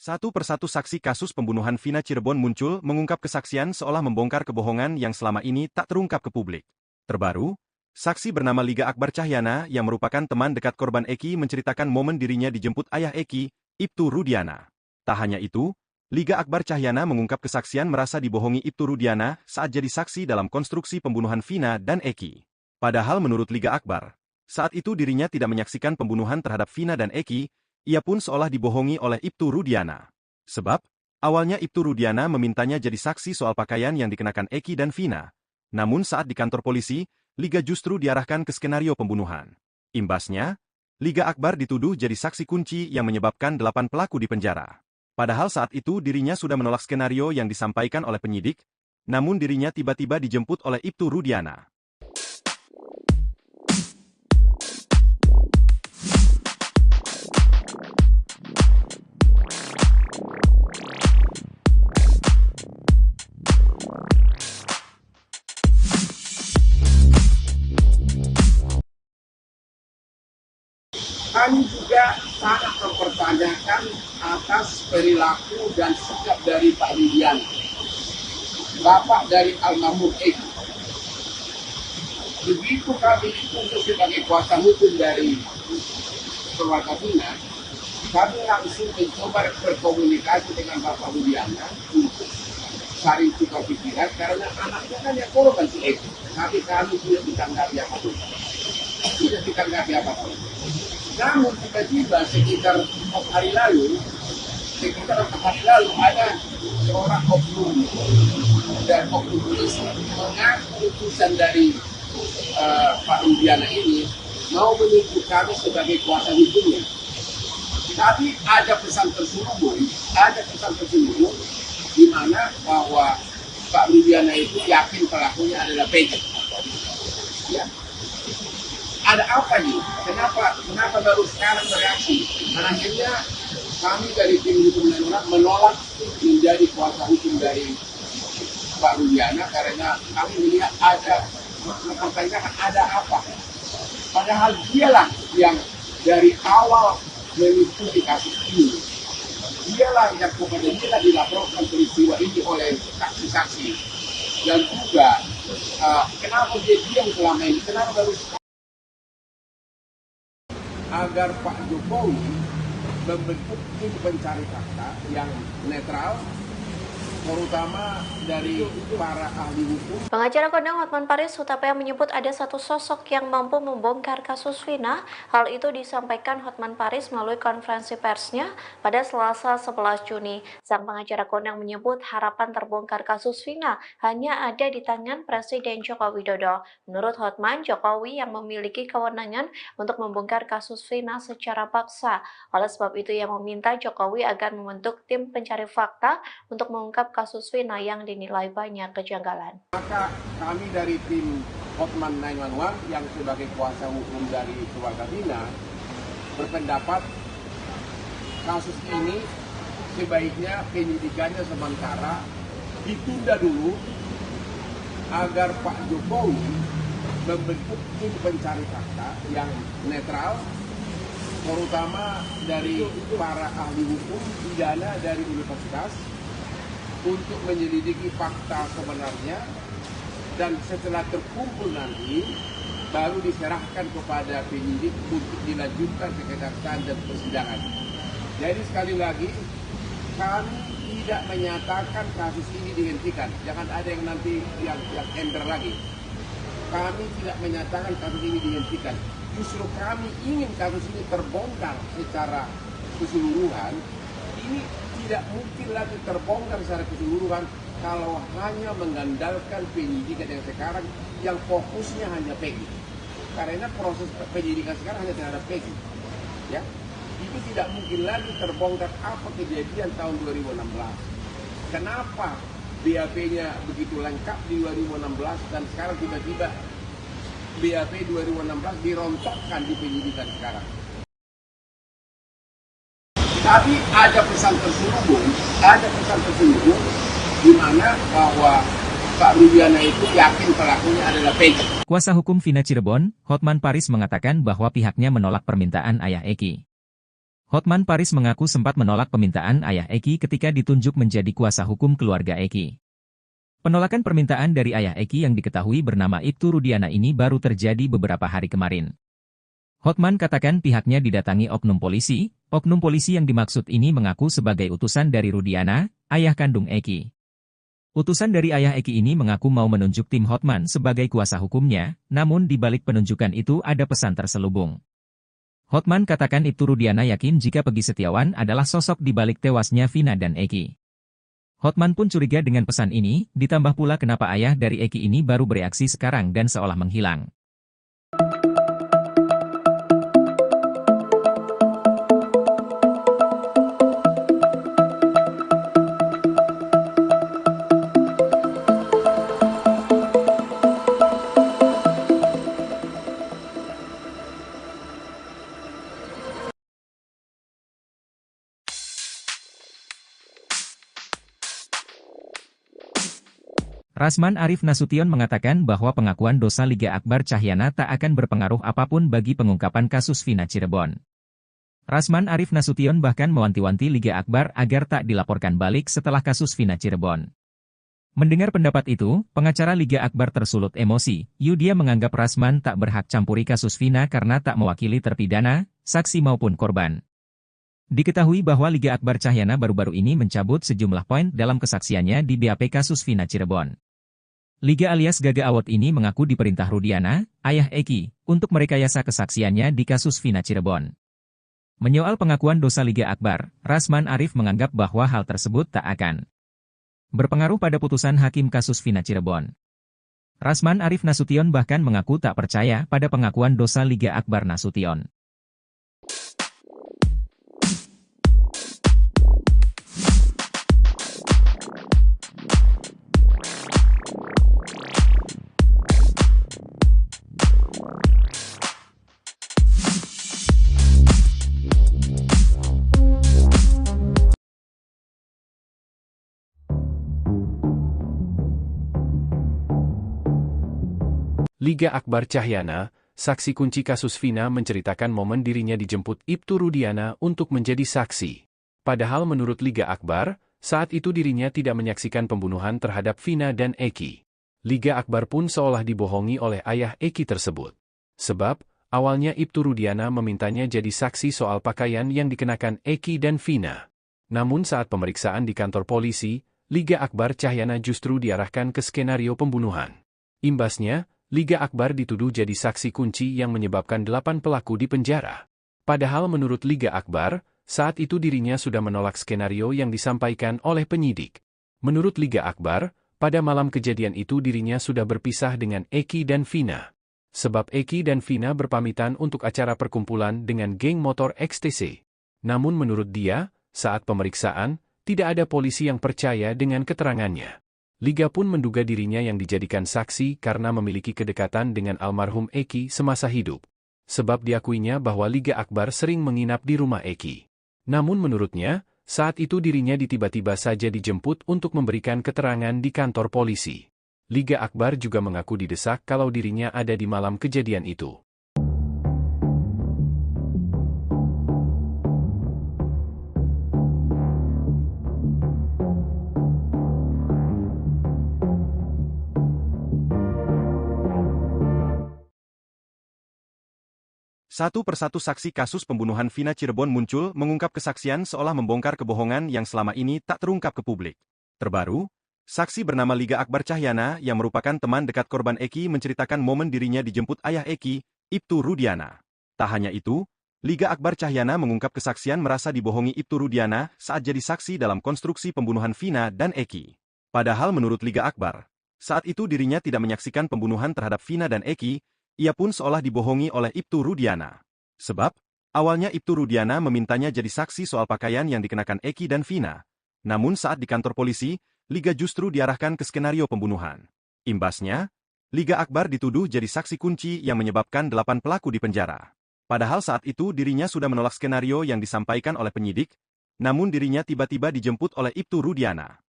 Satu persatu saksi kasus pembunuhan Vina Cirebon muncul mengungkap kesaksian seolah membongkar kebohongan yang selama ini tak terungkap ke publik. Terbaru, saksi bernama Liga Akbar Cahyana yang merupakan teman dekat korban Eki menceritakan momen dirinya dijemput ayah Eki, Ibtu Rudiana. Tak hanya itu, Liga Akbar Cahyana mengungkap kesaksian merasa dibohongi Ibtu Rudiana saat jadi saksi dalam konstruksi pembunuhan Vina dan Eki. Padahal menurut Liga Akbar, saat itu dirinya tidak menyaksikan pembunuhan terhadap Vina dan Eki. Ia pun seolah dibohongi oleh Ibtu Rudiana. Sebab, awalnya Ibtu Rudiana memintanya jadi saksi soal pakaian yang dikenakan Eki dan Vina. Namun saat di kantor polisi, Liga justru diarahkan ke skenario pembunuhan. Imbasnya, Liga Akbar dituduh jadi saksi kunci yang menyebabkan 8 pelaku dipenjara. Padahal saat itu dirinya sudah menolak skenario yang disampaikan oleh penyidik, namun dirinya tiba-tiba dijemput oleh Ibtu Rudiana. Kami juga sangat mempertanyakan atas perilaku dan sikap dari Pak Rudiana, bapak dari almarhum Eki. Begitu kami ditunjuk sebagai kuasa hukum dari keluarga Vina, kami langsung mencoba berkomunikasi dengan Bapak Rudiana untuk saling tukar pikiran karena anaknya kan yang korban si Eki. Tapi kami tidak ditanggapi apa-apa. Tidak ditanggapi apa-apa. Namun tiba-tiba sekitar 4 hari lalu ada seorang oknum dan oknum polisi mengaku utusan dari Pak Rudiana ini mau menunjuk kami sebagai kuasa hukumnya. Tapi ada pesan terselubung di mana bahwa Pak Rudiana itu yakin pelakunya adalah Peggy. Ya. Ada apa nih? Kenapa baru sekarang bereaksi? Akhirnya kami dari tim hukum nasional menolak menjadi kuasa hukum dari Pak Rudiana karena kami melihat ada mempertanyakan ada apa. Padahal dialah yang dari awal mengikuti kasus ini. Dialah yang kepada dia dilaporkan peristiwa ini oleh saksi-saksi. Dan juga kenapa dia diam selama ini? Kenapa baru agar Pak Jokowi membentuk tim pencari fakta yang netral, terutama dari para ahli hukum. Pengacara kondang Hotman Paris Hutapea menyebut ada satu sosok yang mampu membongkar kasus Vina. Hal itu disampaikan Hotman Paris melalui konferensi persnya pada Selasa 11 Juni. Sang pengacara kondang menyebut harapan terbongkar kasus Vina hanya ada di tangan Presiden Joko Widodo. Menurut Hotman, Jokowi yang memiliki kewenangan untuk membongkar kasus Vina secara paksa. Oleh sebab itu ia meminta Jokowi agar membentuk tim pencari fakta untuk mengungkap kasus Vina yang dinilai banyak kejanggalan. Maka kami dari tim Hotman 911 yang sebagai kuasa hukum dari keluarga Vina berpendapat kasus ini sebaiknya penyidikannya sementara ditunda dulu agar Pak Jokowi membentuk tim pencari fakta yang netral, terutama dari para ahli hukum pidana dari universitas untuk menyelidiki fakta sebenarnya, dan setelah terkumpul nanti baru diserahkan kepada penyidik untuk dilanjutkan ke kejaksaan dan persidangan. Jadi sekali lagi kami tidak menyatakan kasus ini dihentikan. Jangan ada yang nanti yang ember lagi. Kami tidak menyatakan kasus ini dihentikan. Justru kami ingin kasus ini terbongkar secara keseluruhan. Ini tidak mungkin lagi terbongkar secara keseluruhan kalau hanya mengandalkan penyidikan yang sekarang yang fokusnya hanya Peggy. Karena proses penyidikan sekarang hanya terhadap Peggy. Ya, itu tidak mungkin lagi terbongkar apa kejadian tahun 2016. Kenapa BAP-nya begitu lengkap di 2016 dan sekarang tiba-tiba BAP 2016 dirontokkan di penyidikan sekarang. Tapi ada pesan terselubung di mana bahwa Pak Rudiana itu yakin pelakunya adalah Peggy. Kuasa hukum Vina Cirebon, Hotman Paris mengatakan bahwa pihaknya menolak permintaan ayah Eki. Hotman Paris mengaku sempat menolak permintaan ayah Eki ketika ditunjuk menjadi kuasa hukum keluarga Eki. Penolakan permintaan dari ayah Eki yang diketahui bernama Ibtu Rudiana ini baru terjadi beberapa hari kemarin. Hotman katakan pihaknya didatangi oknum polisi yang dimaksud ini mengaku sebagai utusan dari Rudiana, ayah kandung Eki. Utusan dari ayah Eki ini mengaku mau menunjuk tim Hotman sebagai kuasa hukumnya, namun di balik penunjukan itu ada pesan terselubung. Hotman katakan Ibtu Rudiana yakin jika Peggy Setiawan adalah sosok di balik tewasnya Vina dan Eki. Hotman pun curiga dengan pesan ini, ditambah pula kenapa ayah dari Eki ini baru bereaksi sekarang dan seolah menghilang. Rasman Arif Nasution mengatakan bahwa pengakuan dosa Liga Akbar Cahyana tak akan berpengaruh apapun bagi pengungkapan kasus Vina Cirebon. Rasman Arif Nasution bahkan mewanti-wanti Liga Akbar agar tak dilaporkan balik setelah kasus Vina Cirebon. Mendengar pendapat itu, pengacara Liga Akbar tersulut emosi. Dia menganggap Rasman tak berhak campuri kasus Vina karena tak mewakili terpidana, saksi maupun korban. Diketahui bahwa Liga Akbar Cahyana baru-baru ini mencabut sejumlah poin dalam kesaksiannya di BAP kasus Vina Cirebon. Liga alias Gaga Award ini mengaku diperintah Rudiana, ayah Eki, untuk merekayasa kesaksiannya di kasus Vina Cirebon. Menyoal pengakuan dosa Liga Akbar, Rasman Arif menganggap bahwa hal tersebut tak akan berpengaruh pada putusan hakim kasus Vina Cirebon. Rasman Arif Nasution bahkan mengaku tak percaya pada pengakuan dosa Liga Akbar Nasution. Liga Akbar Cahyana, saksi kunci kasus Vina menceritakan momen dirinya dijemput Ibtu Rudiana untuk menjadi saksi. Padahal menurut Liga Akbar, saat itu dirinya tidak menyaksikan pembunuhan terhadap Vina dan Eki. Liga Akbar pun seolah dibohongi oleh ayah Eki tersebut. Sebab, awalnya Ibtu Rudiana memintanya jadi saksi soal pakaian yang dikenakan Eki dan Vina. Namun saat pemeriksaan di kantor polisi, Liga Akbar Cahyana justru diarahkan ke skenario pembunuhan. Imbasnya, Liga Akbar dituduh jadi saksi kunci yang menyebabkan 8 pelaku dipenjara. Padahal menurut Liga Akbar, saat itu dirinya sudah menolak skenario yang disampaikan oleh penyidik. Menurut Liga Akbar, pada malam kejadian itu dirinya sudah berpisah dengan Eki dan Vina. Sebab Eki dan Vina berpamitan untuk acara perkumpulan dengan geng motor XTC. Namun menurut dia, saat pemeriksaan, tidak ada polisi yang percaya dengan keterangannya. Liga pun menduga dirinya yang dijadikan saksi karena memiliki kedekatan dengan almarhum Eki semasa hidup. Sebab diakuinya bahwa Liga Akbar sering menginap di rumah Eki. Namun menurutnya, saat itu dirinya tiba-tiba saja dijemput untuk memberikan keterangan di kantor polisi. Liga Akbar juga mengaku didesak kalau dirinya ada di malam kejadian itu. Satu persatu saksi kasus pembunuhan Vina Cirebon muncul mengungkap kesaksian seolah membongkar kebohongan yang selama ini tak terungkap ke publik. Terbaru, saksi bernama Liga Akbar Cahyana yang merupakan teman dekat korban Eki menceritakan momen dirinya dijemput ayah Eki, Ibtu Rudiana. Tak hanya itu, Liga Akbar Cahyana mengungkap kesaksian merasa dibohongi Ibtu Rudiana saat jadi saksi dalam konstruksi pembunuhan Vina dan Eki. Padahal menurut Liga Akbar, saat itu dirinya tidak menyaksikan pembunuhan terhadap Vina dan Eki. Ia pun seolah dibohongi oleh Ibtu Rudiana. Sebab, awalnya Ibtu Rudiana memintanya jadi saksi soal pakaian yang dikenakan Eki dan Vina. Namun saat di kantor polisi, Liga justru diarahkan ke skenario pembunuhan. Imbasnya, Liga Akbar dituduh jadi saksi kunci yang menyebabkan 8 pelaku dipenjara. Padahal saat itu dirinya sudah menolak skenario yang disampaikan oleh penyidik, namun dirinya tiba-tiba dijemput oleh Ibtu Rudiana.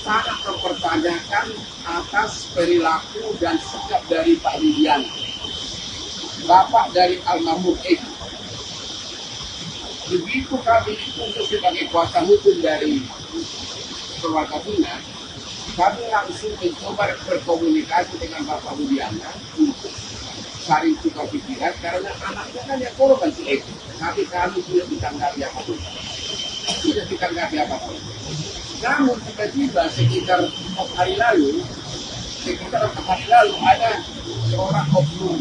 sangat mempertanyakan atas perilaku dan sikap dari Pak Rudiana, bapak dari almarhum Eki. Begitu kami ditunjuk sebagai kuasa hukum dari keluarga Vina, kami langsung mencoba berkomunikasi dengan Bapak Rudiana untuk saling tukar pikiran, karena anaknya kan yang korban si Eki. Tapi kami tidak ditanggapi apapun. Tidak ditanggapi apapun. Namun tiba-tiba sekitar 4 hari lalu ada seorang oknum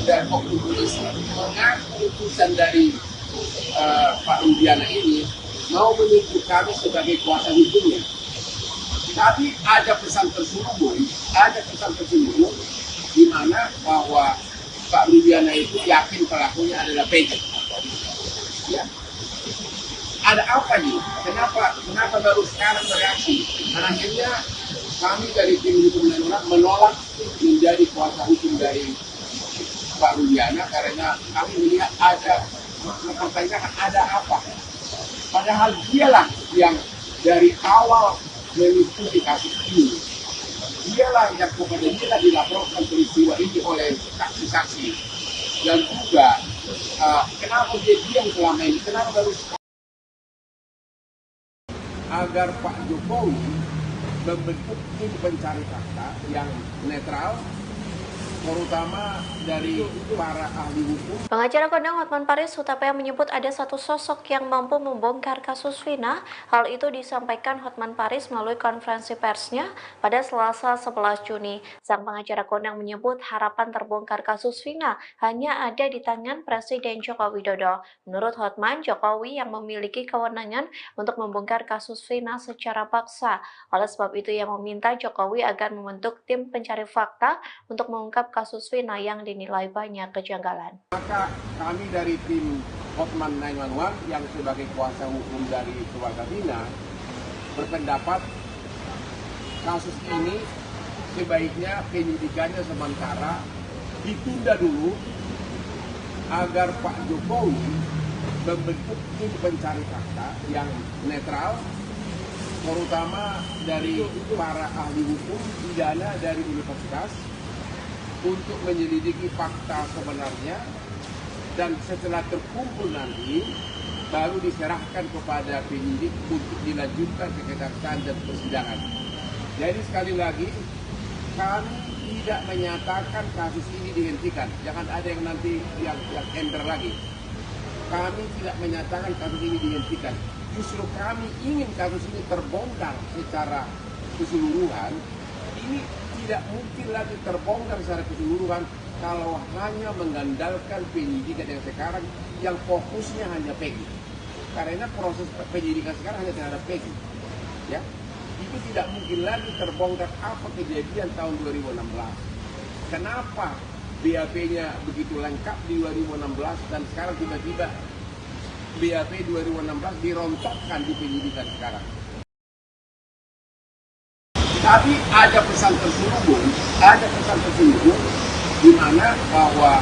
dan oknum polisi mengaku utusan dari Pak Rudiana ini mau menunjuk kami sebagai kuasa hukumnya. Tapi ada pesan terselubung di mana bahwa Pak Rudiana itu yakin pelakunya adalah Peggy. Ya. Ada apa nih? Kenapa baru sekarang bereaksi? Dan akhirnya kami dari tim hukum menolak menjadi kuasa hukum dari Pak Rudiana karena kami melihat ada mempertanyakan ada apa. Padahal dialah yang dari awal mengikuti kasus ini. Dialah yang kepada dia dilaporkan peristiwa ini oleh saksi-saksi. Dan juga kenapa dia diam selama ini? Kenapa baru agar Pak Jokowi membentuk tim pencari fakta yang netral, terutama dari para ahli hukum. Pengacara kondang Hotman Paris Hutapea menyebut ada satu sosok yang mampu membongkar kasus Vina. Hal itu disampaikan Hotman Paris melalui konferensi persnya pada Selasa 11 Juni. Sang pengacara kondang menyebut harapan terbongkar kasus Vina hanya ada di tangan Presiden Joko Widodo. Menurut Hotman, Jokowi yang memiliki kewenangan untuk membongkar kasus Vina secara paksa. Oleh sebab itu ia meminta Jokowi agar membentuk tim pencari fakta untuk mengungkap kasus Vina yang dinilai banyak kejanggalan. Maka kami dari tim Hotman 911 yang sebagai kuasa hukum dari keluarga Vina berpendapat kasus ini sebaiknya penyidikannya sementara ditunda dulu agar Pak Jokowi membentuk tim pencari fakta yang netral, terutama dari para ahli hukum pidana dari universitas, untuk menyelidiki fakta sebenarnya, dan setelah terkumpul nanti baru diserahkan kepada penyidik untuk dilanjutkan ke kejaksaan dan persidangan. Jadi sekali lagi kami tidak menyatakan kasus ini dihentikan. Jangan ada yang nanti yang ender lagi. Kami tidak menyatakan kasus ini dihentikan. Justru kami ingin kasus ini terbongkar secara keseluruhan. Ini tidak mungkin lagi terbongkar secara keseluruhan kalau hanya mengandalkan penyidikan yang sekarang yang fokusnya hanya Peggy. Karena proses penyidikan sekarang hanya terhadap Peggy. Ya, itu tidak mungkin lagi terbongkar apa kejadian tahun 2016. Kenapa BAP-nya begitu lengkap di 2016 dan sekarang tiba-tiba BAP 2016 dirontokkan di penyidikan sekarang. Tapi ada pesan terselubung di mana bahwa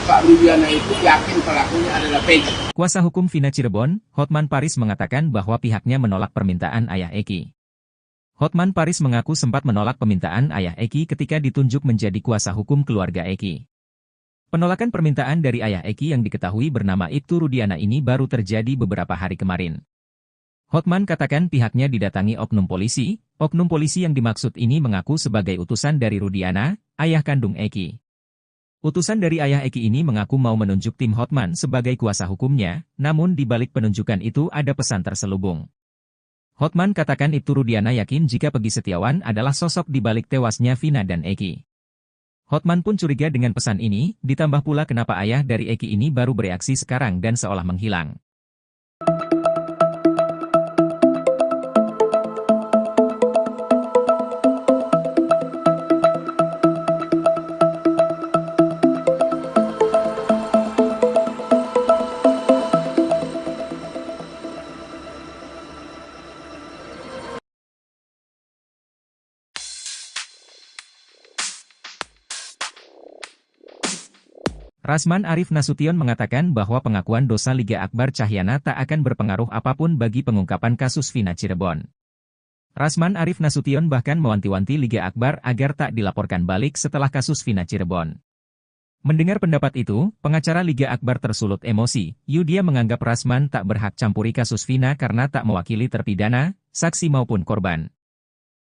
Pak Rudiana itu yakin pelakunya adalah Peggy. Kuasa hukum Vina Cirebon, Hotman Paris mengatakan bahwa pihaknya menolak permintaan ayah Eki. Hotman Paris mengaku sempat menolak permintaan ayah Eki ketika ditunjuk menjadi kuasa hukum keluarga Eki. Penolakan permintaan dari ayah Eki yang diketahui bernama Ibtu Rudiana ini baru terjadi beberapa hari kemarin. Hotman katakan pihaknya didatangi oknum polisi yang dimaksud ini mengaku sebagai utusan dari Rudiana, ayah kandung Eki. Utusan dari ayah Eki ini mengaku mau menunjuk tim Hotman sebagai kuasa hukumnya, namun di balik penunjukan itu ada pesan terselubung. Hotman katakan Ibtu Rudiana yakin jika Peggy Setiawan adalah sosok di balik tewasnya Vina dan Eki. Hotman pun curiga dengan pesan ini, ditambah pula kenapa ayah dari Eki ini baru bereaksi sekarang dan seolah menghilang. Rasman Arif Nasution mengatakan bahwa pengakuan dosa Liga Akbar Cahyana tak akan berpengaruh apapun bagi pengungkapan kasus Vina Cirebon. Rasman Arif Nasution bahkan mewanti-wanti Liga Akbar agar tak dilaporkan balik setelah kasus Vina Cirebon. Mendengar pendapat itu, pengacara Liga Akbar tersulut emosi. Dia menganggap Rasman tak berhak campuri kasus Vina karena tak mewakili terpidana, saksi maupun korban.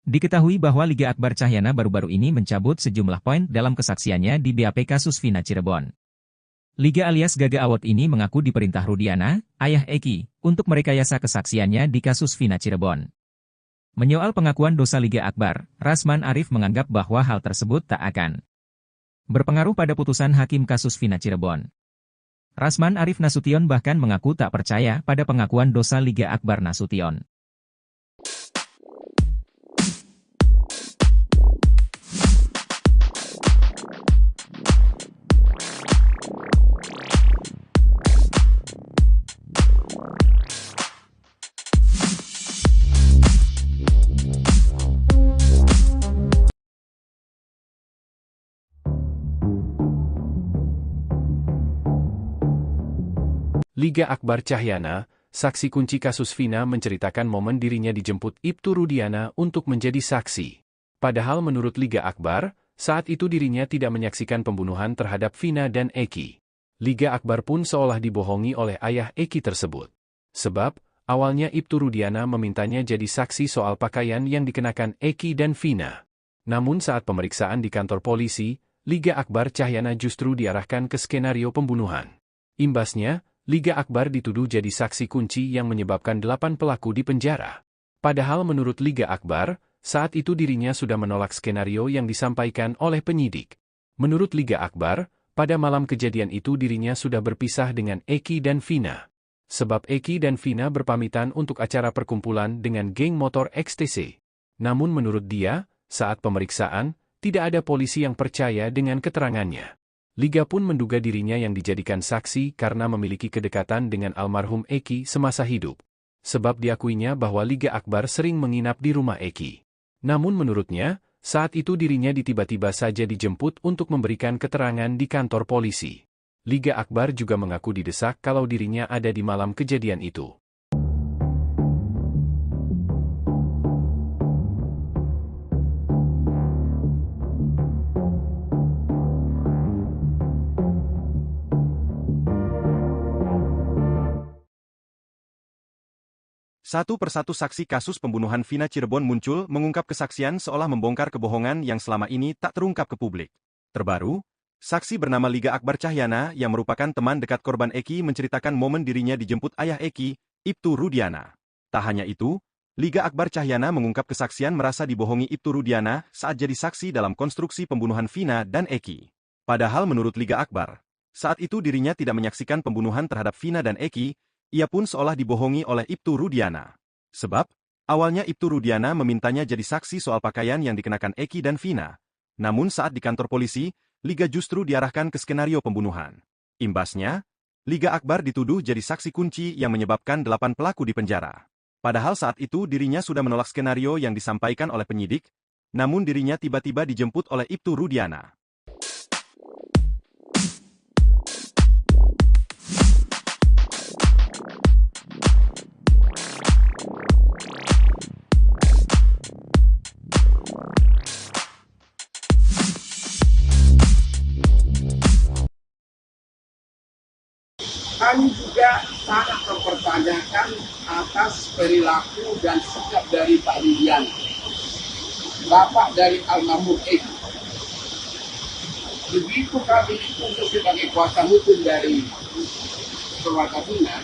Diketahui bahwa Liga Akbar Cahyana baru-baru ini mencabut sejumlah poin dalam kesaksiannya di BAP kasus Vina Cirebon. Liga alias Gaga Awot ini mengaku diperintah Rudiana, ayah Eki, untuk merekayasa kesaksiannya di kasus Vina Cirebon. Menyoal pengakuan dosa Liga Akbar, Rasman Arif menganggap bahwa hal tersebut tak akan berpengaruh pada putusan hakim kasus Vina Cirebon. Rasman Arif Nasution bahkan mengaku tak percaya pada pengakuan dosa Liga Akbar Nasution. Liga Akbar Cahyana, saksi kunci kasus Vina menceritakan momen dirinya dijemput Ibtu Rudiana untuk menjadi saksi. Padahal menurut Liga Akbar, saat itu dirinya tidak menyaksikan pembunuhan terhadap Vina dan Eki. Liga Akbar pun seolah dibohongi oleh ayah Eki tersebut. Sebab, awalnya Ibtu Rudiana memintanya jadi saksi soal pakaian yang dikenakan Eki dan Vina. Namun saat pemeriksaan di kantor polisi, Liga Akbar Cahyana justru diarahkan ke skenario pembunuhan. Imbasnya, Liga Akbar dituduh jadi saksi kunci yang menyebabkan 8 pelaku dipenjara. Padahal menurut Liga Akbar, saat itu dirinya sudah menolak skenario yang disampaikan oleh penyidik. Menurut Liga Akbar, pada malam kejadian itu dirinya sudah berpisah dengan Eki dan Vina. Sebab Eki dan Vina berpamitan untuk acara perkumpulan dengan geng motor XTC. Namun menurut dia, saat pemeriksaan, tidak ada polisi yang percaya dengan keterangannya. Liga pun menduga dirinya yang dijadikan saksi karena memiliki kedekatan dengan almarhum Eki semasa hidup. Sebab diakuinya bahwa Liga Akbar sering menginap di rumah Eki. Namun menurutnya, saat itu dirinya tiba-tiba saja dijemput untuk memberikan keterangan di kantor polisi. Liga Akbar juga mengaku didesak kalau dirinya ada di malam kejadian itu. Satu persatu saksi kasus pembunuhan Vina Cirebon muncul mengungkap kesaksian seolah membongkar kebohongan yang selama ini tak terungkap ke publik. Terbaru, saksi bernama Liga Akbar Cahyana yang merupakan teman dekat korban Eki menceritakan momen dirinya dijemput ayah Eki, Ibtu Rudiana. Tak hanya itu, Liga Akbar Cahyana mengungkap kesaksian merasa dibohongi Ibtu Rudiana saat jadi saksi dalam konstruksi pembunuhan Vina dan Eki. Padahal menurut Liga Akbar, saat itu dirinya tidak menyaksikan pembunuhan terhadap Vina dan Eki. Ia pun seolah dibohongi oleh Ibtu Rudiana. Sebab, awalnya Ibtu Rudiana memintanya jadi saksi soal pakaian yang dikenakan Eki dan Vina. Namun saat di kantor polisi, Liga justru diarahkan ke skenario pembunuhan. Imbasnya, Liga Akbar dituduh jadi saksi kunci yang menyebabkan 8 pelaku dipenjara. Padahal saat itu dirinya sudah menolak skenario yang disampaikan oleh penyidik, namun dirinya tiba-tiba dijemput oleh Ibtu Rudiana. Kami juga sangat mempertanyakan atas perilaku dan sikap dari Pak Rudiana, bapak dari almarhum Eki. Begitu kami ditunjuk sebagai kuasa hukum dari keluarga Vina,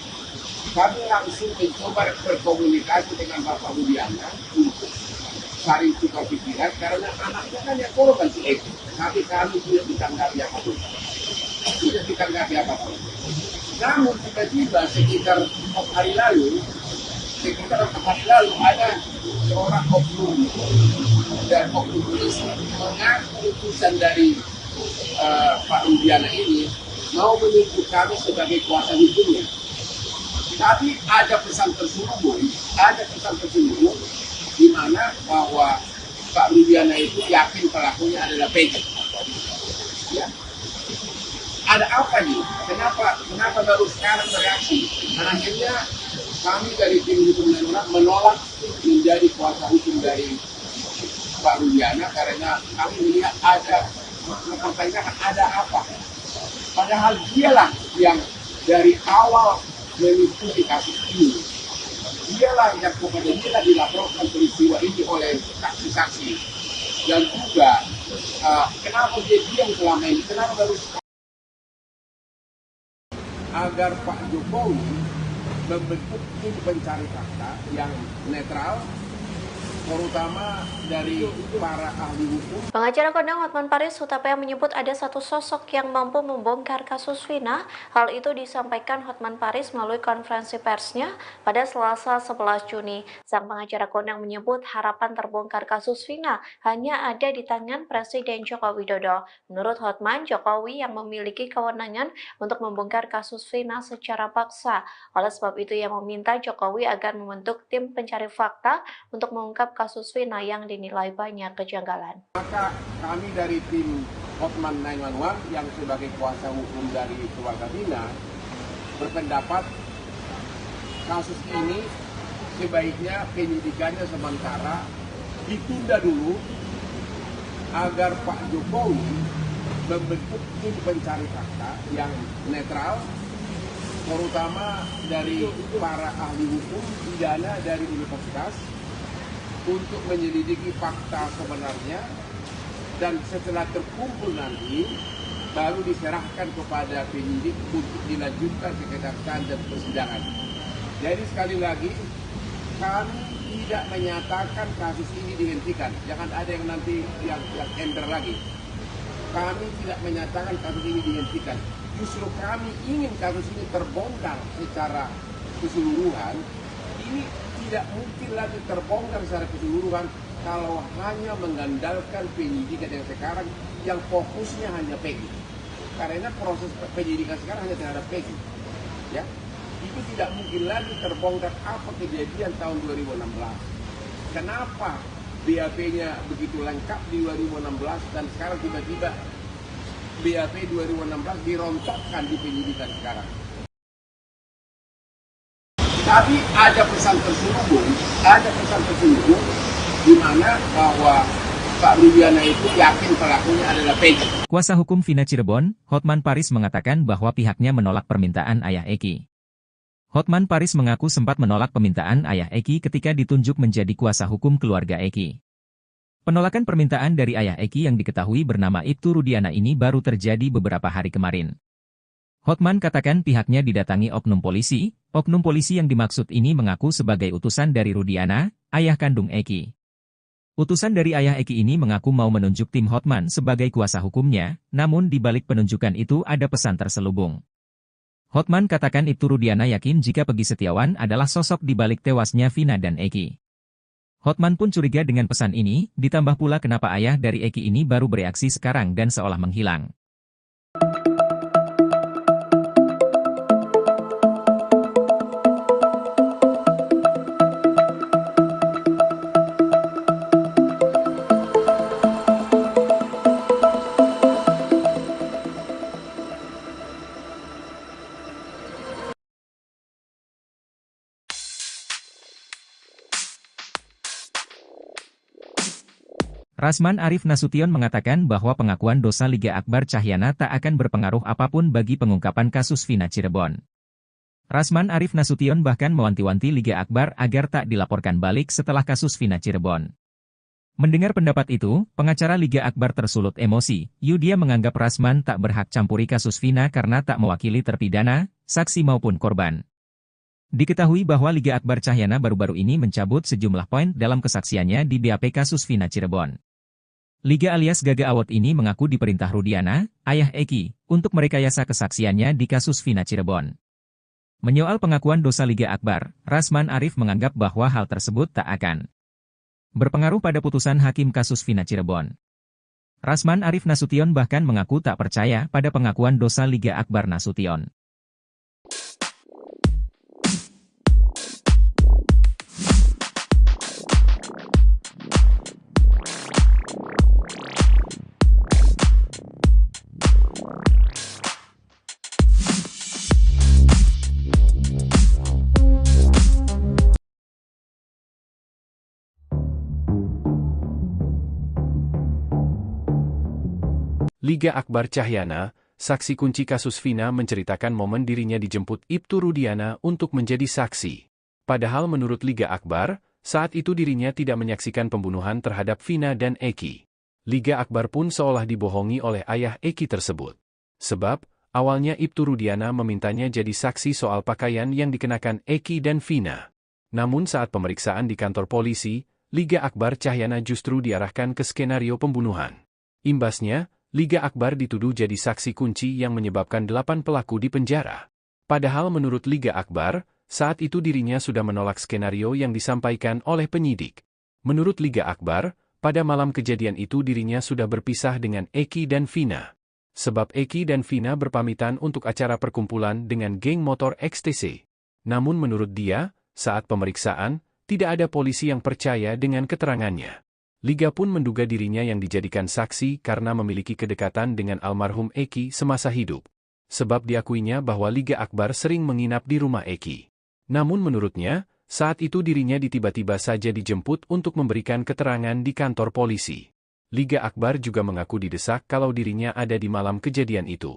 kami langsung mencoba berkomunikasi dengan Bapak Rudiana untuk saling tukar pikiran karena anaknya kan yang korban si Eki. Tapi kami tidak ditanggapi apapun. Tidak ditanggapi apapun. Namun tiba-tiba sekitar 4 hari lalu ada seorang oknum dan oknum polisi mengaku utusan dari Pak Rudiana ini mau menunjuk kami sebagai kuasa hukumnya. Tapi ada pesan terselubung di mana bahwa Pak Rudiana itu yakin pelakunya adalah Peggy. Ya. Ada apa nih? Kenapa baru sekarang bereaksi? Karena akhirnya kami dari tim hukum nasional menolak menjadi kuasa hukum dari Pak Rudiana karena kami melihat ada mempertanyakan ada apa. Padahal dialah yang dari awal mengikuti kasus ini. Dialah yang kepada dia dilaporkan peristiwa ini oleh saksi-saksi. Dan juga kenapa dia diam selama ini? Kenapa baru agar Pak Jokowi membentuk tim pencari fakta yang netral, terutama dari para ahli hukum. Pengacara kondang Hotman Paris Hutapea menyebut ada satu sosok yang mampu membongkar kasus Vina. Hal itu disampaikan Hotman Paris melalui konferensi persnya pada Selasa 11 Juni. Sang pengacara kondang menyebut harapan terbongkar kasus Vina hanya ada di tangan Presiden Joko Widodo. Menurut Hotman, Jokowi yang memiliki kewenangan untuk membongkar kasus Vina secara paksa. Oleh sebab itu ia meminta Jokowi agar membentuk tim pencari fakta untuk mengungkap kasus Vina yang dinilai banyak kejanggalan. Maka kami dari tim Hotman 911 yang sebagai kuasa hukum dari keluarga Vina berpendapat kasus ini sebaiknya penyidikannya sementara ditunda dulu agar Pak Jokowi membentuk tim pencari fakta yang netral, terutama dari para ahli hukum pidana dari universitas untuk menyelidiki fakta sebenarnya, dan setelah terkumpul nanti baru diserahkan kepada penyidik untuk dilanjutkan ke kejaksaan dan persidangan. Jadi sekali lagi kami tidak menyatakan kasus ini dihentikan. Jangan ada yang nanti yang ender lagi. Kami tidak menyatakan kasus ini dihentikan. Justru kami ingin kasus ini terbongkar secara keseluruhan. Ini tidak mungkin lagi terbongkar secara keseluruhan kalau hanya mengandalkan penyidikan yang sekarang yang fokusnya hanya Peggy. Karena proses penyidikan sekarang hanya terhadap Peggy. Ya, itu tidak mungkin lagi terbongkar apa kejadian tahun 2016. Kenapa BAP-nya begitu lengkap di 2016 dan sekarang tiba-tiba BAP 2016 dirontokkan di penyidikan sekarang. Tapi ada pesan terselubung di mana bahwa Pak Rudiana itu yakin pelakunya adalah Peggy. Kuasa hukum Vina Cirebon, Hotman Paris mengatakan bahwa pihaknya menolak permintaan ayah Eki. Hotman Paris mengaku sempat menolak permintaan ayah Eki ketika ditunjuk menjadi kuasa hukum keluarga Eki. Penolakan permintaan dari ayah Eki yang diketahui bernama Ibtu Rudiana ini baru terjadi beberapa hari kemarin. Hotman katakan pihaknya didatangi oknum polisi yang dimaksud ini mengaku sebagai utusan dari Rudiana, ayah kandung Eki. Utusan dari ayah Eki ini mengaku mau menunjuk tim Hotman sebagai kuasa hukumnya, namun di balik penunjukan itu ada pesan terselubung. Hotman katakan Ibtu Rudiana yakin jika Peggy Setiawan adalah sosok di balik tewasnya Vina dan Eki. Hotman pun curiga dengan pesan ini, ditambah pula kenapa ayah dari Eki ini baru bereaksi sekarang dan seolah menghilang. Rasman Arif Nasution mengatakan bahwa pengakuan dosa Liga Akbar Cahyana tak akan berpengaruh apapun bagi pengungkapan kasus Vina Cirebon. Rasman Arif Nasution bahkan mewanti-wanti Liga Akbar agar tak dilaporkan balik setelah kasus Vina Cirebon. Mendengar pendapat itu, pengacara Liga Akbar tersulut emosi. Dia menganggap Rasman tak berhak campuri kasus Vina karena tak mewakili terpidana, saksi maupun korban. Diketahui bahwa Liga Akbar Cahyana baru-baru ini mencabut sejumlah poin dalam kesaksiannya di BAP kasus Vina Cirebon. Liga alias Gaga Award ini mengaku diperintah Rudiana, ayah Eki, untuk merekayasa kesaksiannya di kasus Vina Cirebon. Menyoal pengakuan dosa Liga Akbar, Rasman Arif menganggap bahwa hal tersebut tak akan berpengaruh pada putusan hakim kasus Vina Cirebon. Rasman Arif Nasution bahkan mengaku tak percaya pada pengakuan dosa Liga Akbar Nasution. Liga Akbar Cahyana, saksi kunci kasus Vina menceritakan momen dirinya dijemput Ibtu Rudiana untuk menjadi saksi. Padahal menurut Liga Akbar, saat itu dirinya tidak menyaksikan pembunuhan terhadap Vina dan Eki. Liga Akbar pun seolah dibohongi oleh ayah Eki tersebut. Sebab, awalnya Ibtu Rudiana memintanya jadi saksi soal pakaian yang dikenakan Eki dan Vina. Namun saat pemeriksaan di kantor polisi, Liga Akbar Cahyana justru diarahkan ke skenario pembunuhan. Imbasnya, Liga Akbar dituduh jadi saksi kunci yang menyebabkan 8 pelaku di penjara. Padahal menurut Liga Akbar, saat itu dirinya sudah menolak skenario yang disampaikan oleh penyidik. Menurut Liga Akbar, pada malam kejadian itu dirinya sudah berpisah dengan Eki dan Vina. Sebab Eki dan Vina berpamitan untuk acara perkumpulan dengan geng motor XTC. Namun menurut dia, saat pemeriksaan, tidak ada polisi yang percaya dengan keterangannya. Liga pun menduga dirinya yang dijadikan saksi karena memiliki kedekatan dengan almarhum Eki semasa hidup. Sebab diakuinya bahwa Liga Akbar sering menginap di rumah Eki. Namun menurutnya, saat itu dirinya tiba-tiba saja dijemput untuk memberikan keterangan di kantor polisi. Liga Akbar juga mengaku didesak kalau dirinya ada di malam kejadian itu.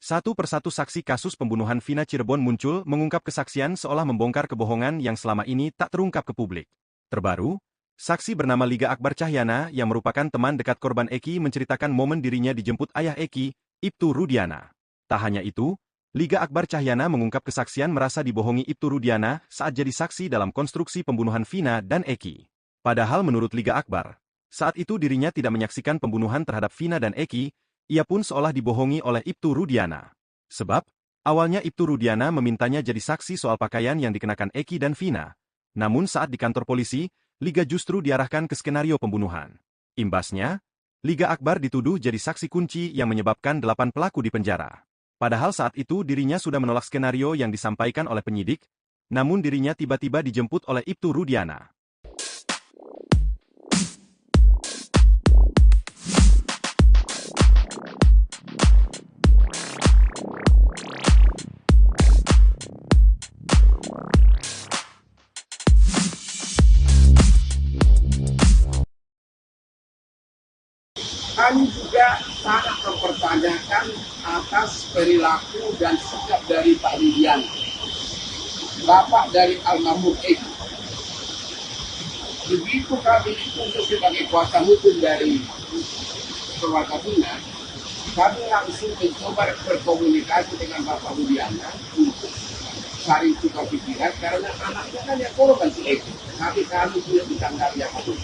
Satu persatu saksi kasus pembunuhan Vina Cirebon muncul mengungkap kesaksian seolah membongkar kebohongan yang selama ini tak terungkap ke publik. Terbaru, saksi bernama Liga Akbar Cahyana yang merupakan teman dekat korban Eki menceritakan momen dirinya dijemput ayah Eki, Ibtu Rudiana. Tak hanya itu, Liga Akbar Cahyana mengungkap kesaksian merasa dibohongi Ibtu Rudiana saat jadi saksi dalam konstruksi pembunuhan Vina dan Eki. Padahal menurut Liga Akbar, saat itu dirinya tidak menyaksikan pembunuhan terhadap Vina dan Eki. Ia pun seolah dibohongi oleh Ibtu Rudiana. Sebab, awalnya Ibtu Rudiana memintanya jadi saksi soal pakaian yang dikenakan Eki dan Vina. Namun saat di kantor polisi, Liga justru diarahkan ke skenario pembunuhan. Imbasnya, Liga Akbar dituduh jadi saksi kunci yang menyebabkan 8 pelaku di penjara. Padahal saat itu dirinya sudah menolak skenario yang disampaikan oleh penyidik, namun dirinya tiba-tiba dijemput oleh Ibtu Rudiana. Kami juga sangat mempertanyakan atas perilaku dan sikap dari Pak Rudiana, bapak dari almarhum Eki. Begitu kami ditunjuk sebagai kuasa hukum dari keluarga Vina, kami langsung mencoba berkomunikasi dengan Bapak Rudiana untuk saling tukar pikiran karena anaknya kan yang korban si Eki. Tapi kami tidak ditanggapi apapun.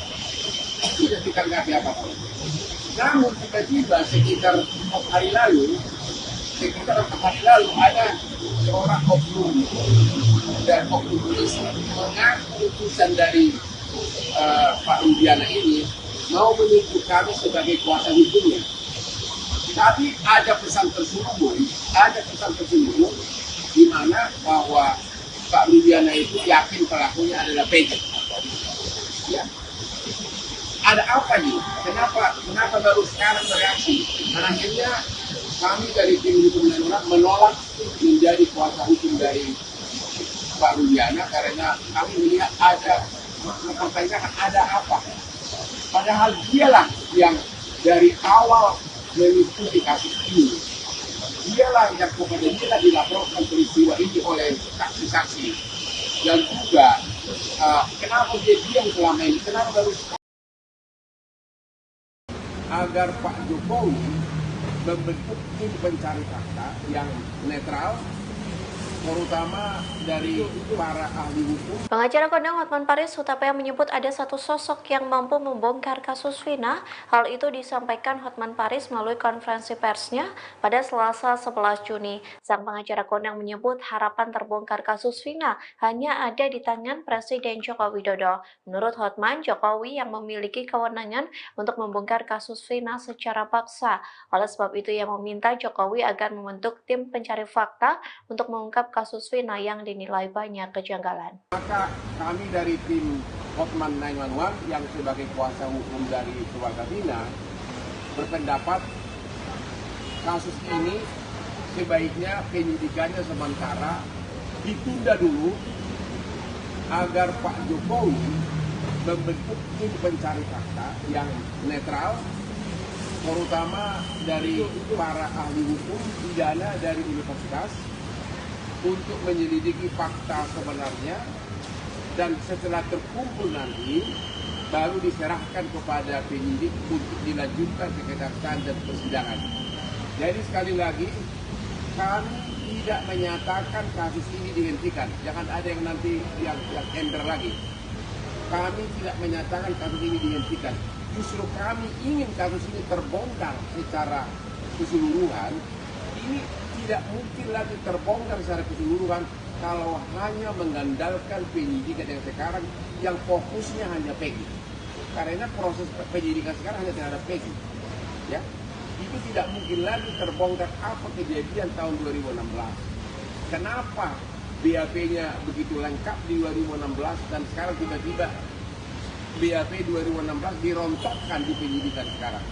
Tidak ditanggapi apapun. Namun tiba-tiba sekitar 4 hari lalu ada seorang oknum dan oknum polisi mengaku utusan dari Pak Rudiana ini mau menunjuk kami sebagai kuasa hukumnya. Tapi ada pesan terselubung di mana bahwa Pak Rudiana itu yakin pelakunya adalah Peggy. Ya. Ada apa nih? Kenapa baru sekarang bereaksi? Dan akhirnya kami dari tim hukum nasional menolak menjadi kuasa hukum dari Pak Rudiana karena kami melihat ada mempertanyakan ada apa. Padahal dialah yang dari awal mengikuti kasus ini. Dialah yang kepada dia dilaporkan peristiwa ini oleh saksi-saksi. Dan juga kenapa dia diam selama ini? Kenapa baru agar Pak Jokowi membentuk tim pencari fakta yang netral, terutama dari para ahli hukum. Pengacara kondang Hotman Paris Hutapea menyebut ada satu sosok yang mampu membongkar kasus Vina. Hal itu disampaikan Hotman Paris melalui konferensi persnya pada Selasa 11 Juni. Sang pengacara kondang menyebut harapan terbongkar kasus Vina hanya ada di tangan Presiden Joko Widodo. Menurut Hotman, Jokowi yang memiliki kewenangan untuk membongkar kasus Vina secara paksa. Oleh sebab itu ia meminta Jokowi agar membentuk tim pencari fakta untuk mengungkap kasus Vina yang dinilai banyak kejanggalan. Maka kami dari tim Hotman 911 yang sebagai kuasa hukum dari keluarga Vina berpendapat kasus ini sebaiknya penyidikannya sementara ditunda dulu agar Pak Jokowi membentuk tim pencari fakta yang netral, terutama dari para ahli hukum pidana dari universitas untuk menyelidiki fakta sebenarnya, dan setelah terkumpul nanti baru diserahkan kepada penyidik untuk dilanjutkan ke kejaksaan dan persidangan. Jadi sekali lagi, kami tidak menyatakan kasus ini dihentikan. Jangan ada yang nanti yang ember lagi. Kami tidak menyatakan kasus ini dihentikan. Justru kami ingin kasus ini terbongkar secara keseluruhan. Ini tidak mungkin lagi terbongkar secara keseluruhan kalau hanya mengandalkan penyidikan yang sekarang yang fokusnya hanya Peggy. Karena proses penyidikan sekarang hanya terhadap Peggy. Ya, itu tidak mungkin lagi terbongkar apa kejadian tahun 2016. Kenapa BAP-nya begitu lengkap di 2016 dan sekarang tiba-tiba BAP 2016 dirontokkan di penyidikan sekarang.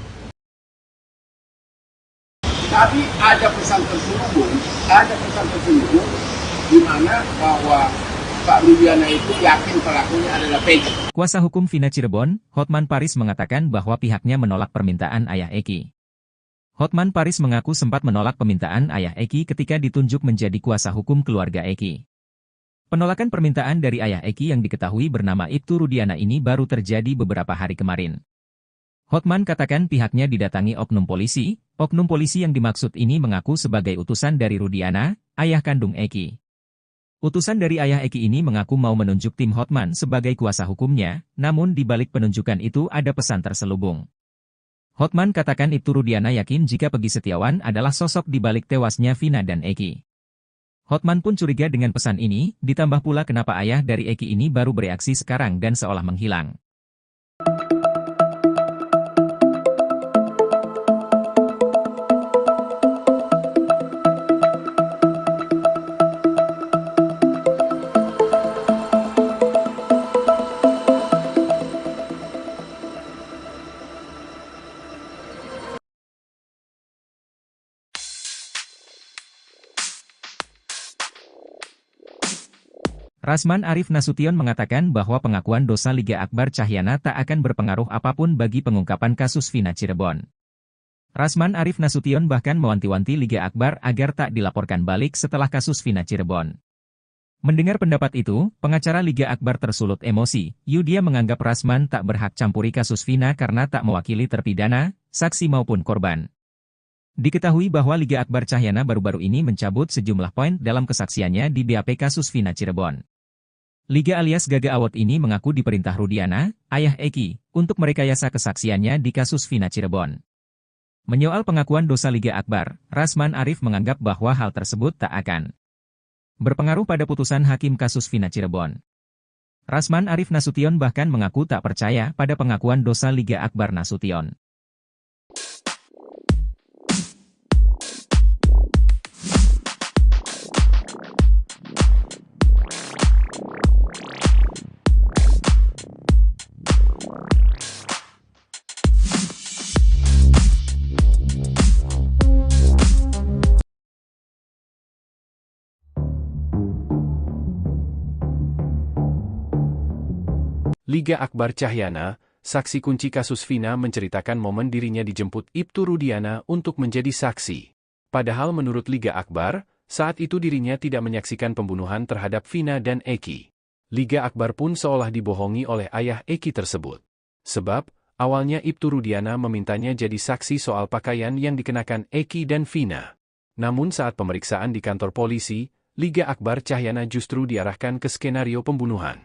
Tapi ada pesan terselubung di mana bahwa Pak Rudiana itu yakin pelakunya adalah Peggy. Kuasa hukum Vina Cirebon, Hotman Paris mengatakan bahwa pihaknya menolak permintaan ayah Eki. Hotman Paris mengaku sempat menolak permintaan ayah Eki ketika ditunjuk menjadi kuasa hukum keluarga Eki. Penolakan permintaan dari ayah Eki yang diketahui bernama Ibtu Rudiana ini baru terjadi beberapa hari kemarin. Hotman katakan pihaknya didatangi oknum polisi yang dimaksud ini mengaku sebagai utusan dari Rudiana, ayah kandung Eki. Utusan dari ayah Eki ini mengaku mau menunjuk tim Hotman sebagai kuasa hukumnya, namun di balik penunjukan itu ada pesan terselubung. Hotman katakan Ibtu Rudiana yakin jika Peggy Setiawan adalah sosok di balik tewasnya Vina dan Eki. Hotman pun curiga dengan pesan ini, ditambah pula kenapa ayah dari Eki ini baru bereaksi sekarang dan seolah menghilang. Rasman Arif Nasution mengatakan bahwa pengakuan dosa Liga Akbar Cahyana tak akan berpengaruh apapun bagi pengungkapan kasus Vina Cirebon. Rasman Arif Nasution bahkan mewanti-wanti Liga Akbar agar tak dilaporkan balik setelah kasus Vina Cirebon. Mendengar pendapat itu, pengacara Liga Akbar tersulut emosi. Dia menganggap Rasman tak berhak campuri kasus Vina karena tak mewakili terpidana, saksi maupun korban. Diketahui bahwa Liga Akbar Cahyana baru-baru ini mencabut sejumlah poin dalam kesaksiannya di BAP kasus Vina Cirebon. Liga alias Gaga Award ini mengaku diperintah Rudiana, ayah Eki, untuk merekayasa kesaksiannya di kasus Vina Cirebon. Menyoal pengakuan dosa Liga Akbar, Rasman Arif menganggap bahwa hal tersebut tak akan berpengaruh pada putusan hakim kasus Vina Cirebon. Rasman Arif Nasution bahkan mengaku tak percaya pada pengakuan dosa Liga Akbar Nasution. Liga Akbar Cahyana, saksi kunci kasus Vina menceritakan momen dirinya dijemput Ibtu Rudiana untuk menjadi saksi. Padahal menurut Liga Akbar, saat itu dirinya tidak menyaksikan pembunuhan terhadap Vina dan Eki. Liga Akbar pun seolah dibohongi oleh ayah Eki tersebut. Sebab, awalnya Ibtu Rudiana memintanya jadi saksi soal pakaian yang dikenakan Eki dan Vina. Namun saat pemeriksaan di kantor polisi, Liga Akbar Cahyana justru diarahkan ke skenario pembunuhan.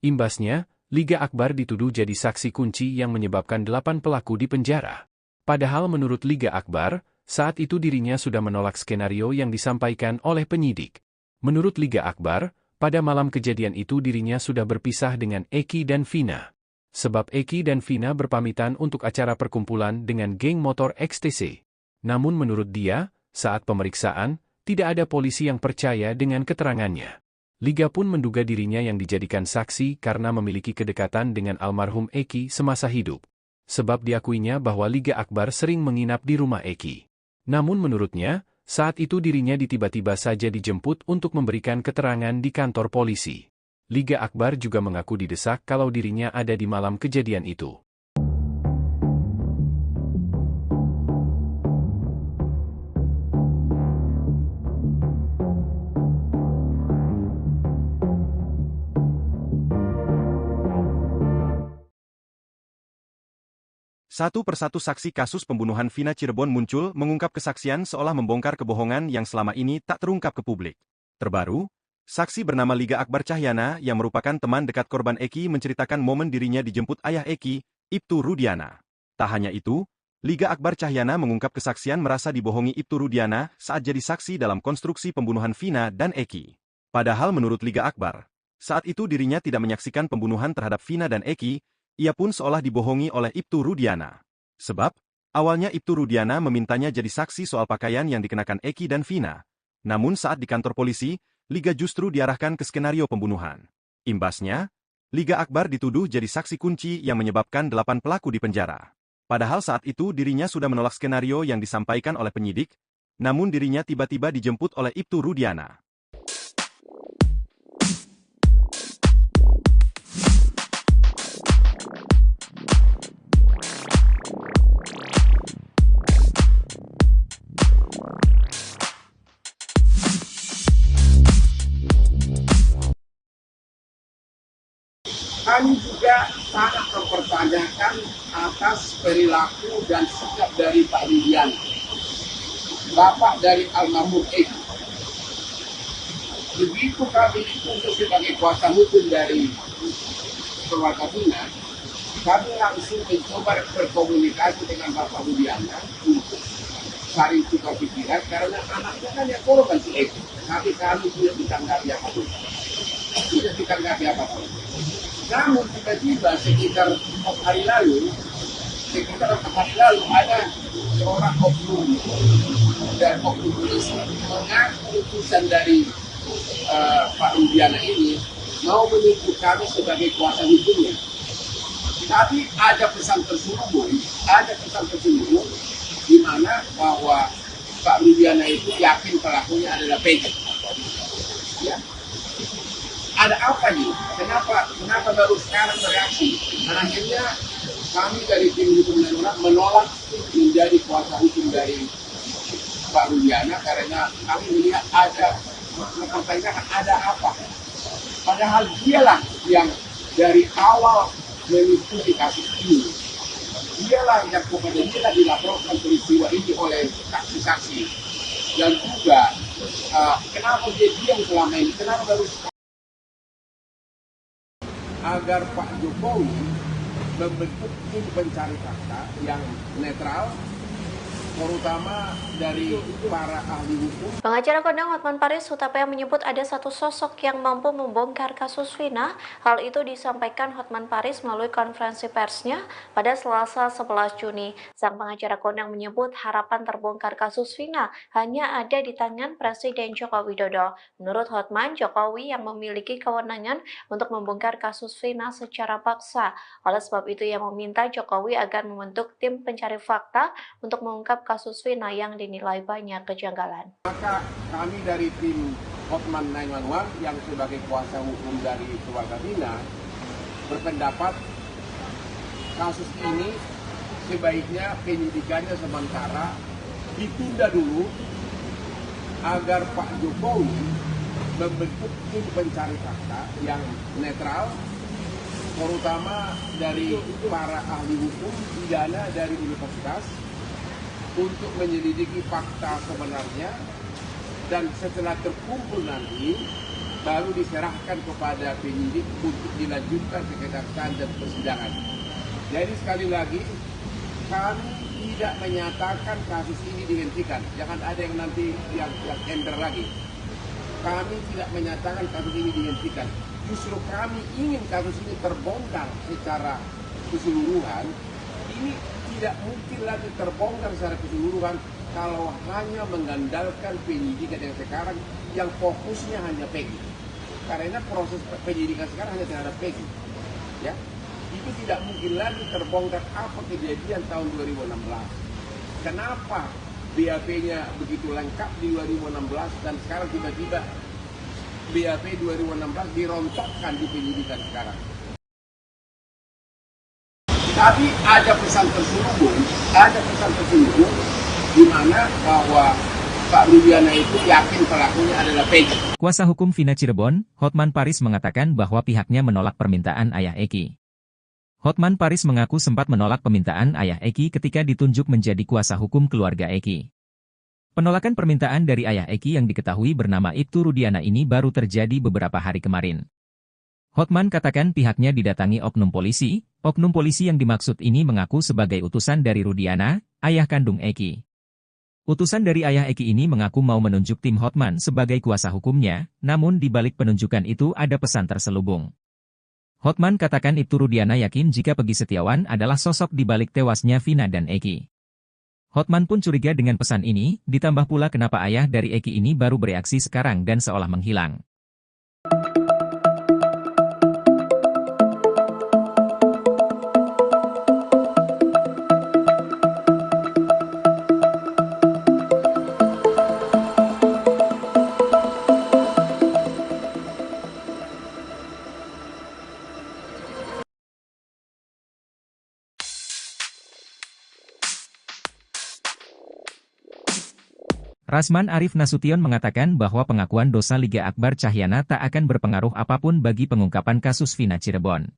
Imbasnya, Liga Akbar dituduh jadi saksi kunci yang menyebabkan 8 pelaku di penjara. Padahal menurut Liga Akbar, saat itu dirinya sudah menolak skenario yang disampaikan oleh penyidik. Menurut Liga Akbar, pada malam kejadian itu dirinya sudah berpisah dengan Eki dan Vina. Sebab Eki dan Vina berpamitan untuk acara perkumpulan dengan geng motor XTC. Namun menurut dia, saat pemeriksaan, tidak ada polisi yang percaya dengan keterangannya. Liga pun menduga dirinya yang dijadikan saksi karena memiliki kedekatan dengan almarhum Eki semasa hidup. sebab diakuinya bahwa Liga Akbar sering menginap di rumah Eki. Namun menurutnya, saat itu dirinya tiba-tiba saja dijemput untuk memberikan keterangan di kantor polisi. Liga Akbar juga mengaku didesak kalau dirinya ada di malam kejadian itu. Satu persatu saksi kasus pembunuhan Vina Cirebon muncul mengungkap kesaksian seolah membongkar kebohongan yang selama ini tak terungkap ke publik. Terbaru, saksi bernama Liga Akbar Cahyana yang merupakan teman dekat korban Eki menceritakan momen dirinya dijemput ayah Eki, Ibtu Rudiana. Tak hanya itu, Liga Akbar Cahyana mengungkap kesaksian merasa dibohongi Ibtu Rudiana saat jadi saksi dalam konstruksi pembunuhan Vina dan Eki. Padahal menurut Liga Akbar, saat itu dirinya tidak menyaksikan pembunuhan terhadap Vina dan Eki. Ia pun seolah dibohongi oleh Ibtu Rudiana. Sebab, awalnya Ibtu Rudiana memintanya jadi saksi soal pakaian yang dikenakan Eki dan Vina. Namun saat di kantor polisi, Liga justru diarahkan ke skenario pembunuhan. Imbasnya, Liga Akbar dituduh jadi saksi kunci yang menyebabkan 8 pelaku di penjara. Padahal saat itu dirinya sudah menolak skenario yang disampaikan oleh penyidik, namun dirinya tiba-tiba dijemput oleh Ibtu Rudiana. Kami juga sangat mempertanyakan atas perilaku dan sikap dari Pak Rudiana, bapak dari almarhum Eki. Begitu kami ditunjuk sebagai kuasa hukum dari keluarga Vina, kami langsung mencoba berkomunikasi dengan Bapak Rudiana untuk saling tukar pikiran karena anaknya kan yang korban si Eki. Tapi kami tidak ditanggapi apapun. Tidak ditanggapi apapun. Namun tiba-tiba sekitar 4 hari lalu ada seorang oknum dan oknum polisi mengaku utusan dari Pak Rudiana ini mau menunjuk kami sebagai kuasa hukumnya. Tapi ada pesan terselubung di mana bahwa Pak Rudiana itu yakin pelakunya adalah Peggy. Ya. Ada apa nih? Kenapa baru sekarang bereaksi? Dan akhirnya kami dari tim hukum dan menolak menjadi kuasa hukum dari Pak Rudiana karena kami melihat ada mempertanyakan ada apa. Padahal dialah yang dari awal mengikuti kasus ini. Dialah yang kepada dia dilaporkan peristiwa ini oleh saksi-saksi. Dan juga kenapa dia diam selama ini? Kenapa baru agar Pak Jokowi membentuk tim pencari fakta yang netral, terutama dari para ahli hukum. Pengacara kondang Hotman Paris Hutapea menyebut ada satu sosok yang mampu membongkar kasus Vina. Hal itu disampaikan Hotman Paris melalui konferensi persnya pada Selasa 11 Juni. Sang pengacara kondang menyebut harapan terbongkar kasus Vina hanya ada di tangan Presiden Joko Widodo. Menurut Hotman, Jokowi yang memiliki kewenangan untuk membongkar kasus Vina secara paksa. Oleh sebab itu ia meminta Jokowi agar membentuk tim pencari fakta untuk mengungkap kasus Vina yang dinilai banyak kejanggalan. Maka kami dari tim Hotman 911 yang sebagai kuasa hukum dari keluarga Vina berpendapat kasus ini sebaiknya penyidikannya sementara ditunda dulu agar Pak Jokowi membentuk tim pencari fakta yang netral, terutama dari para ahli hukum pidana dari universitas, untuk menyelidiki fakta sebenarnya dan setelah terkumpul nanti baru diserahkan kepada penyidik untuk dilanjutkan ke kejaksaan dan persidangan. Jadi sekali lagi kami tidak menyatakan kasus ini dihentikan. Jangan ada yang nanti yang ender lagi. Kami tidak menyatakan kasus ini dihentikan. Justru kami ingin kasus ini terbongkar secara keseluruhan. Ini tidak mungkin lagi terbongkar secara keseluruhan kalau hanya mengandalkan penyidikan yang sekarang yang fokusnya hanya Peggy. Karena proses penyidikan sekarang hanya terhadap Peggy. Ya, itu tidak mungkin lagi terbongkar apa kejadian tahun 2016. Kenapa BAP-nya begitu lengkap di 2016 dan sekarang tiba-tiba BAP 2016 dirontokkan di penyidikan sekarang. Tapi ada pesan terselubung di mana bahwa Pak Rudiana itu yakin pelakunya adalah Peggy. Kuasa hukum Vina Cirebon, Hotman Paris mengatakan bahwa pihaknya menolak permintaan ayah Eki. Hotman Paris mengaku sempat menolak permintaan ayah Eki ketika ditunjuk menjadi kuasa hukum keluarga Eki. Penolakan permintaan dari ayah Eki yang diketahui bernama Ibtu Rudiana ini baru terjadi beberapa hari kemarin. Hotman katakan pihaknya didatangi oknum polisi yang dimaksud ini mengaku sebagai utusan dari Rudiana, ayah kandung Eki. Utusan dari ayah Eki ini mengaku mau menunjuk tim Hotman sebagai kuasa hukumnya, namun di balik penunjukan itu ada pesan terselubung. Hotman katakan Ibtu Rudiana yakin jika Peggy Setiawan adalah sosok di balik tewasnya Vina dan Eki. Hotman pun curiga dengan pesan ini, ditambah pula kenapa ayah dari Eki ini baru bereaksi sekarang dan seolah menghilang. Rasman Arif Nasution mengatakan bahwa pengakuan dosa Liga Akbar Cahyana tak akan berpengaruh apapun bagi pengungkapan kasus Vina Cirebon.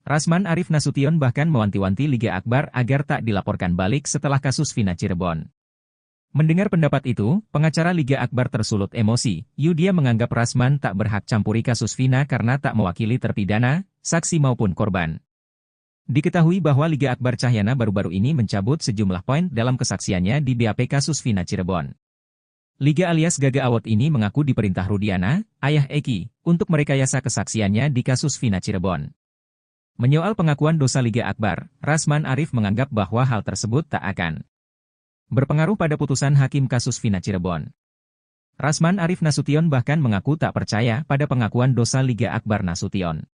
Rasman Arif Nasution bahkan mewanti-wanti Liga Akbar agar tak dilaporkan balik setelah kasus Vina Cirebon. Mendengar pendapat itu, pengacara Liga Akbar tersulut emosi. Dia menganggap Rasman tak berhak campuri kasus Vina karena tak mewakili terpidana, saksi maupun korban. Diketahui bahwa Liga Akbar Cahyana baru-baru ini mencabut sejumlah poin dalam kesaksiannya di BAP kasus Vina Cirebon. Liga alias Gaga Awot ini mengaku diperintah Rudiana, ayah Eki, untuk merekayasa kesaksiannya di kasus Vina Cirebon. Menyoal pengakuan dosa Liga Akbar, Rasman Arif menganggap bahwa hal tersebut tak akan berpengaruh pada putusan hakim kasus Vina Cirebon. Rasman Arif Nasution bahkan mengaku tak percaya pada pengakuan dosa Liga Akbar Nasution.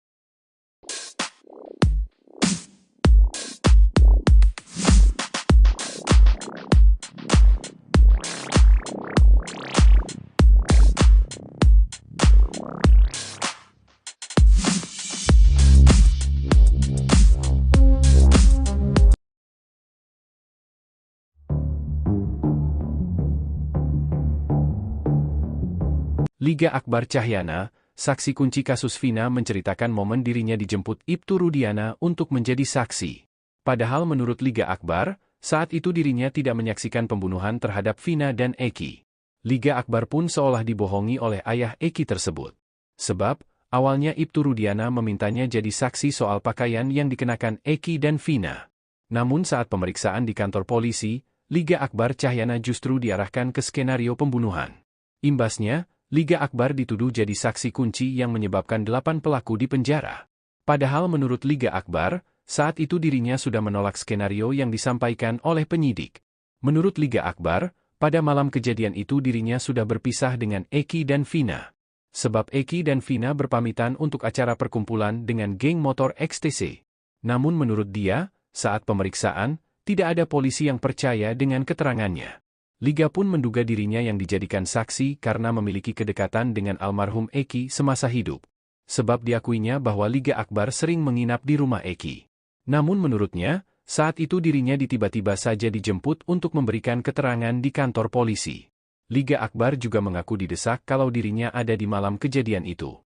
Liga Akbar Cahyana, saksi kunci kasus Vina menceritakan momen dirinya dijemput Ibtu Rudiana untuk menjadi saksi. Padahal menurut Liga Akbar, saat itu dirinya tidak menyaksikan pembunuhan terhadap Vina dan Eki. Liga Akbar pun seolah dibohongi oleh ayah Eki tersebut. Sebab, awalnya Ibtu Rudiana memintanya jadi saksi soal pakaian yang dikenakan Eki dan Vina. Namun saat pemeriksaan di kantor polisi, Liga Akbar Cahyana justru diarahkan ke skenario pembunuhan. Imbasnya, Liga Akbar dituduh jadi saksi kunci yang menyebabkan 8 pelaku di penjara. Padahal menurut Liga Akbar, saat itu dirinya sudah menolak skenario yang disampaikan oleh penyidik. Menurut Liga Akbar, pada malam kejadian itu dirinya sudah berpisah dengan Eki dan Vina. Sebab Eki dan Vina berpamitan untuk acara perkumpulan dengan geng motor XTC. Namun menurut dia, saat pemeriksaan, tidak ada polisi yang percaya dengan keterangannya. Liga pun menduga dirinya yang dijadikan saksi karena memiliki kedekatan dengan almarhum Eki semasa hidup. Sebab diakuinya bahwa Liga Akbar sering menginap di rumah Eki. Namun menurutnya, saat itu dirinya tiba-tiba saja dijemput untuk memberikan keterangan di kantor polisi. Liga Akbar juga mengaku didesak kalau dirinya ada di malam kejadian itu.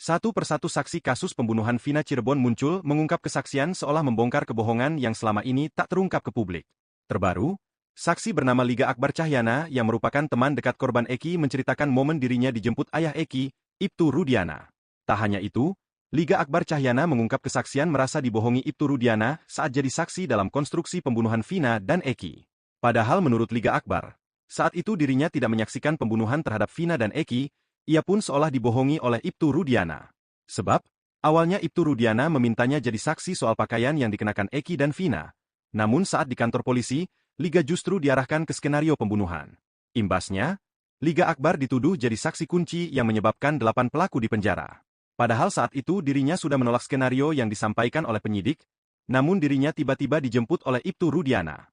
Satu persatu saksi kasus pembunuhan Vina Cirebon muncul mengungkap kesaksian seolah membongkar kebohongan yang selama ini tak terungkap ke publik. Terbaru, saksi bernama Liga Akbar Cahyana yang merupakan teman dekat korban Eki menceritakan momen dirinya dijemput ayah Eki, Ibtu Rudiana. Tak hanya itu, Liga Akbar Cahyana mengungkap kesaksian merasa dibohongi Ibtu Rudiana saat jadi saksi dalam konstruksi pembunuhan Vina dan Eki. Padahal menurut Liga Akbar, saat itu dirinya tidak menyaksikan pembunuhan terhadap Vina dan Eki, ia pun seolah dibohongi oleh Ibtu Rudiana. Sebab, Awalnya Ibtu Rudiana memintanya jadi saksi soal pakaian yang dikenakan Eki dan Vina. Namun saat di kantor polisi, Liga justru diarahkan ke skenario pembunuhan. Imbasnya, Liga Akbar dituduh jadi saksi kunci yang menyebabkan 8 pelaku dipenjara. Padahal saat itu dirinya sudah menolak skenario yang disampaikan oleh penyidik, namun dirinya tiba-tiba dijemput oleh Ibtu Rudiana.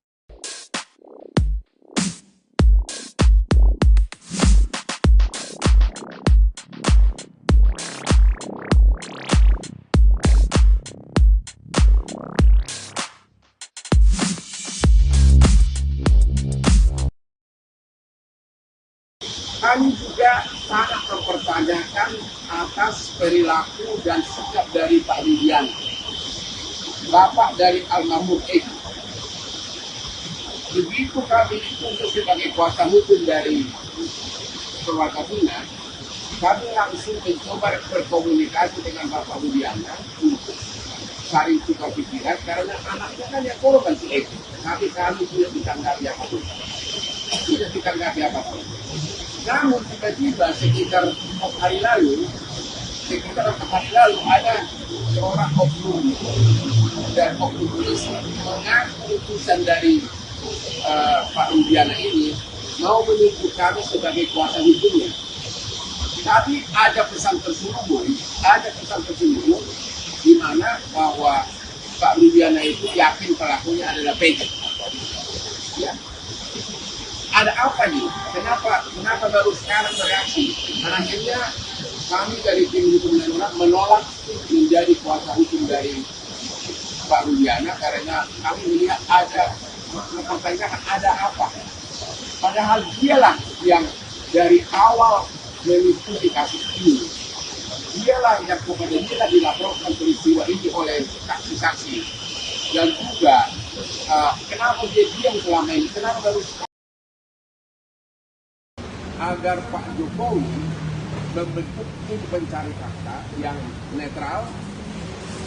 Kami juga sangat mempertanyakan atas perilaku dan sikap dari Pak Rudiana, bapak dari almarhum Eki. Begitu kami ditunjuk sebagai kuasa hukum dari keluarga Vina, kami langsung mencoba berkomunikasi dengan Bapak Rudiana untuk saling tukar pikiran karena anaknya kan yang korban si Eki. Tapi kami tidak ditanggapi apapun. Tidak ditanggapi apapun. Namun tiba-tiba sekitar 4 hari lalu ada seorang oknum dan oknum polisi mengaku utusan dari Pak Rudiana ini mau menunjuk kami sebagai kuasa hukumnya. Tapi ada pesan tersembunyi di mana bahwa Pak Rudiana itu yakin pelakunya adalah Peggy. Ya. Ada apa nih? Kenapa baru sekarang bereaksi? Karena akhirnya kami dari tim hukum dan menolak menjadi kuasa hukum dari Pak Rudiana karena kami melihat ada mempertanyakan ada apa. Padahal dialah yang dari awal mengikuti kasus ini. Dialah yang kepada dia dilaporkan peristiwa ini oleh saksi-saksi. Dan juga kenapa dia diam selama ini? Kenapa baru agar Pak Jokowi membentuk tim pencari fakta yang netral,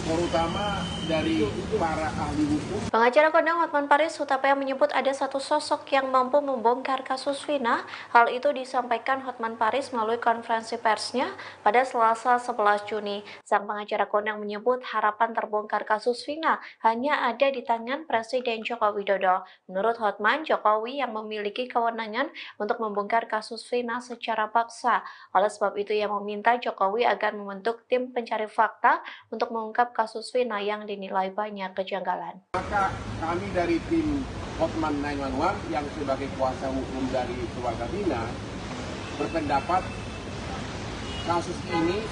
terutama dari para ahli hukum. Pengacara kondang Hotman Paris Hutapea menyebut ada satu sosok yang mampu membongkar kasus Vina. Hal itu disampaikan Hotman Paris melalui konferensi persnya pada Selasa 11 Juni. Sang pengacara kondang menyebut harapan terbongkar kasus Vina hanya ada di tangan Presiden Joko Widodo. Menurut Hotman, Jokowi yang memiliki kewenangan untuk membongkar kasus Vina secara paksa. Oleh sebab itu ia meminta Jokowi agar membentuk tim pencari fakta untuk mengungkap kasus Vina yang dinilai banyak kejanggalan. Maka kami dari tim Hotman 911 yang sebagai kuasa hukum dari keluarga Vina berpendapat kasus ini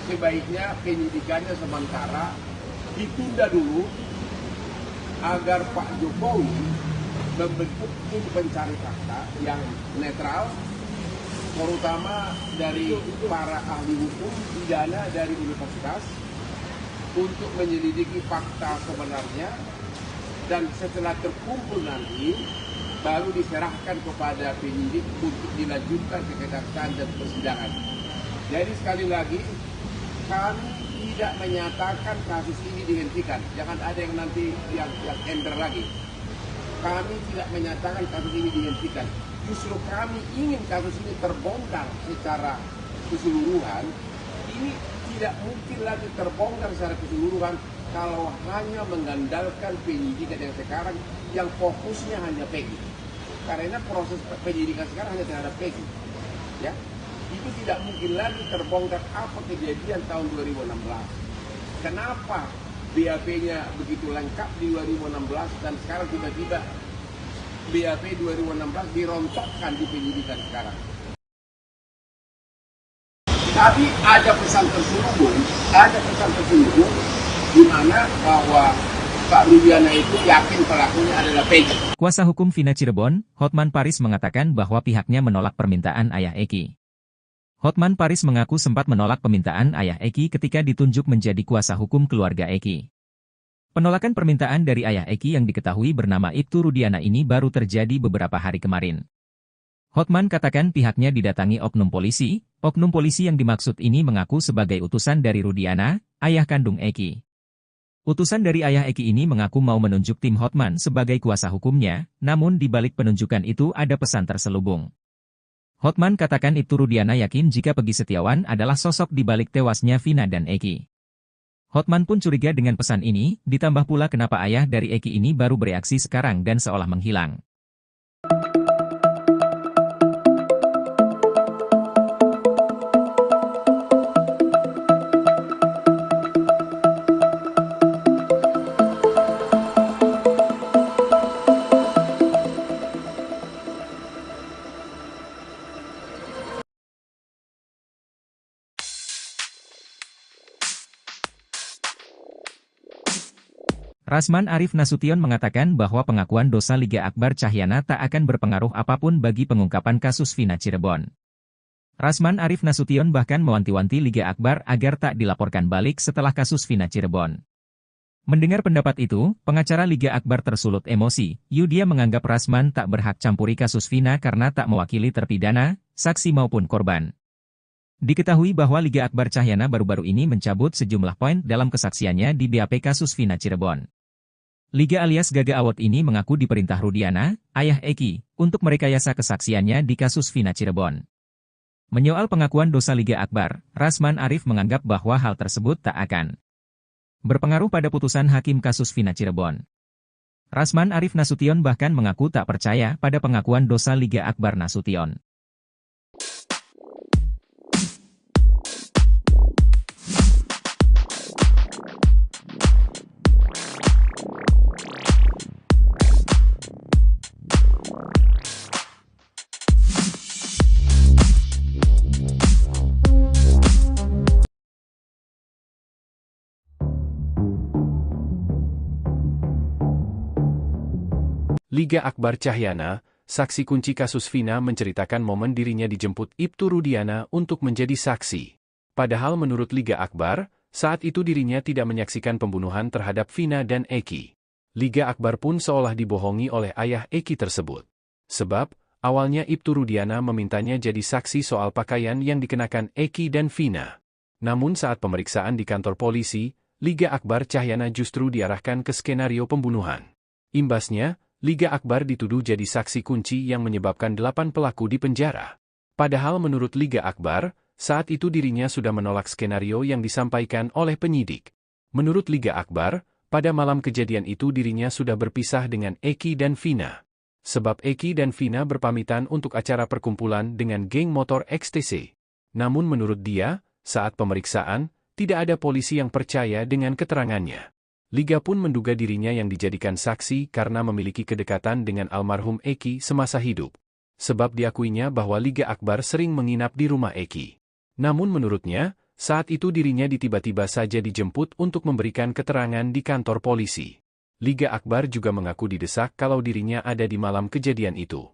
sebaiknya penyidikannya sementara ditunda dulu agar Pak Jokowi membentuk tim pencari fakta yang netral, terutama dari para ahli hukum pidana dari universitas untuk menyelidiki fakta sebenarnya dan setelah terkumpul nanti baru diserahkan kepada penyidik untuk dilanjutkan ke kejaksaan dan persidangan. Jadi sekali lagi kami tidak menyatakan kasus ini dihentikan. Jangan ada yang nanti yang ender lagi. Kami tidak menyatakan kasus ini dihentikan. Justru kami ingin kasus ini terbongkar secara keseluruhan. Ini tidak mungkin lagi terbongkar secara keseluruhan kalau hanya mengandalkan penyidikan yang sekarang yang fokusnya hanya Peggy. Karena proses penyidikan sekarang hanya terhadap Peggy. Ya, itu tidak mungkin lagi terbongkar apa kejadian tahun 2016. Kenapa BAP-nya begitu lengkap di 2016 dan sekarang tiba-tiba BAP 2016 dirontokkan di penyidikan sekarang. Tapi ada pesan terselubung di mana bahwa Pak Rudiana itu yakin pelakunya adalah Peggy. Kuasa hukum Vina Cirebon, Hotman Paris mengatakan bahwa pihaknya menolak permintaan ayah Eki. Hotman Paris mengaku sempat menolak permintaan ayah Eki ketika ditunjuk menjadi kuasa hukum keluarga Eki. Penolakan permintaan dari ayah Eki yang diketahui bernama Ibtu Rudiana ini baru terjadi beberapa hari kemarin. Hotman katakan pihaknya didatangi oknum polisi yang dimaksud ini mengaku sebagai utusan dari Rudiana, ayah kandung Eki. Utusan dari ayah Eki ini mengaku mau menunjuk tim Hotman sebagai kuasa hukumnya, namun di balik penunjukan itu ada pesan terselubung. Hotman katakan Ibtu Rudiana yakin jika Peggy Setiawan adalah sosok di balik tewasnya Vina dan Eki. Hotman pun curiga dengan pesan ini, ditambah pula kenapa ayah dari Eki ini baru bereaksi sekarang dan seolah menghilang. Rasman Arif Nasution mengatakan bahwa pengakuan dosa Liga Akbar Cahyana tak akan berpengaruh apapun bagi pengungkapan kasus Vina Cirebon. Rasman Arif Nasution bahkan mewanti-wanti Liga Akbar agar tak dilaporkan balik setelah kasus Vina Cirebon. Mendengar pendapat itu, pengacara Liga Akbar tersulut emosi. Dia menganggap Rasman tak berhak campuri kasus Vina karena tak mewakili terpidana, saksi maupun korban. Diketahui bahwa Liga Akbar Cahyana baru-baru ini mencabut sejumlah poin dalam kesaksiannya di BAP kasus Vina Cirebon. Liga alias Gaga Awot ini mengaku diperintah Rudiana, ayah Eki, untuk merekayasa kesaksiannya di kasus Vina Cirebon. Menyoal pengakuan dosa Liga Akbar, Rasman Arif menganggap bahwa hal tersebut tak akan berpengaruh pada putusan hakim kasus Vina Cirebon. Rasman Arif Nasution bahkan mengaku tak percaya pada pengakuan dosa Liga Akbar Nasution. Liga Akbar Cahyana, saksi kunci kasus Vina menceritakan momen dirinya dijemput Ibtu Rudiana untuk menjadi saksi. Padahal menurut Liga Akbar, saat itu dirinya tidak menyaksikan pembunuhan terhadap Vina dan Eki. Liga Akbar pun seolah dibohongi oleh ayah Eki tersebut. Sebab, awalnya Ibtu Rudiana memintanya jadi saksi soal pakaian yang dikenakan Eki dan Vina. Namun saat pemeriksaan di kantor polisi, Liga Akbar Cahyana justru diarahkan ke skenario pembunuhan. Imbasnya, Liga Akbar dituduh jadi saksi kunci yang menyebabkan 8 pelaku dipenjara. Padahal menurut Liga Akbar, saat itu dirinya sudah menolak skenario yang disampaikan oleh penyidik. Menurut Liga Akbar, pada malam kejadian itu dirinya sudah berpisah dengan Eki dan Vina. Sebab Eki dan Vina berpamitan untuk acara perkumpulan dengan geng motor XTC. Namun menurut dia, saat pemeriksaan, tidak ada polisi yang percaya dengan keterangannya. Liga pun menduga dirinya yang dijadikan saksi karena memiliki kedekatan dengan almarhum Eki semasa hidup. Sebab diakuinya bahwa Liga Akbar sering menginap di rumah Eki. Namun menurutnya, saat itu dirinya tiba-tiba saja dijemput untuk memberikan keterangan di kantor polisi. Liga Akbar juga mengaku didesak kalau dirinya ada di malam kejadian itu.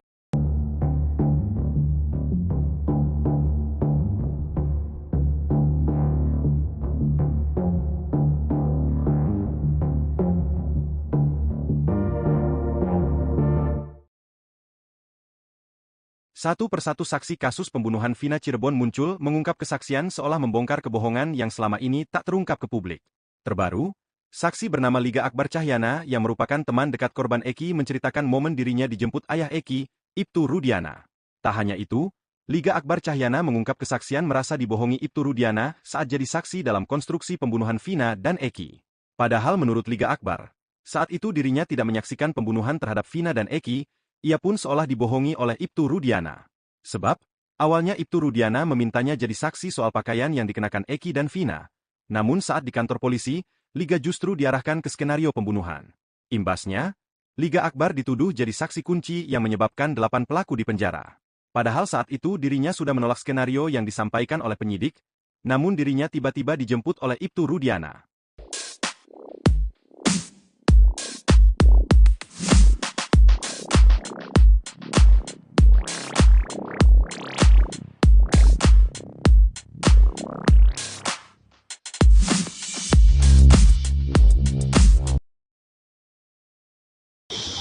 Satu persatu saksi kasus pembunuhan Vina Cirebon muncul mengungkap kesaksian seolah membongkar kebohongan yang selama ini tak terungkap ke publik. Terbaru, saksi bernama Liga Akbar Cahyana yang merupakan teman dekat korban Eki menceritakan momen dirinya dijemput ayah Eki, Ibtu Rudiana. Tak hanya itu, Liga Akbar Cahyana mengungkap kesaksian merasa dibohongi Ibtu Rudiana saat jadi saksi dalam konstruksi pembunuhan Vina dan Eki. Padahal menurut Liga Akbar, saat itu dirinya tidak menyaksikan pembunuhan terhadap Vina dan Eki. Ia pun seolah dibohongi oleh Ibtu Rudiana. Sebab, awalnya Ibtu Rudiana memintanya jadi saksi soal pakaian yang dikenakan Eki dan Vina. Namun saat di kantor polisi, Liga justru diarahkan ke skenario pembunuhan. Imbasnya, Liga Akbar dituduh jadi saksi kunci yang menyebabkan 8 pelaku dipenjara. Padahal saat itu dirinya sudah menolak skenario yang disampaikan oleh penyidik, namun dirinya tiba-tiba dijemput oleh Ibtu Rudiana.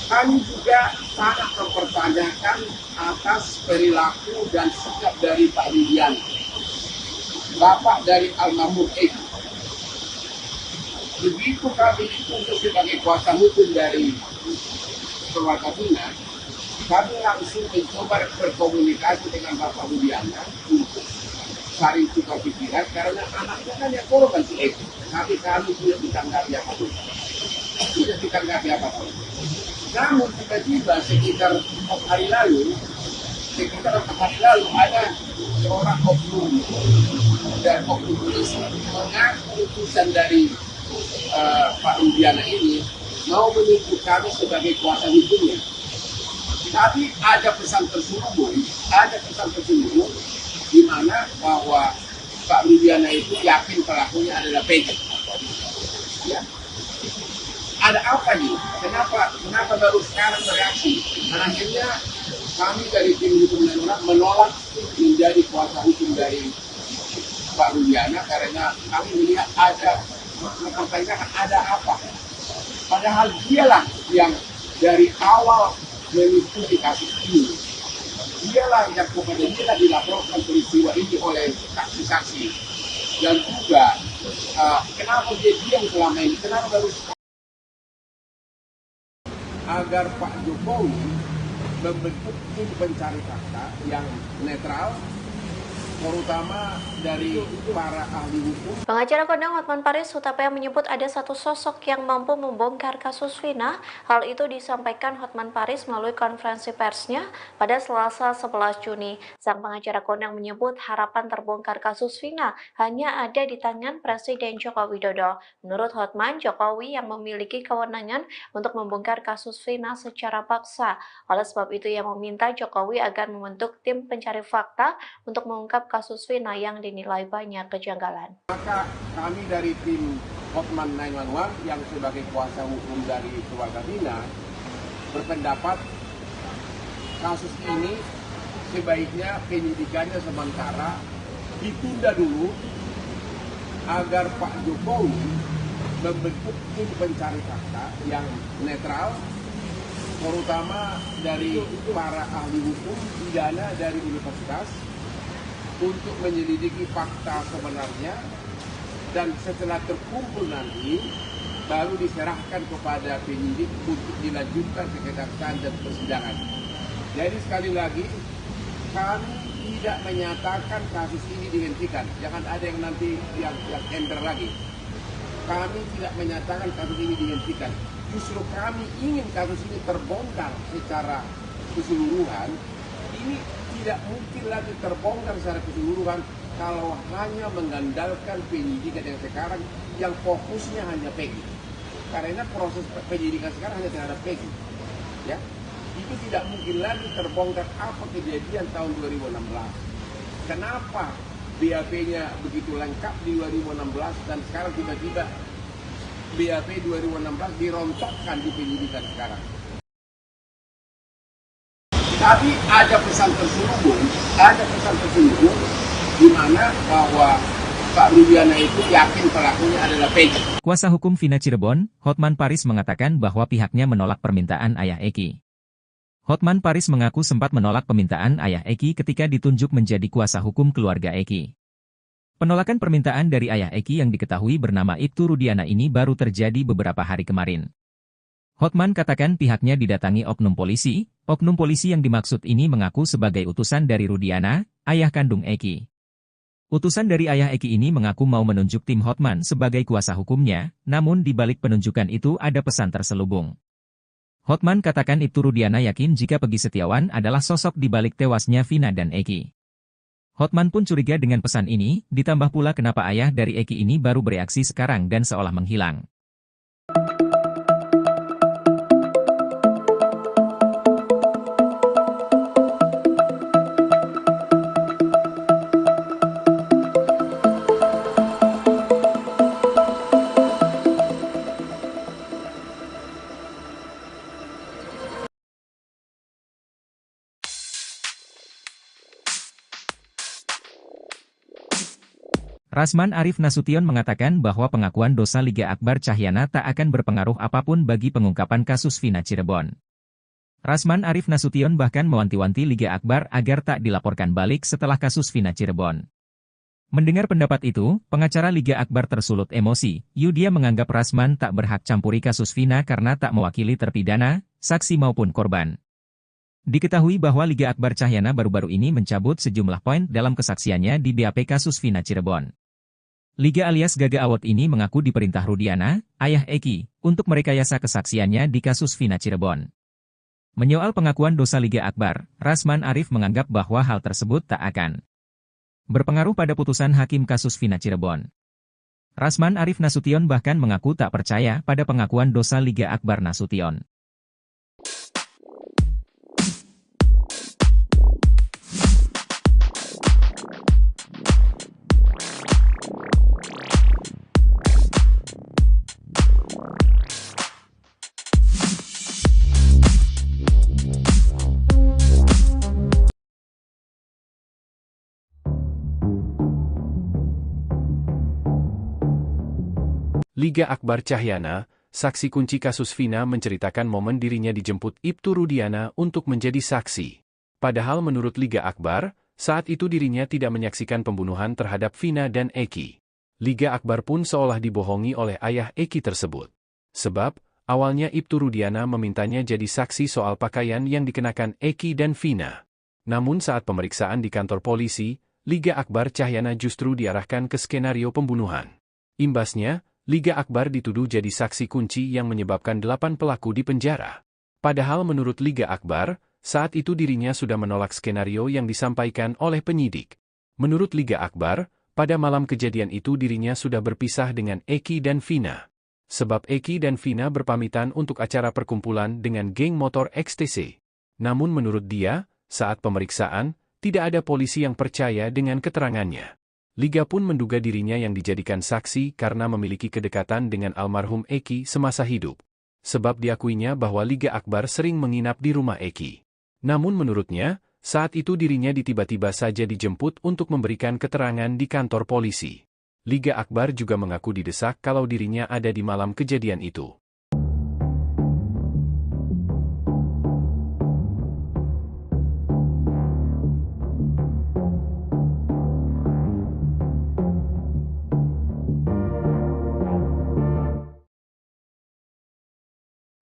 Kami juga sangat mempertanyakan atas perilaku dan sikap dari Pak Rudiana, bapak dari almarhum Eki. Begitu kami ditunjuk sebagai kuasa hukum dari keluarga Vina, kami langsung mencoba berkomunikasi dengan Bapak Rudiana untuk saling tukar pikiran karena anaknya kan yang korban si Eki. Tapi kami tidak ditanggapi apapun. Tidak ditanggapi apapun. Namun tiba-tiba sekitar 4 hari lalu ada seorang oknum dan oknum polisi mengaku utusan dari Pak Rudiana ini mau menunjuk kami sebagai kuasa hukumnya. Tapi ada pesan terselubung di mana bahwa Pak Rudiana itu yakin pelakunya adalah Peggy. Ya. Ada apa nih? Kenapa baru sekarang bereaksi? Dan akhirnya kami dari tim hukum dan menolak menjadi kuasa hukum dari Pak Rudiana karena kami melihat ada mempertanyakan ada apa. Padahal dialah yang dari awal mengikuti kasus ini. Dialah yang kepada dia dilaporkan peristiwa ini oleh saksi-saksi. Dan juga kenapa dia diam selama ini? Kenapa baru agar Pak Jokowi membentuk tim pencari fakta yang netral, terutama dari para ahli hukum. Pengacara kondang Hotman Paris Hutapea menyebut ada satu sosok yang mampu membongkar kasus Vina. Hal itu disampaikan Hotman Paris melalui konferensi persnya pada Selasa 11 Juni. Sang pengacara kondang menyebut harapan terbongkar kasus Vina hanya ada di tangan Presiden Joko Widodo. Menurut Hotman, Jokowi yang memiliki kewenangan untuk membongkar kasus Vina secara paksa. Oleh sebab itu ia meminta Jokowi agar membentuk tim pencari fakta untuk mengungkap kasus Vina yang dinilai banyak kejanggalan. Maka kami dari tim Hotman 911 yang sebagai kuasa hukum dari keluarga Vina berpendapat kasus ini sebaiknya penyidikannya sementara ditunda dulu agar Pak Jokowi membentuk tim pencari fakta yang netral, terutama dari para ahli hukum pidana dari universitas untuk menyelidiki fakta sebenarnya dan setelah terkumpul nanti baru diserahkan kepada penyidik untuk dilanjutkan ke kejaksaan dan persidangan. Jadi sekali lagi kami tidak menyatakan kasus ini dihentikan. Jangan ada yang nanti yang ender lagi. Kami tidak menyatakan kasus ini dihentikan. Justru kami ingin kasus ini terbongkar secara keseluruhan. Ini tidak mungkin lagi terbongkar secara keseluruhan kalau hanya mengandalkan penyidikan yang sekarang yang fokusnya hanya Peggy. Karena proses penyidikan sekarang hanya terhadap Peggy. Ya, itu tidak mungkin lagi terbongkar apa kejadian tahun 2016. Kenapa BAP-nya begitu lengkap di 2016 dan sekarang tiba-tiba BAP 2016 dirontokkan di penyidikan sekarang. Tapi ada pesan terselubung di mana bahwa Pak Rudiana itu yakin pelakunya adalah Peggy. Kuasa hukum Vina Cirebon, Hotman Paris mengatakan bahwa pihaknya menolak permintaan ayah Eki. Hotman Paris mengaku sempat menolak permintaan ayah Eki ketika ditunjuk menjadi kuasa hukum keluarga Eki. Penolakan permintaan dari ayah Eki yang diketahui bernama Ibtu Rudiana ini baru terjadi beberapa hari kemarin. Hotman katakan pihaknya didatangi oknum polisi yang dimaksud ini mengaku sebagai utusan dari Rudiana, ayah kandung Eki. Utusan dari ayah Eki ini mengaku mau menunjuk tim Hotman sebagai kuasa hukumnya, namun di balik penunjukan itu ada pesan terselubung. Hotman katakan Ibtu Rudiana yakin jika Peggy Setiawan adalah sosok di balik tewasnya Vina dan Eki. Hotman pun curiga dengan pesan ini, ditambah pula kenapa ayah dari Eki ini baru bereaksi sekarang dan seolah menghilang. Rasman Arif Nasution mengatakan bahwa pengakuan dosa Liga Akbar Cahyana tak akan berpengaruh apapun bagi pengungkapan kasus Vina Cirebon. Rasman Arif Nasution bahkan mewanti-wanti Liga Akbar agar tak dilaporkan balik setelah kasus Vina Cirebon. Mendengar pendapat itu, pengacara Liga Akbar tersulut emosi. Dia menganggap Rasman tak berhak campuri kasus Vina karena tak mewakili terpidana, saksi maupun korban. Diketahui bahwa Liga Akbar Cahyana baru-baru ini mencabut sejumlah poin dalam kesaksiannya di BAP kasus Vina Cirebon. Liga alias Gaga Award ini mengaku diperintah Rudiana, ayah Eki, untuk merekayasa kesaksiannya di kasus Vina Cirebon. Menyoal pengakuan dosa Liga Akbar, Rasman Arif menganggap bahwa hal tersebut tak akan berpengaruh pada putusan hakim kasus Vina Cirebon. Rasman Arif Nasution bahkan mengaku tak percaya pada pengakuan dosa Liga Akbar Nasution. Liga Akbar Cahyana, saksi kunci kasus Vina menceritakan momen dirinya dijemput Ibtu Rudiana untuk menjadi saksi. Padahal menurut Liga Akbar, saat itu dirinya tidak menyaksikan pembunuhan terhadap Vina dan Eki. Liga Akbar pun seolah dibohongi oleh ayah Eki tersebut. Sebab, awalnya Ibtu Rudiana memintanya jadi saksi soal pakaian yang dikenakan Eki dan Vina. Namun saat pemeriksaan di kantor polisi, Liga Akbar Cahyana justru diarahkan ke skenario pembunuhan. Imbasnya, Liga Akbar dituduh jadi saksi kunci yang menyebabkan 8 pelaku di penjara. Padahal menurut Liga Akbar, saat itu dirinya sudah menolak skenario yang disampaikan oleh penyidik. Menurut Liga Akbar, pada malam kejadian itu dirinya sudah berpisah dengan Eki dan Vina. Sebab Eki dan Vina berpamitan untuk acara perkumpulan dengan geng motor XTC. Namun menurut dia, saat pemeriksaan, tidak ada polisi yang percaya dengan keterangannya. Liga pun menduga dirinya yang dijadikan saksi karena memiliki kedekatan dengan almarhum Eki semasa hidup. Sebab diakuinya bahwa Liga Akbar sering menginap di rumah Eki. Namun menurutnya, saat itu dirinya tiba-tiba saja dijemput untuk memberikan keterangan di kantor polisi. Liga Akbar juga mengaku didesak kalau dirinya ada di malam kejadian itu.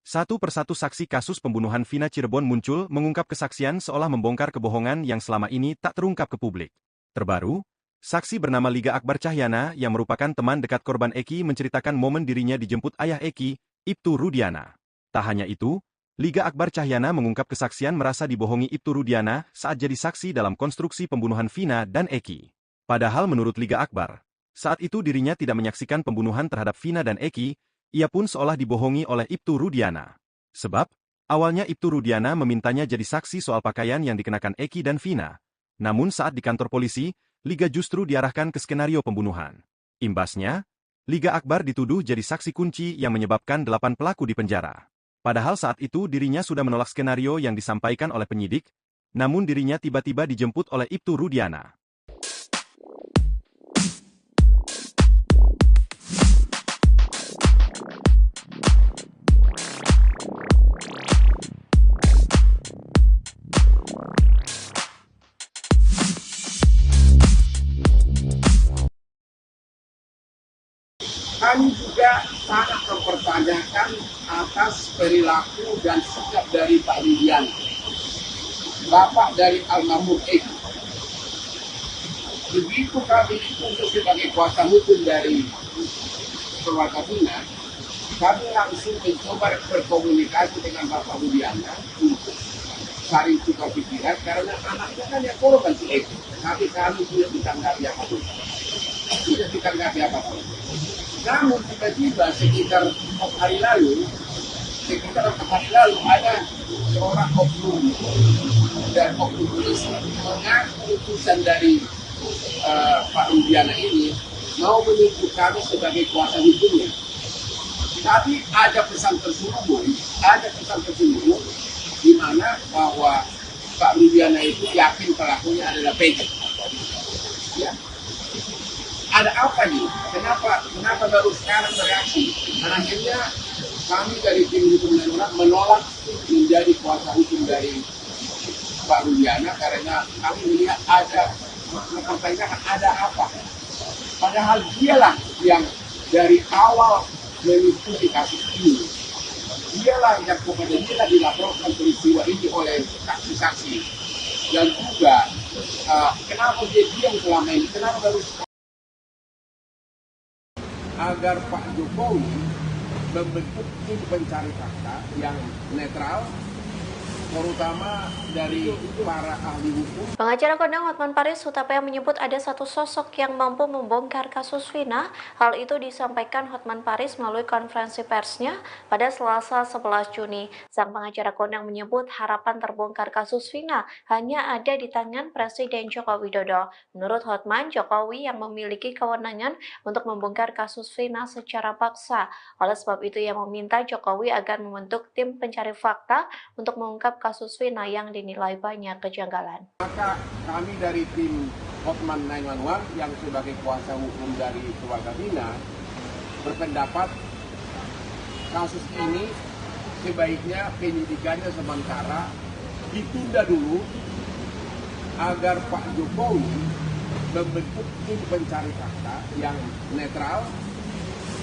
Satu persatu saksi kasus pembunuhan Vina Cirebon muncul mengungkap kesaksian seolah membongkar kebohongan yang selama ini tak terungkap ke publik. Terbaru, saksi bernama Liga Akbar Cahyana yang merupakan teman dekat korban Eki menceritakan momen dirinya dijemput ayah Eki, Ibtu Rudiana. Tak hanya itu, Liga Akbar Cahyana mengungkap kesaksian merasa dibohongi Ibtu Rudiana saat jadi saksi dalam konstruksi pembunuhan Vina dan Eki. Padahal menurut Liga Akbar, saat itu dirinya tidak menyaksikan pembunuhan terhadap Vina dan Eki. Ia pun seolah dibohongi oleh Ibtu Rudiana. Sebab, awalnya Ibtu Rudiana memintanya jadi saksi soal pakaian yang dikenakan Eki dan Vina. Namun saat di kantor polisi, Liga justru diarahkan ke skenario pembunuhan. Imbasnya, Liga Akbar dituduh jadi saksi kunci yang menyebabkan 8 pelaku di penjara. Padahal saat itu dirinya sudah menolak skenario yang disampaikan oleh penyidik, namun dirinya tiba-tiba dijemput oleh Ibtu Rudiana. Kami juga sangat mempertanyakan atas perilaku dan sikap dari Pak Rudiana, bapak dari almarhum Eki. Begitu kami ditunjuk sebagai kuasa hukum dari keluarga Vina, kami langsung mencoba berkomunikasi dengan Bapak Rudiana untuk saling tukar pikiran karena anaknya kan yang korban si Eki. Tapi kami tidak ditanggapi apapun. Tidak ditanggapi apapun. Namun tiba-tiba sekitar 4 hari lalu ada seorang oknum dan oknum polisi mengaku utusan dari Pak Rudiana ini mau menunjuk kami sebagai kuasa hukumnya. Tapi ada pesan tersembunyi di mana bahwa Pak Rudiana itu yakin pelakunya adalah Peggy. Ya. Ada apa nih? Kenapa baru sekarang bereaksi? Dan akhirnya kami dari tim hukum dan menolak menjadi kuasa hukum dari Pak Rudiana karena kami melihat ada mempertanyakan ada apa. Padahal dialah yang dari awal mengikuti kasus ini. dialah yang kepada dia dilaporkan peristiwa ini oleh saksi-saksi. Dan juga kenapa dia diam selama ini, kenapa baru agar Pak Jokowi membentuk tim pencari fakta yang netral, terutama dari para ahli hukum. Pengacara kondang Hotman Paris Hutapea menyebut ada satu sosok yang mampu membongkar kasus Vina. Hal itu disampaikan Hotman Paris melalui konferensi persnya pada Selasa 11 Juni. Sang pengacara kondang menyebut harapan terbongkar kasus Vina hanya ada di tangan Presiden Joko Widodo. Menurut Hotman, Jokowi yang memiliki kewenangan untuk membongkar kasus Vina secara paksa. Oleh sebab itu ia meminta Jokowi agar membentuk tim pencari fakta untuk mengungkap kasus Vina yang dinilai banyak kejanggalan. Maka kami dari tim Hotman 911 yang sebagai kuasa hukum dari keluarga Vina berpendapat kasus ini sebaiknya penyidikannya sementara ditunda dulu agar Pak Jokowi membentuk tim pencari fakta yang netral,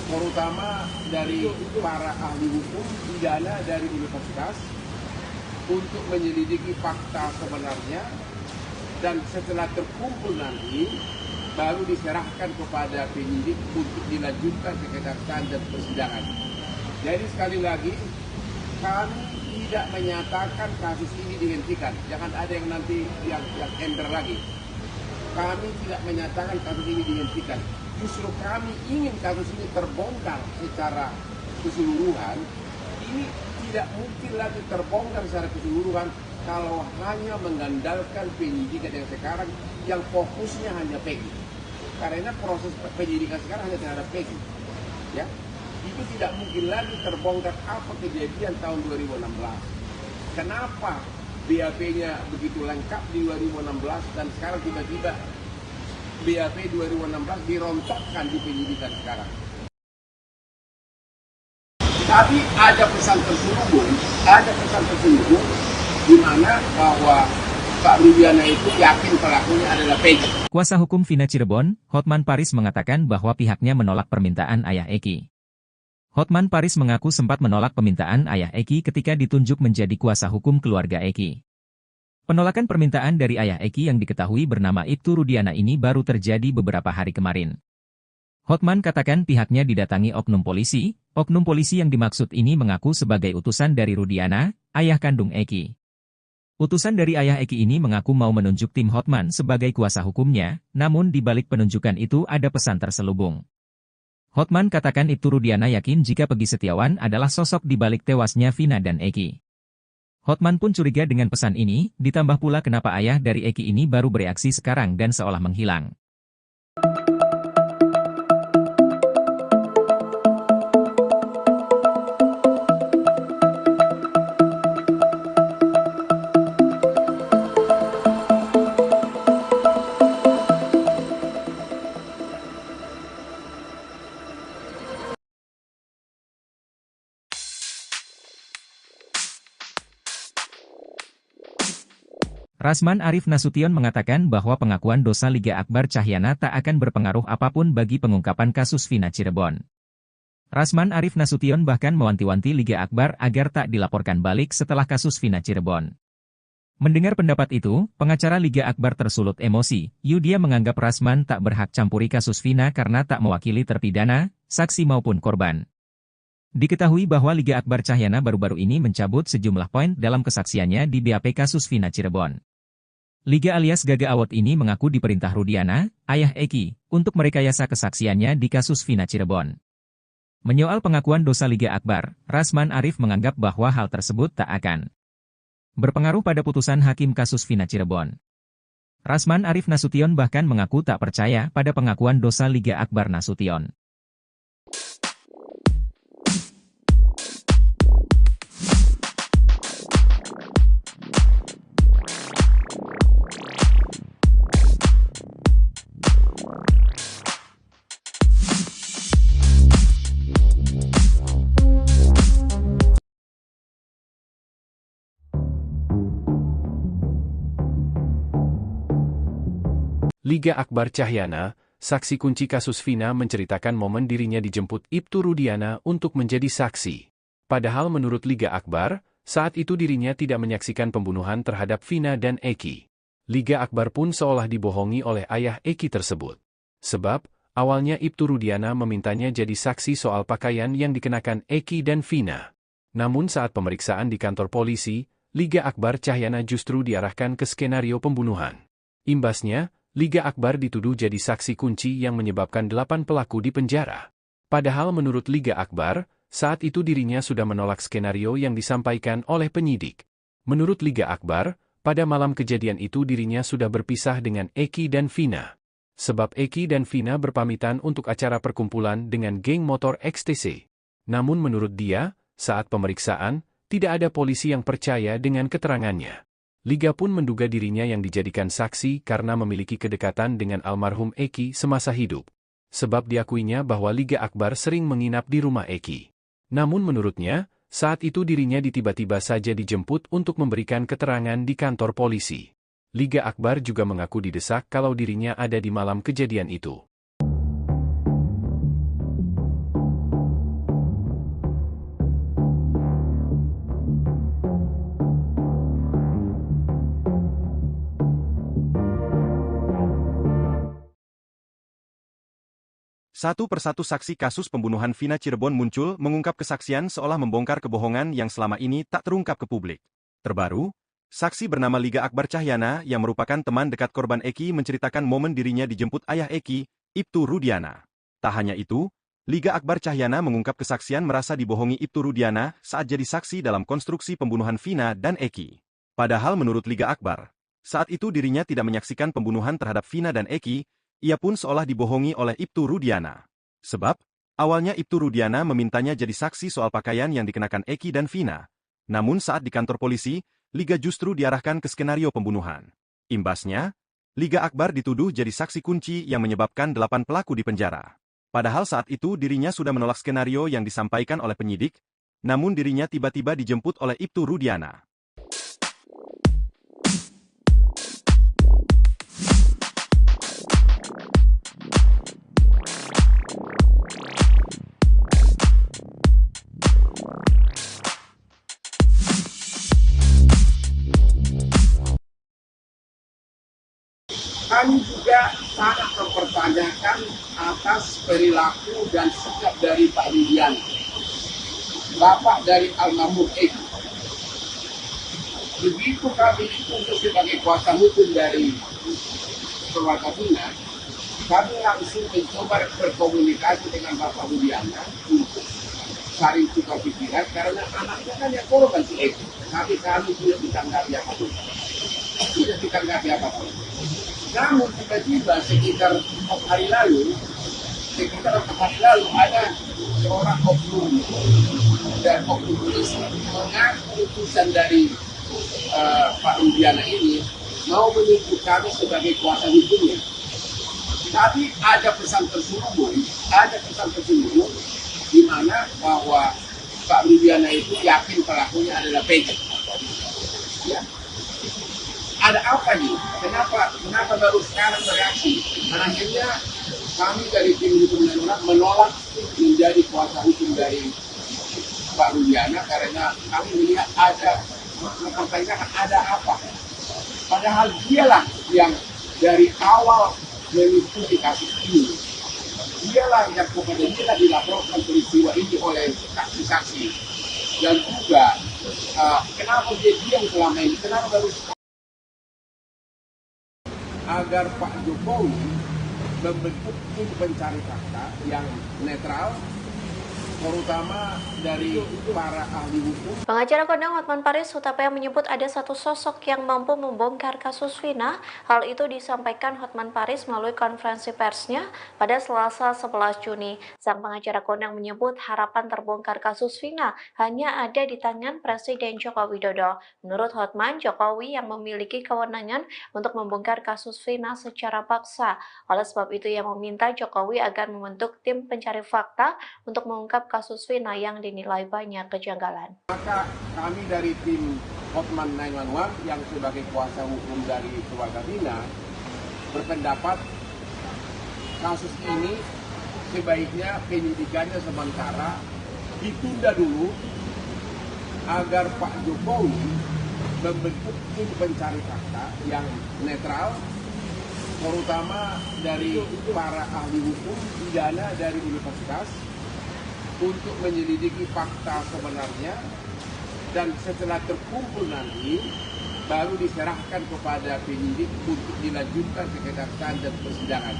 terutama dari para ahli hukum pidana dari universitas, untuk menyelidiki fakta sebenarnya, dan setelah terkumpul nanti baru diserahkan kepada penyidik untuk dilanjutkan ke kejaksaan dan persidangan. Jadi sekali lagi, kami tidak menyatakan kasus ini dihentikan. Jangan ada yang nanti yang ender lagi. Kami tidak menyatakan kasus ini dihentikan. Justru kami ingin kasus ini terbongkar secara keseluruhan. Ini tidak mungkin lagi terbongkar secara keseluruhan kalau hanya mengandalkan penyidikan yang sekarang yang fokusnya hanya Peggy. Karena proses penyidikan sekarang hanya terhadap Peggy. Ya, itu tidak mungkin lagi terbongkar apa kejadian tahun 2016. Kenapa BAP-nya begitu lengkap di 2016 dan sekarang tiba-tiba BAP 2016 dirontokkan di penyidikan sekarang. Tapi ada pesan terselubung di mana bahwa Pak Rudiana itu yakin pelakunya adalah Peggy. Kuasa hukum Vina Cirebon, Hotman Paris mengatakan bahwa pihaknya menolak permintaan ayah Eki. Hotman Paris mengaku sempat menolak permintaan ayah Eki ketika ditunjuk menjadi kuasa hukum keluarga Eki. Penolakan permintaan dari ayah Eki yang diketahui bernama Ibtu Rudiana ini baru terjadi beberapa hari kemarin. Hotman katakan pihaknya didatangi oknum polisi yang dimaksud ini mengaku sebagai utusan dari Rudiana, ayah kandung Eki. Utusan dari ayah Eki ini mengaku mau menunjuk tim Hotman sebagai kuasa hukumnya, namun di balik penunjukan itu ada pesan terselubung. Hotman katakan Ibtu Rudiana yakin jika Peggy Setiawan adalah sosok di balik tewasnya Vina dan Eki. Hotman pun curiga dengan pesan ini, ditambah pula kenapa ayah dari Eki ini baru bereaksi sekarang dan seolah menghilang. Rasman Arif Nasution mengatakan bahwa pengakuan dosa Liga Akbar Cahyana tak akan berpengaruh apapun bagi pengungkapan kasus Vina Cirebon. Rasman Arif Nasution bahkan mewanti-wanti Liga Akbar agar tak dilaporkan balik setelah kasus Vina Cirebon. Mendengar pendapat itu, pengacara Liga Akbar tersulut emosi. Dia menganggap Rasman tak berhak campuri kasus Vina karena tak mewakili terpidana, saksi maupun korban. Diketahui bahwa Liga Akbar Cahyana baru-baru ini mencabut sejumlah poin dalam kesaksiannya di BAP kasus Vina Cirebon. Liga alias Gaga Awot ini mengaku diperintah Rudiana, ayah Eki, untuk merekayasa kesaksiannya di kasus Vina Cirebon. Menyoal pengakuan dosa Liga Akbar, Rasman Arif menganggap bahwa hal tersebut tak akan berpengaruh pada putusan hakim kasus Vina Cirebon. Rasman Arif Nasution bahkan mengaku tak percaya pada pengakuan dosa Liga Akbar Nasution. Liga Akbar Cahyana, saksi kunci kasus Vina menceritakan momen dirinya dijemput Ibtu Rudiana untuk menjadi saksi. Padahal menurut Liga Akbar, saat itu dirinya tidak menyaksikan pembunuhan terhadap Vina dan Eki. Liga Akbar pun seolah dibohongi oleh ayah Eki tersebut. Sebab, awalnya Ibtu Rudiana memintanya jadi saksi soal pakaian yang dikenakan Eki dan Vina. Namun saat pemeriksaan di kantor polisi, Liga Akbar Cahyana justru diarahkan ke skenario pembunuhan. Imbasnya, Liga Akbar dituduh jadi saksi kunci yang menyebabkan 8 pelaku dipenjara. Padahal menurut Liga Akbar, saat itu dirinya sudah menolak skenario yang disampaikan oleh penyidik. Menurut Liga Akbar, pada malam kejadian itu dirinya sudah berpisah dengan Eki dan Vina. Sebab Eki dan Vina berpamitan untuk acara perkumpulan dengan geng motor XTC. Namun menurut dia, saat pemeriksaan, tidak ada polisi yang percaya dengan keterangannya. Liga pun menduga dirinya yang dijadikan saksi karena memiliki kedekatan dengan almarhum Eki semasa hidup. Sebab diakuinya bahwa Liga Akbar sering menginap di rumah Eki. Namun menurutnya, saat itu dirinya tiba-tiba saja dijemput untuk memberikan keterangan di kantor polisi. Liga Akbar juga mengaku didesak kalau dirinya ada di malam kejadian itu. Satu persatu saksi kasus pembunuhan Vina Cirebon muncul mengungkap kesaksian seolah membongkar kebohongan yang selama ini tak terungkap ke publik. Terbaru, saksi bernama Liga Akbar Cahyana yang merupakan teman dekat korban Eki menceritakan momen dirinya dijemput ayah Eki, Ibtu Rudiana. Tak hanya itu, Liga Akbar Cahyana mengungkap kesaksian merasa dibohongi Ibtu Rudiana saat jadi saksi dalam konstruksi pembunuhan Vina dan Eki. Padahal menurut Liga Akbar, saat itu dirinya tidak menyaksikan pembunuhan terhadap Vina dan Eki. Ia pun seolah dibohongi oleh Ibtu Rudiana. Sebab, awalnya Ibtu Rudiana memintanya jadi saksi soal pakaian yang dikenakan Eki dan Vina. Namun saat di kantor polisi, Liga justru diarahkan ke skenario pembunuhan. Imbasnya, Liga Akbar dituduh jadi saksi kunci yang menyebabkan 8 pelaku dipenjara. Padahal saat itu dirinya sudah menolak skenario yang disampaikan oleh penyidik, namun dirinya tiba-tiba dijemput oleh Ibtu Rudiana. Kami juga sangat mempertanyakan atas perilaku dan sikap dari Pak Rudiana, bapak dari almarhum Eki. Begitu kami ditunjuk sebagai kuasa hukum dari keluarga Vina, kami langsung mencoba berkomunikasi dengan Bapak Rudiana untuk saling tukar pikiran karena anaknya kan yang korban si Eki. Tapi kami tidak ditanggapi apapun. Tidak ditanggapi apapun. Namun tiba-tiba sekitar 4 hari lalu ada seorang oknum dan oknum polisi mengaku utusan dari Pak Rudiana ini mau menunjuk kami sebagai kuasa hukumnya. Tapi ada pesan terselubung di mana bahwa Pak Rudiana itu yakin pelakunya adalah Peggy. Ya. Ada apa nih? Kenapa baru sekarang bereaksi? Akhirnya kami dari tim hukum menolak menjadi kuasa hukum dari Pak Rudiana karena kami melihat ada mempertanyakan ada apa. Padahal dialah yang dari awal mengikuti kasus ini. Dialah yang kepada dia dilaporkan peristiwa ini oleh saksi-saksi. Dan juga kenapa dia diam selama ini? Kenapa baru agar Pak Jokowi membentuk tim pencari fakta yang netral, terutama dari para ahli hukum. Pengacara kondang Hotman Paris Hutapea menyebut ada satu sosok yang mampu membongkar kasus Vina. Hal itu disampaikan Hotman Paris melalui konferensi persnya pada Selasa 11 Juni. Sang pengacara kondang menyebut harapan terbongkar kasus Vina hanya ada di tangan Presiden Joko Widodo. Menurut Hotman, Jokowi yang memiliki kewenangan untuk membongkar kasus Vina secara paksa. Oleh sebab itu ia meminta Jokowi agar membentuk tim pencari fakta untuk mengungkap kasus Vina yang dinilai banyak kejanggalan. Maka kami dari tim Hotman 911 yang sebagai kuasa hukum dari keluarga Vina berpendapat kasus ini sebaiknya penyidikannya sementara ditunda dulu agar Pak Jokowi membentuk tim pencari fakta yang netral, terutama dari para ahli hukum pidana dari universitas, untuk menyelidiki fakta sebenarnya, dan setelah terkumpul nanti baru diserahkan kepada penyidik untuk dilanjutkan ke kejaksaan dan persidangan.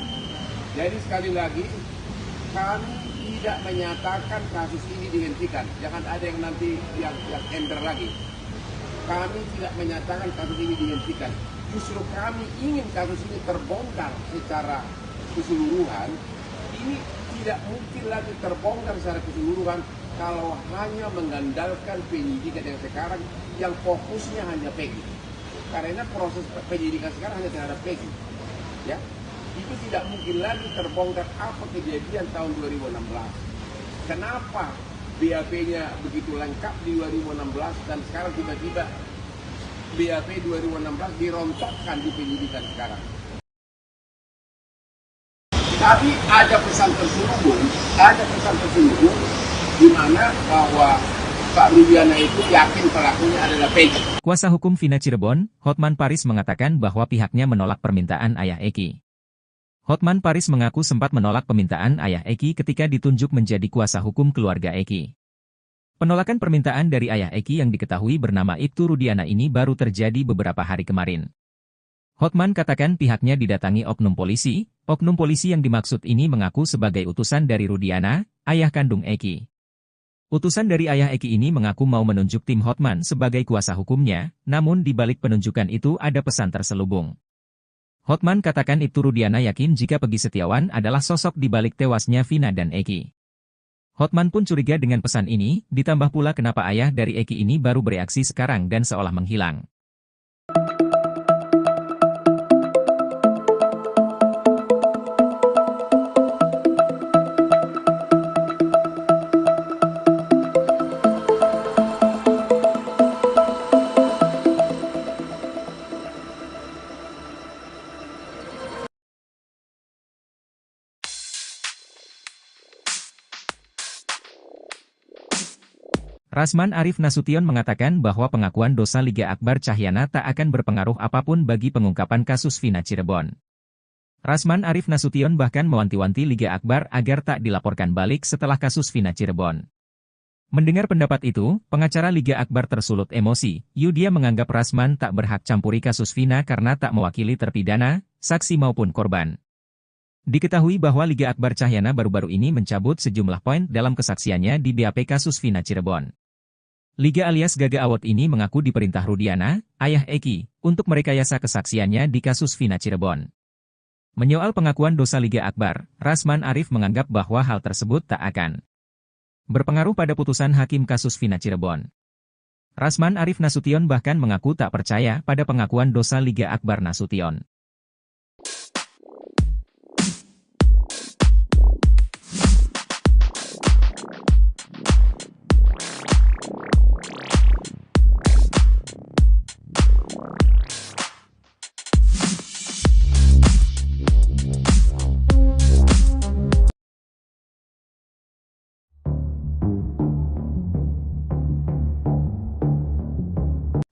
Jadi sekali lagi, kami tidak menyatakan kasus ini dihentikan. Jangan ada yang nanti yang ember lagi. Kami tidak menyatakan kasus ini dihentikan. Justru kami ingin kasus ini terbongkar secara keseluruhan. Ini tidak mungkin lagi terbongkar secara keseluruhan kalau hanya mengandalkan penyidikan yang sekarang yang fokusnya hanya Peggy. Karena proses penyidikan sekarang hanya terhadap Peggy. Ya, itu tidak mungkin lagi terbongkar apa kejadian tahun 2016. Kenapa BAP-nya begitu lengkap di 2016 dan sekarang tiba-tiba BAP 2016 dirontokkan di penyidikan sekarang. Tapi ada pesan terselubung di mana bahwa Pak Rudiana itu yakin pelakunya adalah Peggy. Kuasa hukum Vina Cirebon, Hotman Paris mengatakan bahwa pihaknya menolak permintaan ayah Eki. Hotman Paris mengaku sempat menolak permintaan ayah Eki ketika ditunjuk menjadi kuasa hukum keluarga Eki. Penolakan permintaan dari ayah Eki yang diketahui bernama Ibtu Rudiana ini baru terjadi beberapa hari kemarin. Hotman katakan pihaknya didatangi oknum polisi yang dimaksud ini mengaku sebagai utusan dari Rudiana, ayah kandung Eki. Utusan dari ayah Eki ini mengaku mau menunjuk tim Hotman sebagai kuasa hukumnya, namun di balik penunjukan itu ada pesan terselubung. Hotman katakan Ibtu Rudiana yakin jika Peggy Setiawan adalah sosok di balik tewasnya Vina dan Eki. Hotman pun curiga dengan pesan ini, ditambah pula kenapa ayah dari Eki ini baru bereaksi sekarang dan seolah menghilang. Rasman Arif Nasution mengatakan bahwa pengakuan dosa Liga Akbar Cahyana tak akan berpengaruh apapun bagi pengungkapan kasus Vina Cirebon. Rasman Arif Nasution bahkan mewanti-wanti Liga Akbar agar tak dilaporkan balik setelah kasus Vina Cirebon. Mendengar pendapat itu, pengacara Liga Akbar tersulut emosi. Dia menganggap Rasman tak berhak campuri kasus Vina karena tak mewakili terpidana, saksi maupun korban. Diketahui bahwa Liga Akbar Cahyana baru-baru ini mencabut sejumlah poin dalam kesaksiannya di BAP kasus Vina Cirebon. Liga alias Gaga Award ini mengaku diperintah Rudiana, ayah Eki, untuk merekayasa kesaksiannya di kasus Vina Cirebon. Menyoal pengakuan dosa Liga Akbar, Rasman Arif menganggap bahwa hal tersebut tak akan berpengaruh pada putusan hakim kasus Vina Cirebon. Rasman Arif Nasution bahkan mengaku tak percaya pada pengakuan dosa Liga Akbar Nasution.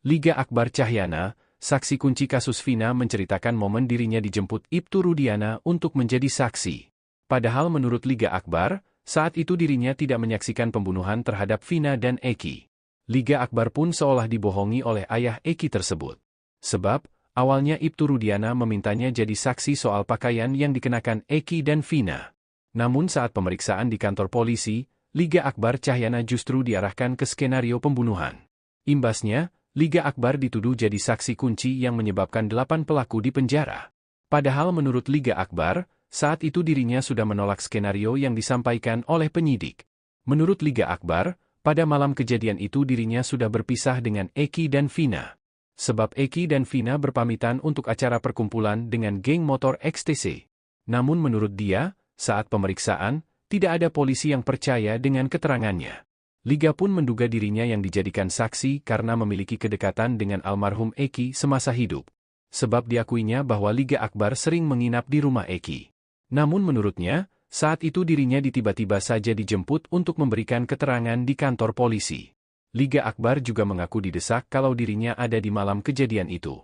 Liga Akbar Cahyana, saksi kunci kasus Vina menceritakan momen dirinya dijemput Ibtu Rudiana untuk menjadi saksi. Padahal menurut Liga Akbar, saat itu dirinya tidak menyaksikan pembunuhan terhadap Vina dan Eki. Liga Akbar pun seolah dibohongi oleh ayah Eki tersebut. Sebab, awalnya Ibtu Rudiana memintanya jadi saksi soal pakaian yang dikenakan Eki dan Vina. Namun saat pemeriksaan di kantor polisi, Liga Akbar Cahyana justru diarahkan ke skenario pembunuhan. Imbasnya, Liga Akbar dituduh jadi saksi kunci yang menyebabkan 8 pelaku di penjara. Padahal menurut Liga Akbar, saat itu dirinya sudah menolak skenario yang disampaikan oleh penyidik. Menurut Liga Akbar, pada malam kejadian itu dirinya sudah berpisah dengan Eki dan Vina. Sebab Eki dan Vina berpamitan untuk acara perkumpulan dengan geng motor XTC. Namun menurut dia, saat pemeriksaan, tidak ada polisi yang percaya dengan keterangannya. Liga pun menduga dirinya yang dijadikan saksi karena memiliki kedekatan dengan almarhum Eki semasa hidup. Sebab diakuinya bahwa Liga Akbar sering menginap di rumah Eki. Namun menurutnya, saat itu dirinya tiba-tiba saja dijemput untuk memberikan keterangan di kantor polisi. Liga Akbar juga mengaku didesak kalau dirinya ada di malam kejadian itu.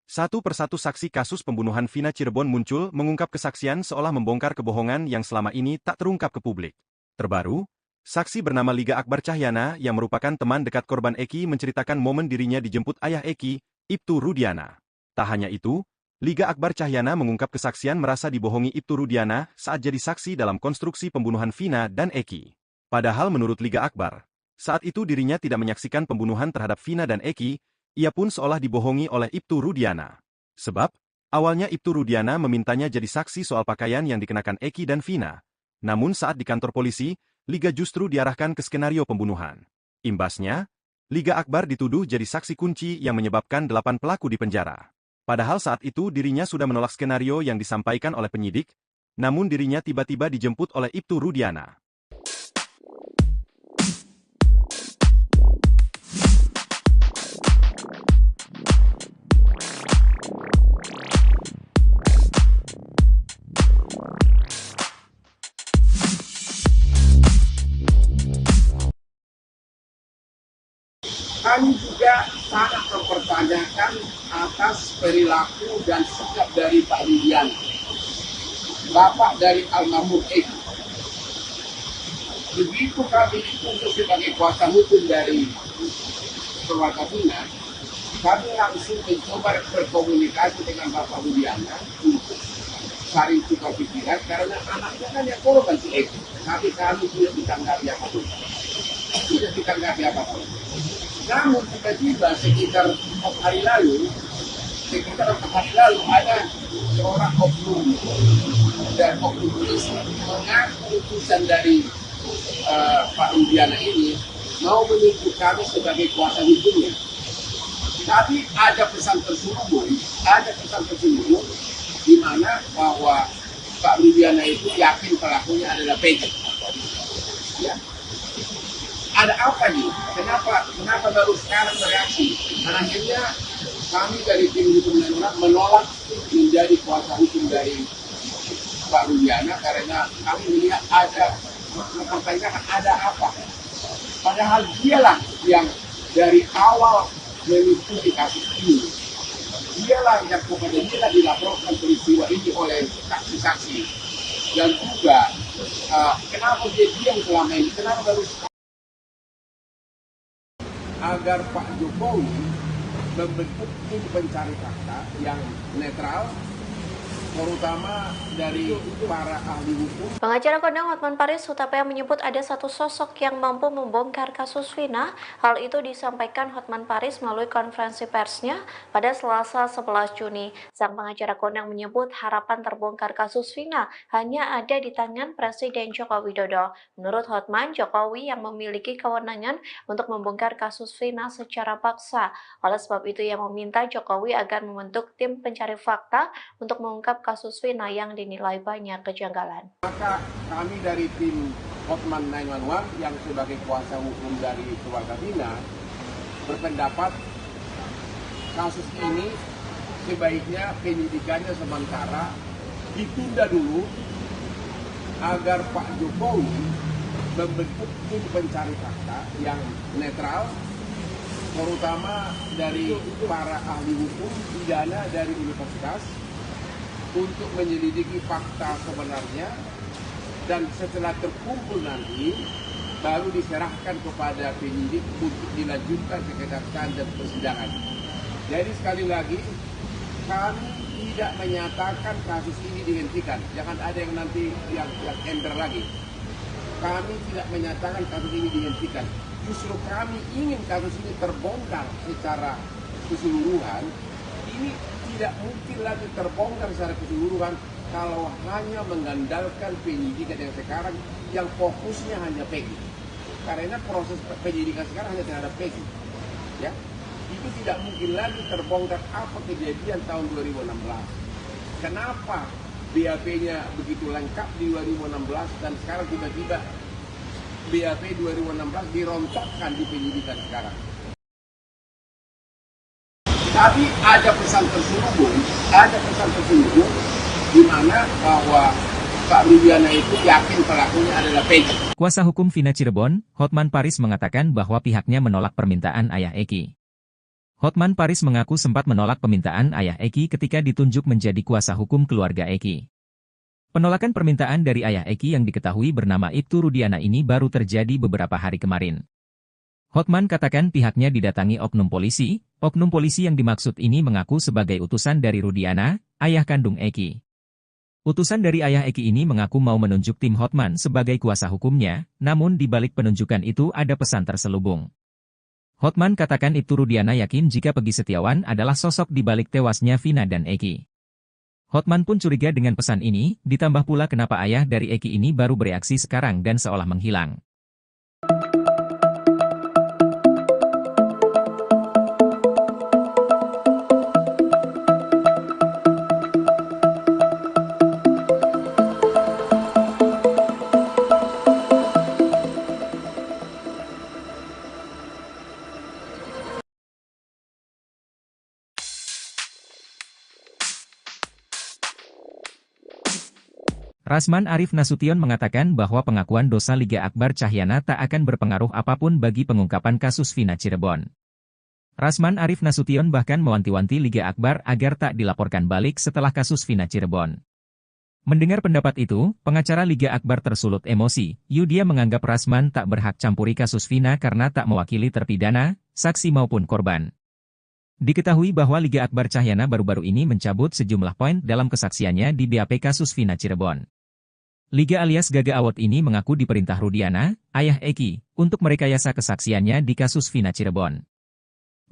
Satu persatu saksi kasus pembunuhan Vina Cirebon muncul mengungkap kesaksian seolah membongkar kebohongan yang selama ini tak terungkap ke publik. Terbaru, saksi bernama Liga Akbar Cahyana yang merupakan teman dekat korban Eki menceritakan momen dirinya dijemput ayah Eki, Ibtu Rudiana. Tak hanya itu, Liga Akbar Cahyana mengungkap kesaksian merasa dibohongi Ibtu Rudiana saat jadi saksi dalam konstruksi pembunuhan Vina dan Eki. Padahal menurut Liga Akbar, saat itu dirinya tidak menyaksikan pembunuhan terhadap Vina dan Eki. Ia pun seolah dibohongi oleh Ibtu Rudiana. Sebab, awalnya Ibtu Rudiana memintanya jadi saksi soal pakaian yang dikenakan Eki dan Vina. Namun saat di kantor polisi, Liga justru diarahkan ke skenario pembunuhan. Imbasnya, Liga Akbar dituduh jadi saksi kunci yang menyebabkan 8 pelaku dipenjara. Padahal saat itu dirinya sudah menolak skenario yang disampaikan oleh penyidik, namun dirinya tiba-tiba dijemput oleh Ibtu Rudiana. Kami juga sangat mempertanyakan atas perilaku dan sikap dari Pak Rudiana, bapak dari almarhum Eki. Begitu kami ditunjuk sebagai kuasa hukum dari keluarga Vina, kami langsung mencoba berkomunikasi dengan Bapak Rudiana untuk saling tukar pikiran karena anaknya kan yang korban si Eki. Tapi kami tidak ditanggapi apapun. Tidak ditanggapi apapun. Namun tiba-tiba sekitar 4 hari lalu ada seorang oknum dan oknum polisi mengaku utusan dari Pak Rudiana ini mau menunjuk kami sebagai kuasa hukumnya. Tapi ada pesan tersembunyi di mana bahwa Pak Rudiana itu yakin pelakunya adalah Peggy. Ya. Ada apa nih? Kenapa baru sekarang bereaksi? Karena akhirnya kami dari tim hukum dan menolak menjadi kuasa hukum dari Pak Rudiana karena kami melihat ada mempertanyakan ada apa. Padahal dialah yang dari awal mengikuti kasus ini. Dialah yang kepada dia dilaporkan peristiwa ini oleh saksi-saksi. Dan juga kenapa dia diam selama ini? Kenapa baru agar Pak Jokowi membentuk tim pencari fakta yang netral, terutama dari para ahli hukum. Pengacara kondang Hotman Paris Hutapea menyebut ada satu sosok yang mampu membongkar kasus Vina. Hal itu disampaikan Hotman Paris melalui konferensi persnya pada Selasa 11 Juni. Sang pengacara kondang menyebut harapan terbongkar kasus Vina hanya ada di tangan Presiden Joko Widodo. Menurut Hotman, Jokowi yang memiliki kewenangan untuk membongkar kasus Vina secara paksa. Oleh sebab itu ia meminta Jokowi agar membentuk tim pencari fakta untuk mengungkap kasus Vina yang dinilai banyak kejanggalan. Maka kami dari tim Hotman 911 yang sebagai kuasa hukum dari keluarga Vina berpendapat kasus ini sebaiknya penyidikannya sementara ditunda dulu agar Pak Jokowi membentuk tim pencari fakta yang netral, terutama dari para ahli hukum pidana dari universitas untuk menyelidiki fakta sebenarnya dan setelah terkumpul nanti baru diserahkan kepada penyidik untuk dilanjutkan ke kejaksaan dan persidangan. Jadi sekali lagi kami tidak menyatakan kasus ini dihentikan. Jangan ada yang nanti yang ember lagi. Kami tidak menyatakan kasus ini dihentikan. Justru kami ingin kasus ini terbongkar secara keseluruhan. Ini tidak mungkin lagi terbongkar secara keseluruhan kalau hanya mengandalkan penyidikan yang sekarang yang fokusnya hanya Peggy. Karena proses penyidikan sekarang hanya terhadap Peggy. Ya, itu tidak mungkin lagi terbongkar apa kejadian tahun 2016. Kenapa BAP-nya begitu lengkap di 2016 dan sekarang tiba-tiba BAP 2016 dirontokkan di penyidikan sekarang. Tapi ada pesan terselubung di mana bahwa Pak Rudiana itu yakin pelakunya adalah Peggy. Kuasa hukum Vina Cirebon, Hotman Paris mengatakan bahwa pihaknya menolak permintaan ayah Eki. Hotman Paris mengaku sempat menolak permintaan ayah Eki ketika ditunjuk menjadi kuasa hukum keluarga Eki. Penolakan permintaan dari ayah Eki yang diketahui bernama Ibtu Rudiana ini baru terjadi beberapa hari kemarin. Hotman katakan pihaknya didatangi oknum polisi yang dimaksud ini mengaku sebagai utusan dari Rudiana, ayah kandung Eki. Utusan dari ayah Eki ini mengaku mau menunjuk tim Hotman sebagai kuasa hukumnya, namun di balik penunjukan itu ada pesan terselubung. Hotman katakan Ibtu Rudiana yakin jika Peggy Setiawan adalah sosok di balik tewasnya Vina dan Eki. Hotman pun curiga dengan pesan ini, ditambah pula kenapa ayah dari Eki ini baru bereaksi sekarang dan seolah menghilang. Rasman Arif Nasution mengatakan bahwa pengakuan dosa Liga Akbar Cahyana tak akan berpengaruh apapun bagi pengungkapan kasus Vina Cirebon. Rasman Arif Nasution bahkan mewanti-wanti Liga Akbar agar tak dilaporkan balik setelah kasus Vina Cirebon. Mendengar pendapat itu, pengacara Liga Akbar tersulut emosi. Dia menganggap Rasman tak berhak campuri kasus Vina karena tak mewakili terpidana, saksi maupun korban. Diketahui bahwa Liga Akbar Cahyana baru-baru ini mencabut sejumlah poin dalam kesaksiannya di BAP kasus Vina Cirebon. Liga alias Gaga Awot ini mengaku diperintah Rudiana, ayah Eki, untuk merekayasa kesaksiannya di kasus Vina Cirebon.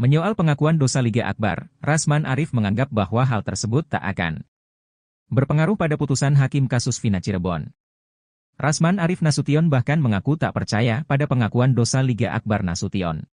Menyoal pengakuan dosa Liga Akbar, Rasman Arif menganggap bahwa hal tersebut tak akan berpengaruh pada putusan hakim kasus Vina Cirebon. Rasman Arif Nasution bahkan mengaku tak percaya pada pengakuan dosa Liga Akbar Nasution.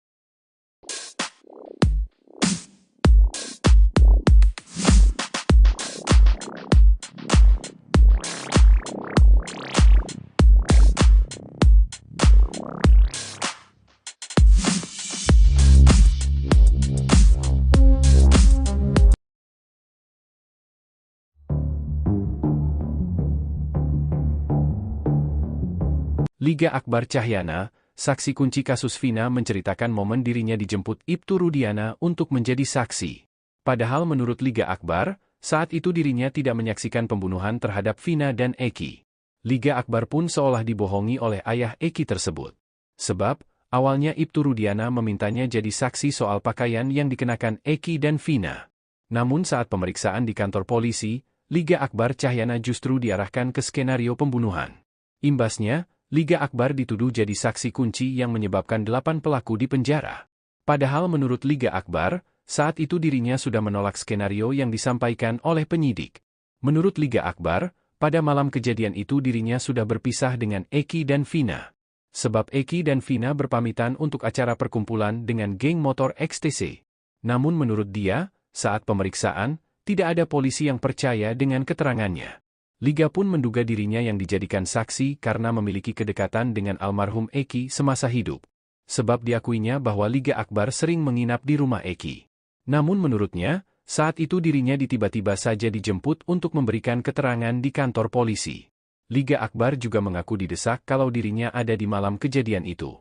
Liga Akbar Cahyana, saksi kunci kasus Vina menceritakan momen dirinya dijemput Ibtu Rudiana untuk menjadi saksi. Padahal menurut Liga Akbar, saat itu dirinya tidak menyaksikan pembunuhan terhadap Vina dan Eki. Liga Akbar pun seolah dibohongi oleh ayah Eki tersebut. Sebab, awalnya Ibtu Rudiana memintanya jadi saksi soal pakaian yang dikenakan Eki dan Vina. Namun saat pemeriksaan di kantor polisi, Liga Akbar Cahyana justru diarahkan ke skenario pembunuhan. Imbasnya, Liga Akbar dituduh jadi saksi kunci yang menyebabkan 8 pelaku dipenjara. Padahal menurut Liga Akbar, saat itu dirinya sudah menolak skenario yang disampaikan oleh penyidik. Menurut Liga Akbar, pada malam kejadian itu dirinya sudah berpisah dengan Eki dan Vina. Sebab Eki dan Vina berpamitan untuk acara perkumpulan dengan geng motor XTC. Namun menurut dia, saat pemeriksaan, tidak ada polisi yang percaya dengan keterangannya. Liga pun menduga dirinya yang dijadikan saksi karena memiliki kedekatan dengan almarhum Eki semasa hidup. Sebab diakuinya bahwa Liga Akbar sering menginap di rumah Eki. Namun menurutnya, saat itu dirinya tiba-tiba saja dijemput untuk memberikan keterangan di kantor polisi. Liga Akbar juga mengaku didesak kalau dirinya ada di malam kejadian itu.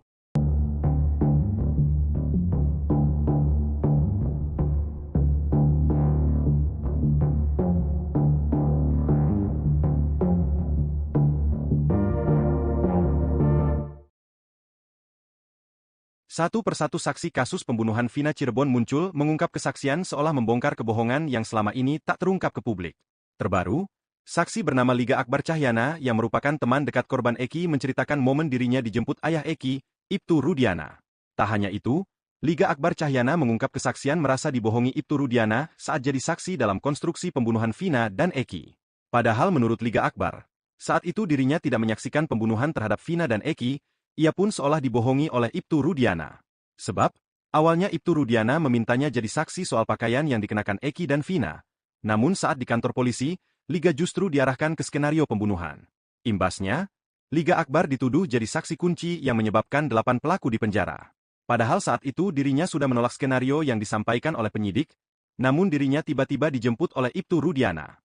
Satu persatu saksi kasus pembunuhan Vina Cirebon muncul mengungkap kesaksian seolah membongkar kebohongan yang selama ini tak terungkap ke publik. Terbaru, saksi bernama Liga Akbar Cahyana yang merupakan teman dekat korban Eki menceritakan momen dirinya dijemput ayah Eki, Ibtu Rudiana. Tak hanya itu, Liga Akbar Cahyana mengungkap kesaksian merasa dibohongi Ibtu Rudiana saat jadi saksi dalam konstruksi pembunuhan Vina dan Eki. Padahal menurut Liga Akbar, saat itu dirinya tidak menyaksikan pembunuhan terhadap Vina dan Eki. Ia pun seolah dibohongi oleh Ibtu Rudiana. Sebab, awalnya Ibtu Rudiana memintanya jadi saksi soal pakaian yang dikenakan Eki dan Vina. Namun saat di kantor polisi, Liga justru diarahkan ke skenario pembunuhan. Imbasnya, Liga Akbar dituduh jadi saksi kunci yang menyebabkan 8 pelaku dipenjara. Padahal saat itu dirinya sudah menolak skenario yang disampaikan oleh penyidik, namun dirinya tiba-tiba dijemput oleh Ibtu Rudiana.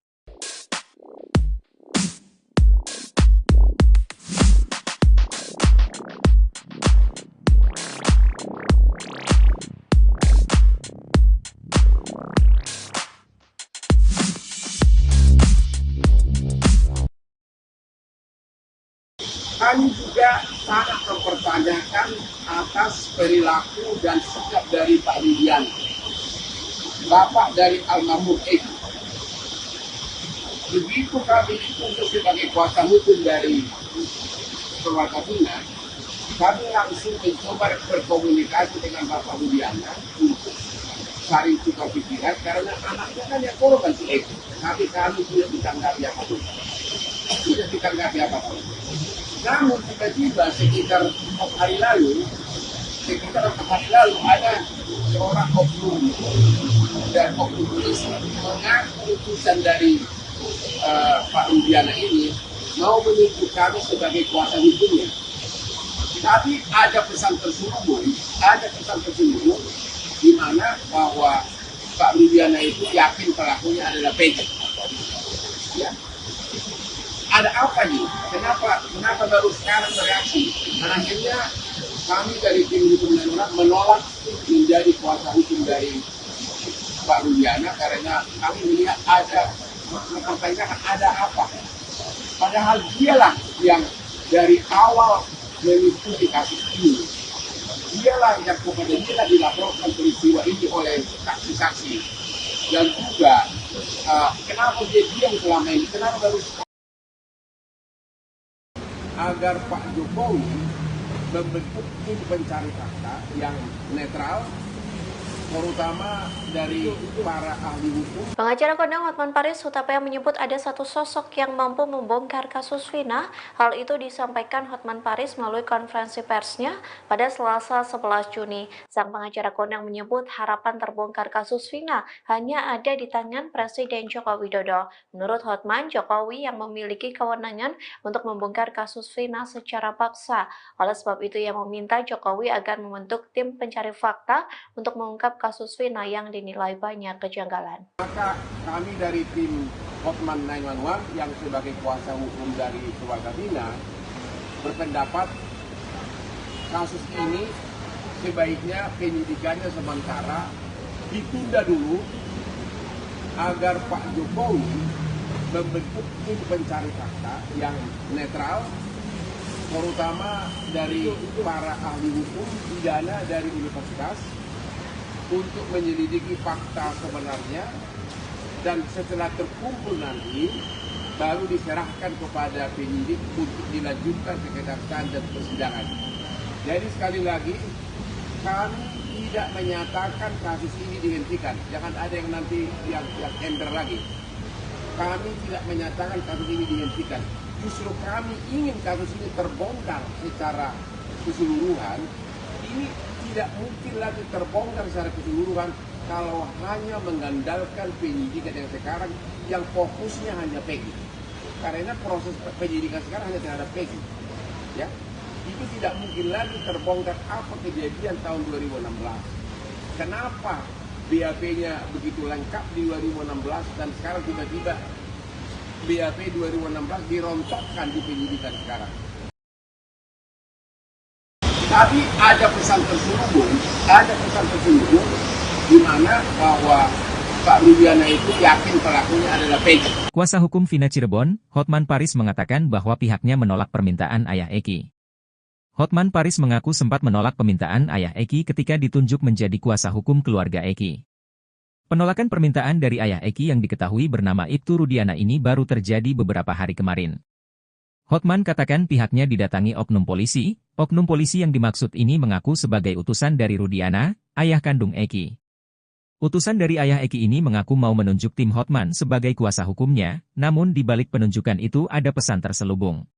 Kami juga sangat mempertanyakan atas perilaku dan sikap dari Pak Rudiana, bapak dari almarhum Eki. Begitu kami ditunjuk sebagai kuasa hukum dari keluarga Fina, kami langsung mencoba berkomunikasi dengan Bapak Rudiana untuk saling tukar pikiran, karena anaknya kan yang korban si Eki. Tapi kami tidak ditanggapi apa-apa. Tidak ditanggapi apa-apa. Namun tiba-tiba sekitar 4 hari lalu ada seorang oknum dan oknum polisi mengaku utusan dari Pak Rudiana ini mau menunjuk kami sebagai kuasa hukumnya. Tapi ada pesan terselubung di mana bahwa Pak Rudiana itu yakin pelakunya adalah Peggy. Ya. Ada apa nih? Kenapa baru sekarang bereaksi? Akhirnya kami dari tim hukum darurat menolak menjadi kuasa hukum dari Pak Rudiana karena kami melihat ada pertanyaan ada apa. Padahal dialah yang dari awal mengikuti kasus ini. Dialah yang kepada dia dilaporkan peristiwa ini oleh saksi-saksi. Dan juga kenapa dia diam selama ini? Kenapa baru agar Pak Jokowi membentuk tim pencari fakta yang netral, terutama dari para ahli hukum. Pengacara kondang Hotman Paris Hutapea menyebut ada satu sosok yang mampu membongkar kasus Vina. Hal itu disampaikan Hotman Paris melalui konferensi persnya pada Selasa 11 Juni. Sang pengacara kondang menyebut harapan terbongkar kasus Vina hanya ada di tangan Presiden Joko Widodo. Menurut Hotman, Jokowi yang memiliki kewenangan untuk membongkar kasus Vina secara paksa. Oleh sebab itu ia meminta Jokowi agar membentuk tim pencari fakta untuk mengungkap kasus Vina yang dinilai banyak kejanggalan. Maka kami dari tim Hotman 911 yang sebagai kuasa hukum dari keluarga Vina berpendapat kasus ini sebaiknya penyidikannya sementara ditunda dulu agar Pak Jokowi membentuk tim pencari fakta yang netral, terutama dari para ahli hukum pidana dari universitas, untuk menyelidiki fakta sebenarnya, dan setelah terkumpul nanti baru diserahkan kepada penyidik untuk dilanjutkan ke kejaksaan dan persidangan. Jadi sekali lagi kami tidak menyatakan kasus ini dihentikan. Jangan ada yang nanti yang ember lagi. Kami tidak menyatakan kasus ini dihentikan. Justru kami ingin kasus ini terbongkar secara keseluruhan. Ini tidak mungkin lagi terbongkar secara keseluruhan kalau hanya mengandalkan penyidikan yang sekarang yang fokusnya hanya Peggy. Karena proses penyidikan sekarang hanya terhadap Peggy. Ya, itu tidak mungkin lagi terbongkar apa kejadian tahun 2016. Kenapa BAP-nya begitu lengkap di 2016 dan sekarang tiba-tiba BAP 2016 dirontokkan di penyidikan sekarang. Tapi ada pesan terselubung di mana bahwa Pak Rudiana itu yakin pelakunya adalah Peggy. Kuasa hukum Vina Cirebon, Hotman Paris mengatakan bahwa pihaknya menolak permintaan ayah Eki. Hotman Paris mengaku sempat menolak permintaan ayah Eki ketika ditunjuk menjadi kuasa hukum keluarga Eki. Penolakan permintaan dari ayah Eki yang diketahui bernama Ibtu Rudiana ini baru terjadi beberapa hari kemarin. Hotman katakan pihaknya didatangi oknum polisi yang dimaksud ini mengaku sebagai utusan dari Rudiana, ayah kandung Eki. Utusan dari ayah Eki ini mengaku mau menunjuk tim Hotman sebagai kuasa hukumnya, namun di balik penunjukan itu ada pesan terselubung.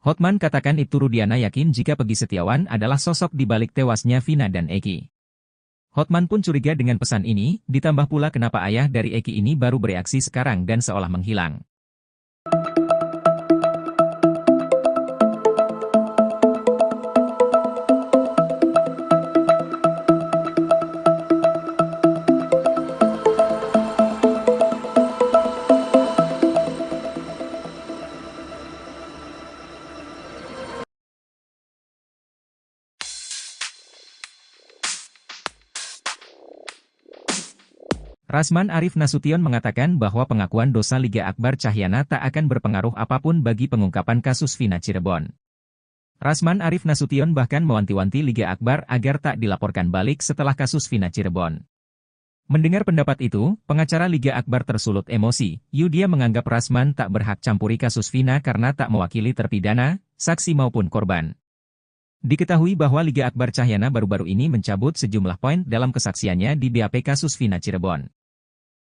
Hotman katakan Ibtu Rudiana yakin jika Peggy Setiawan adalah sosok di balik tewasnya Vina dan Eki. Hotman pun curiga dengan pesan ini, ditambah pula kenapa ayah dari Eki ini baru bereaksi sekarang dan seolah menghilang. Rasman Arif Nasution mengatakan bahwa pengakuan dosa Liga Akbar Cahyana tak akan berpengaruh apapun bagi pengungkapan kasus Vina Cirebon. Rasman Arif Nasution bahkan mewanti-wanti Liga Akbar agar tak dilaporkan balik setelah kasus Vina Cirebon. Mendengar pendapat itu, pengacara Liga Akbar tersulut emosi. Dia menganggap Rasman tak berhak campuri kasus Vina karena tak mewakili terpidana, saksi maupun korban. Diketahui bahwa Liga Akbar Cahyana baru-baru ini mencabut sejumlah poin dalam kesaksiannya di BAP kasus Vina Cirebon.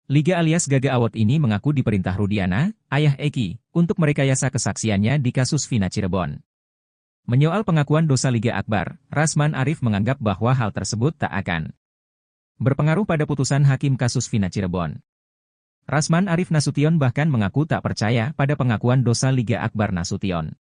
Liga alias Gaga Awot ini mengaku diperintah Rudiana, ayah Eki, untuk merekayasa kesaksiannya di kasus Vina Cirebon. Menyoal pengakuan dosa Liga Akbar, Rasman Arif menganggap bahwa hal tersebut tak akan berpengaruh pada putusan hakim kasus Vina Cirebon. Rasman Arif Nasution bahkan mengaku tak percaya pada pengakuan dosa Liga Akbar Nasution.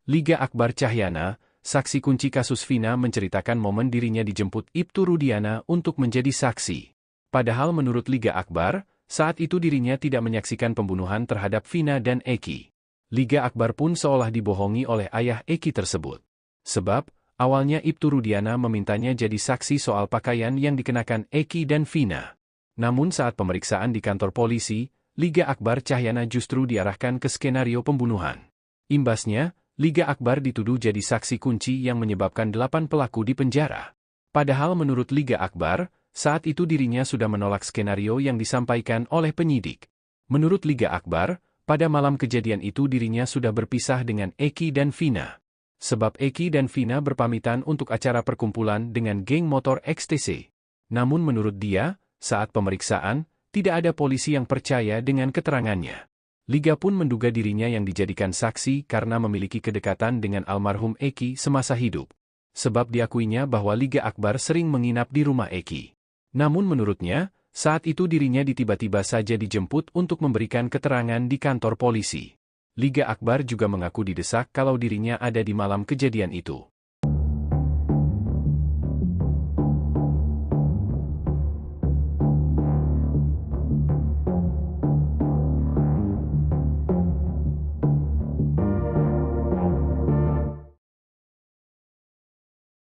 Liga Akbar Cahyana, saksi kunci kasus Vina menceritakan momen dirinya dijemput Ibtu Rudiana untuk menjadi saksi. Padahal menurut Liga Akbar, saat itu dirinya tidak menyaksikan pembunuhan terhadap Vina dan Eki. Liga Akbar pun seolah dibohongi oleh ayah Eki tersebut. Sebab, awalnya Ibtu Rudiana memintanya jadi saksi soal pakaian yang dikenakan Eki dan Vina. Namun saat pemeriksaan di kantor polisi, Liga Akbar Cahyana justru diarahkan ke skenario pembunuhan. Imbasnya, Liga Akbar dituduh jadi saksi kunci yang menyebabkan 8 pelaku di penjara. Padahal menurut Liga Akbar, saat itu dirinya sudah menolak skenario yang disampaikan oleh penyidik. Menurut Liga Akbar, pada malam kejadian itu dirinya sudah berpisah dengan Eki dan Vina. Sebab Eki dan Vina berpamitan untuk acara perkumpulan dengan geng motor XTC. Namun menurut dia, saat pemeriksaan, tidak ada polisi yang percaya dengan keterangannya. Liga pun menduga dirinya yang dijadikan saksi karena memiliki kedekatan dengan almarhum Eki semasa hidup. Sebab diakuinya bahwa Liga Akbar sering menginap di rumah Eki. Namun menurutnya, saat itu dirinya tiba-tiba saja dijemput untuk memberikan keterangan di kantor polisi. Liga Akbar juga mengaku didesak kalau dirinya ada di malam kejadian itu.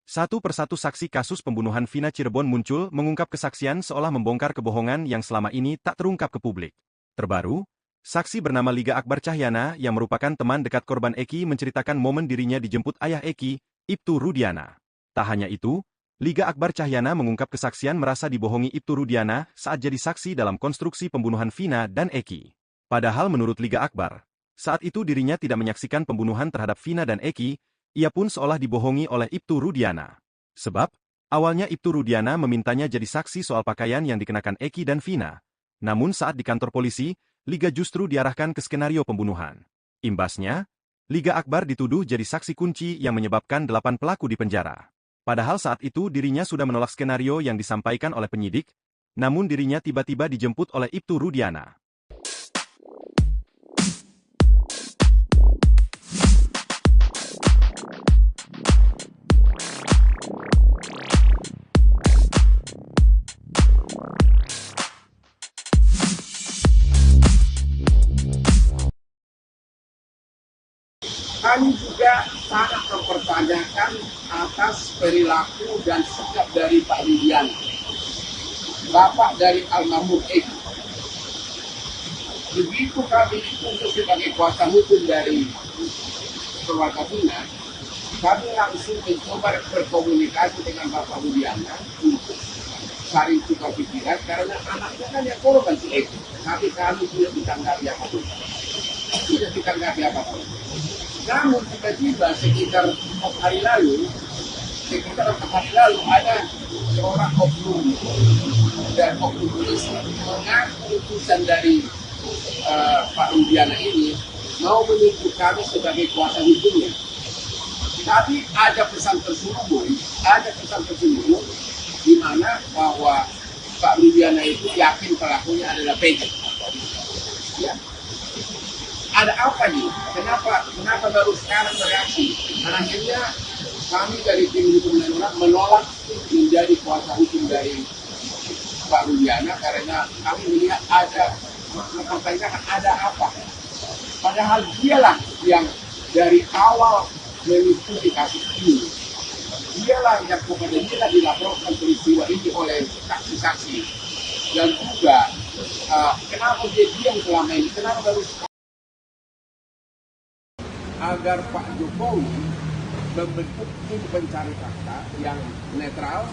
Satu persatu saksi kasus pembunuhan Vina Cirebon muncul mengungkap kesaksian seolah membongkar kebohongan yang selama ini tak terungkap ke publik. Terbaru, saksi bernama Liga Akbar Cahyana yang merupakan teman dekat korban Eki menceritakan momen dirinya dijemput ayah Eki, Ibtu Rudiana. Tak hanya itu, Liga Akbar Cahyana mengungkap kesaksian merasa dibohongi Ibtu Rudiana saat jadi saksi dalam konstruksi pembunuhan Vina dan Eki. Padahal menurut Liga Akbar, saat itu dirinya tidak menyaksikan pembunuhan terhadap Vina dan Eki. Ia pun seolah dibohongi oleh Ibtu Rudiana. Sebab, awalnya Ibtu Rudiana memintanya jadi saksi soal pakaian yang dikenakan Eki dan Vina. Namun saat di kantor polisi, Liga justru diarahkan ke skenario pembunuhan. Imbasnya, Liga Akbar dituduh jadi saksi kunci yang menyebabkan 8 pelaku di penjara. Padahal saat itu dirinya sudah menolak skenario yang disampaikan oleh penyidik, namun dirinya tiba-tiba dijemput oleh Ibtu Rudiana. Kami juga sangat mempertanyakan atas perilaku dan sikap dari Pak Rudiana, bapak dari almarhum Eki. Begitu kami ditunjuk sebagai kuasa hukum dari keluarga Vina, kami langsung mencoba berkomunikasi dengan Bapak Rudiana untuk saling tukar pikiran karena anaknya kan yang korban si Eki. Tapi kami tidak ditanggapi apapun. Tidak ditanggapi apapun. Namun tiba-tiba sekitar 4 hari lalu ada seorang oknum dan oknum polisi mengaku utusan dari Pak Rudiana ini mau menunjuk kami sebagai kuasa hukumnya. Tapi ada pesan tersembunyi di mana bahwa Pak Rudiana itu yakin pelakunya adalah Peggy. Ya. ada apa nih? Kenapa baru sekarang bereaksi? Dan akhirnya kami dari tim hukum Nainwan menolak menjadi kuasa hukum dari Pak Rudiana karena kami melihat ada mempertanyakan ada apa. Padahal dialah yang dari awal mengikuti kasus ini. Dialah yang kepada dia dilaporkan peristiwa ini oleh saksi-saksi. Dan juga kenapa dia diam selama ini? Kenapa baru agar Pak Jokowi membentuk tim pencari fakta yang netral,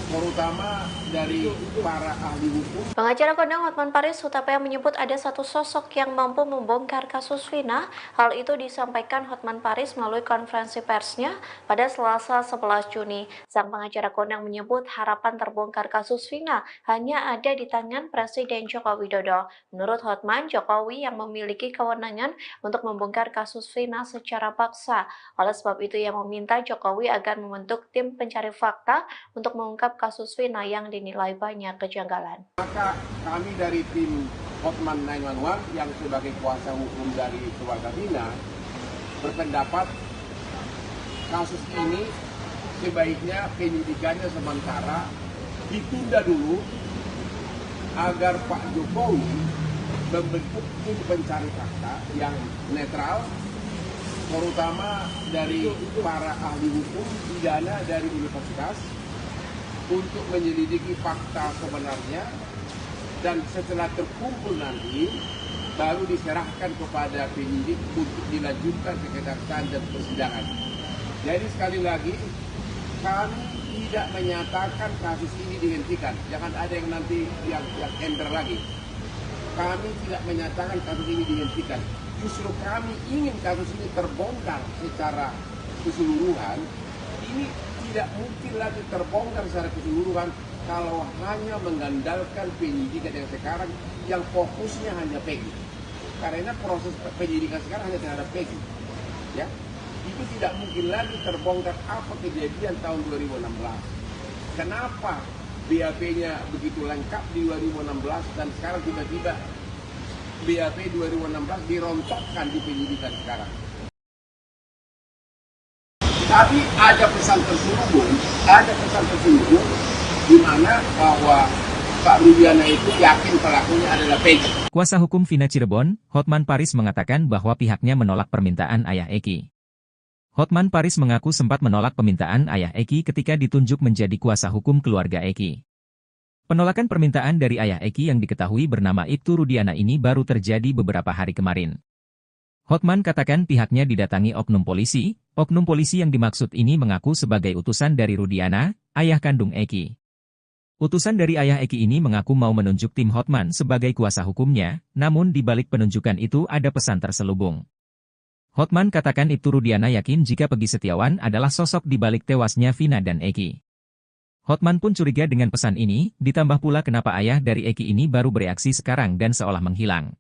terutama dari para ahli hukum. Pengacara kondang Hotman Paris Hutapea menyebut ada satu sosok yang mampu membongkar kasus Vina. Hal itu disampaikan Hotman Paris melalui konferensi persnya pada Selasa 11 Juni. Sang pengacara kondang menyebut harapan terbongkar kasus Vina hanya ada di tangan Presiden Joko Widodo. Menurut Hotman, Jokowi yang memiliki kewenangan untuk membongkar kasus Vina secara paksa. Oleh sebab itu ia meminta Jokowi agar membentuk tim pencari fakta untuk mengungkap kasus Vina yang dinilai banyak kejanggalan. Maka kami dari tim Hotman 911 yang sebagai kuasa hukum dari keluarga Vina berpendapat kasus ini sebaiknya penyidikannya sementara ditunda dulu agar Pak Jokowi membentuk tim pencari fakta yang netral, terutama dari para ahli hukum pidana dari universitas, untuk menyelidiki fakta sebenarnya, dan setelah terkumpul nanti baru diserahkan kepada penyidik untuk dilanjutkan ke kejaksaan dan persidangan. Jadi sekali lagi kami tidak menyatakan kasus ini dihentikan. Jangan ada yang nanti yang ember lagi. Kami tidak menyatakan kasus ini dihentikan. Justru kami ingin kasus ini terbongkar secara keseluruhan. Ini tidak mungkin lagi terbongkar secara keseluruhan kalau hanya mengandalkan penyidikan yang sekarang yang fokusnya hanya Peggy. Karena proses penyidikan sekarang hanya terhadap Peggy. Ya, itu tidak mungkin lagi terbongkar apa kejadian tahun 2016. Kenapa BAP-nya begitu lengkap di 2016 dan sekarang tiba-tiba BAP 2016 dirontokkan di penyidikan sekarang. Tapi ada pesan terselubung di mana bahwa Pak Rudiana itu yakin pelakunya adalah Peggy. Kuasa hukum Vina Cirebon, Hotman Paris mengatakan bahwa pihaknya menolak permintaan ayah Eki. Hotman Paris mengaku sempat menolak permintaan ayah Eki ketika ditunjuk menjadi kuasa hukum keluarga Eki. Penolakan permintaan dari ayah Eki yang diketahui bernama Ibtu Rudiana ini baru terjadi beberapa hari kemarin. Hotman katakan pihaknya didatangi oknum polisi yang dimaksud ini mengaku sebagai utusan dari Rudiana, ayah kandung Eki. Utusan dari ayah Eki ini mengaku mau menunjuk tim Hotman sebagai kuasa hukumnya, namun di balik penunjukan itu ada pesan terselubung. Hotman katakan Ibtu Rudiana yakin jika Peggy Setiawan adalah sosok di balik tewasnya Vina dan Eki. Hotman pun curiga dengan pesan ini, ditambah pula kenapa ayah dari Eki ini baru bereaksi sekarang dan seolah menghilang.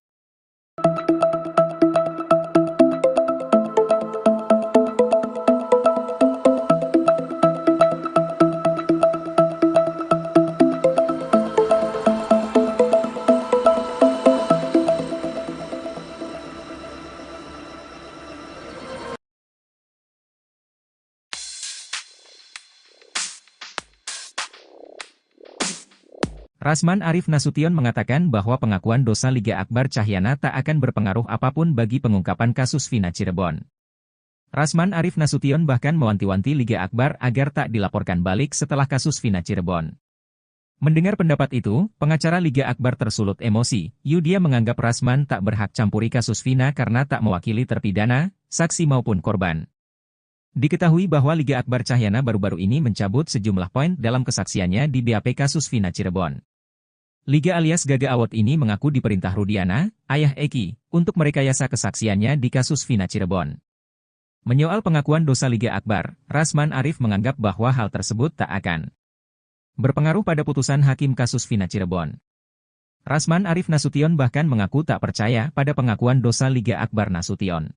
Rasman Arif Nasution mengatakan bahwa pengakuan dosa Liga Akbar Cahyana tak akan berpengaruh apapun bagi pengungkapan kasus Vina Cirebon. Rasman Arif Nasution bahkan mewanti-wanti Liga Akbar agar tak dilaporkan balik setelah kasus Vina Cirebon. Mendengar pendapat itu, pengacara Liga Akbar tersulut emosi. Dia menganggap Rasman tak berhak campuri kasus Vina karena tak mewakili terpidana, saksi maupun korban. Diketahui bahwa Liga Akbar Cahyana baru-baru ini mencabut sejumlah poin dalam kesaksiannya di BAP kasus Vina Cirebon. Liga alias Gaga Award ini mengaku diperintah Rudiana, ayah Eki, untuk merekayasa kesaksiannya di kasus Vina Cirebon. Menyoal pengakuan dosa Liga Akbar, Rasman Arif menganggap bahwa hal tersebut tak akan berpengaruh pada putusan hakim kasus Vina Cirebon. Rasman Arif Nasution bahkan mengaku tak percaya pada pengakuan dosa Liga Akbar Nasution.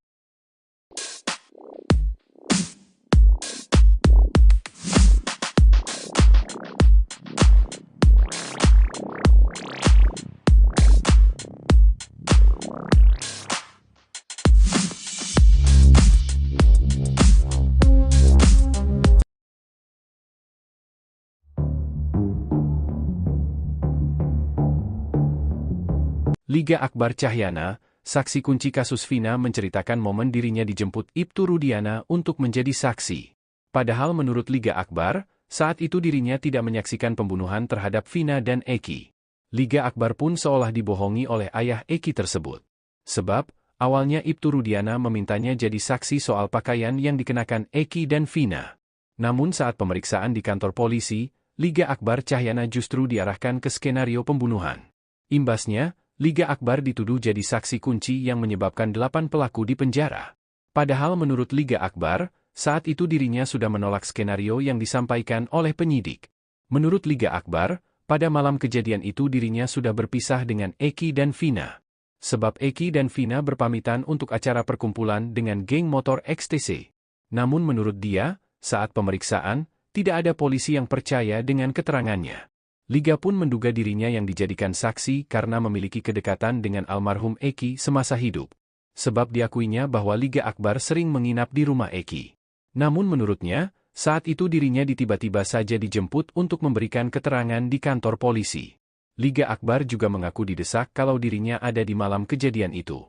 Liga Akbar Cahyana, saksi kunci kasus Vina menceritakan momen dirinya dijemput Ibtu Rudiana untuk menjadi saksi. Padahal menurut Liga Akbar, saat itu dirinya tidak menyaksikan pembunuhan terhadap Vina dan Eki. Liga Akbar pun seolah dibohongi oleh ayah Eki tersebut. Sebab, awalnya Ibtu Rudiana memintanya jadi saksi soal pakaian yang dikenakan Eki dan Vina. Namun saat pemeriksaan di kantor polisi, Liga Akbar Cahyana justru diarahkan ke skenario pembunuhan. Imbasnya, Liga Akbar dituduh jadi saksi kunci yang menyebabkan 8 pelaku dipenjara. Padahal menurut Liga Akbar, saat itu dirinya sudah menolak skenario yang disampaikan oleh penyidik. Menurut Liga Akbar, pada malam kejadian itu dirinya sudah berpisah dengan Eki dan Vina. Sebab Eki dan Vina berpamitan untuk acara perkumpulan dengan geng motor XTC. Namun menurut dia, saat pemeriksaan, tidak ada polisi yang percaya dengan keterangannya. Liga pun menduga dirinya yang dijadikan saksi karena memiliki kedekatan dengan almarhum Eki semasa hidup. Sebab diakuinya bahwa Liga Akbar sering menginap di rumah Eki. Namun menurutnya, saat itu dirinya tiba-tiba saja dijemput untuk memberikan keterangan di kantor polisi. Liga Akbar juga mengaku didesak kalau dirinya ada di malam kejadian itu.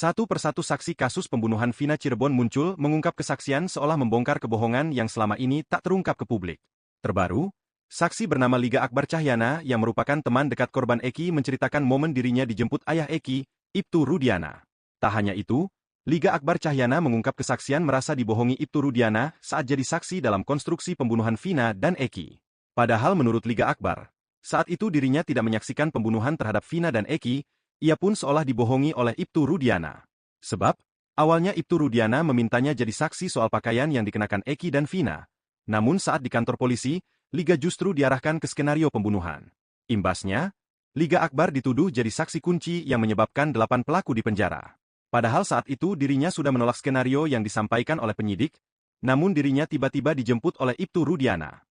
Satu persatu saksi kasus pembunuhan Vina Cirebon muncul mengungkap kesaksian seolah membongkar kebohongan yang selama ini tak terungkap ke publik. Terbaru, saksi bernama Liga Akbar Cahyana yang merupakan teman dekat korban Eki menceritakan momen dirinya dijemput ayah Eki, Ibtu Rudiana. Tak hanya itu, Liga Akbar Cahyana mengungkap kesaksian merasa dibohongi Ibtu Rudiana saat jadi saksi dalam konstruksi pembunuhan Vina dan Eki. Padahal menurut Liga Akbar, saat itu dirinya tidak menyaksikan pembunuhan terhadap Vina dan Eki. Ia pun seolah dibohongi oleh Ibtu Rudiana. Sebab, awalnya Ibtu Rudiana memintanya jadi saksi soal pakaian yang dikenakan Eki dan Vina. Namun saat di kantor polisi, Liga justru diarahkan ke skenario pembunuhan. Imbasnya, Liga Akbar dituduh jadi saksi kunci yang menyebabkan 8 pelaku dipenjara. Padahal saat itu dirinya sudah menolak skenario yang disampaikan oleh penyidik, namun dirinya tiba-tiba dijemput oleh Ibtu Rudiana.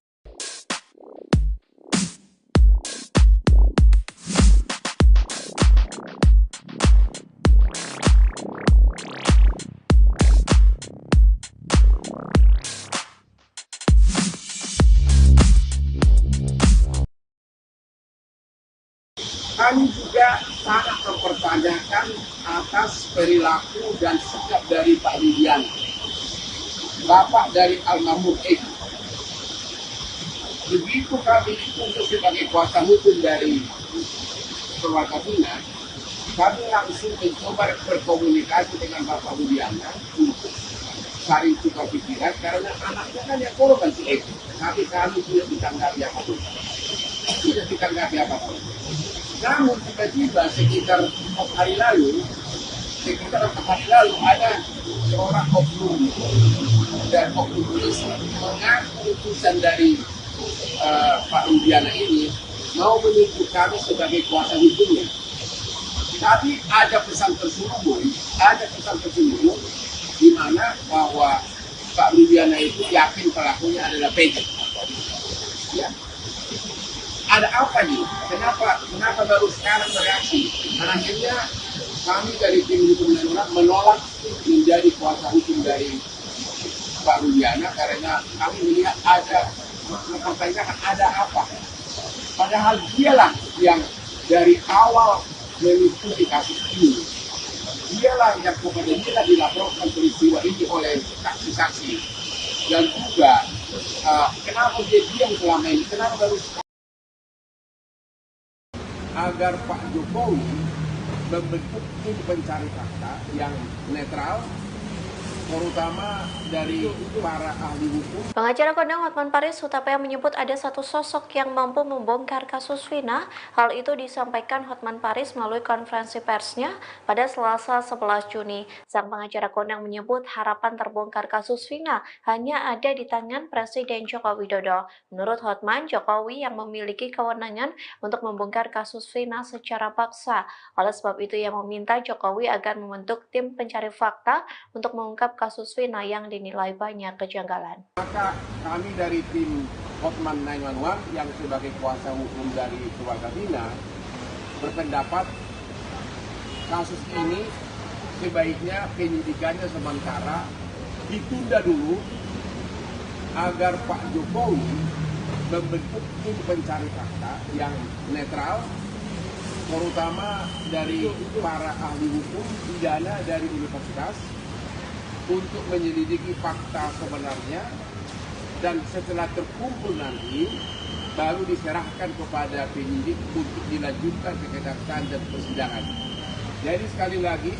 Kami juga sangat mempertanyakan atas perilaku dan sikap dari Pak Rudiana, bapak dari almarhum Eki. Begitu kami ditunjuk sebagai kuasa hukum dari keluarga Vina, kami langsung mencoba berkomunikasi dengan Bapak Rudiana untuk saling tukar pikiran karena anaknya kan yang korban si Eki. Tapi kami tidak ditanggapi apapun. Tidak ditanggapi apapun. Namun tiba-tiba sekitar 4 hari lalu ada seorang oknum dan oknum polisi mengaku utusan dari Pak Rudiana ini mau menunjuk kami sebagai kuasa hukumnya. Tapi ada pesan terselubung di mana bahwa Pak Rudiana itu yakin pelakunya adalah Peggy. Ya. Ada apa nih? Kenapa baru sekarang bereaksi? Dan akhirnya kami dari tim hukum nasional menolak menjadi kuasa hukum dari Pak Rudiana karena kami melihat ada mempertanyakan ada apa. Padahal dialah yang dari awal mengikuti kasus ini. Dialah yang kepada dia dilaporkan peristiwa ini oleh saksi-saksi. Dan juga kenapa dia diam selama ini? Kenapa baru agar Pak Jokowi membentuk tim pencari fakta yang netral, terutama dari para ahli hukum. Pengacara kondang Hotman Paris Hutapea menyebut ada satu sosok yang mampu membongkar kasus Vina. Hal itu disampaikan Hotman Paris melalui konferensi persnya pada Selasa 11 Juni. Sang pengacara kondang menyebut harapan terbongkar kasus Vina hanya ada di tangan Presiden Joko Widodo. Menurut Hotman, Jokowi yang memiliki kewenangan untuk membongkar kasus Vina secara paksa. Oleh sebab itu ia meminta Jokowi agar membentuk tim pencari fakta untuk mengungkap kasus Vina yang dinilai banyak kejanggalan. Maka kami dari tim Hotman 911 yang sebagai kuasa hukum dari keluarga Vina berpendapat kasus ini sebaiknya penyidikannya sementara ditunda dulu agar Pak Jokowi membentuk tim pencari fakta yang netral, terutama dari para ahli hukum pidana dari universitas untuk menyelidiki fakta sebenarnya, dan setelah terkumpul nanti baru diserahkan kepada penyidik untuk dilanjutkan ke kejaksaan dan persidangan. Jadi sekali lagi,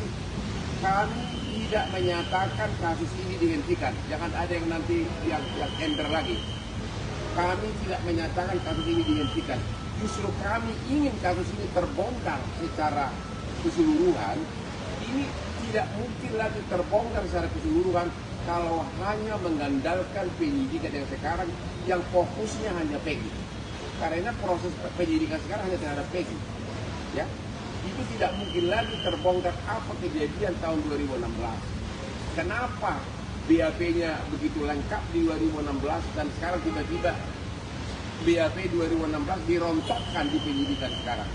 kami tidak menyatakan kasus ini dihentikan. Jangan ada yang nanti yang ender lagi. Kami tidak menyatakan kasus ini dihentikan. Justru kami ingin kasus ini terbongkar secara keseluruhan. Ini tidak mungkin lagi terbongkar secara keseluruhan kalau hanya mengandalkan penyidikan yang sekarang yang fokusnya hanya Peggy. Karena proses penyidikan sekarang hanya terhadap Peggy. Ya, itu tidak mungkin lagi terbongkar apa kejadian tahun 2016. Kenapa BAP-nya begitu lengkap di 2016 dan sekarang tiba-tiba BAP 2016 dirontokkan di penyidikan sekarang.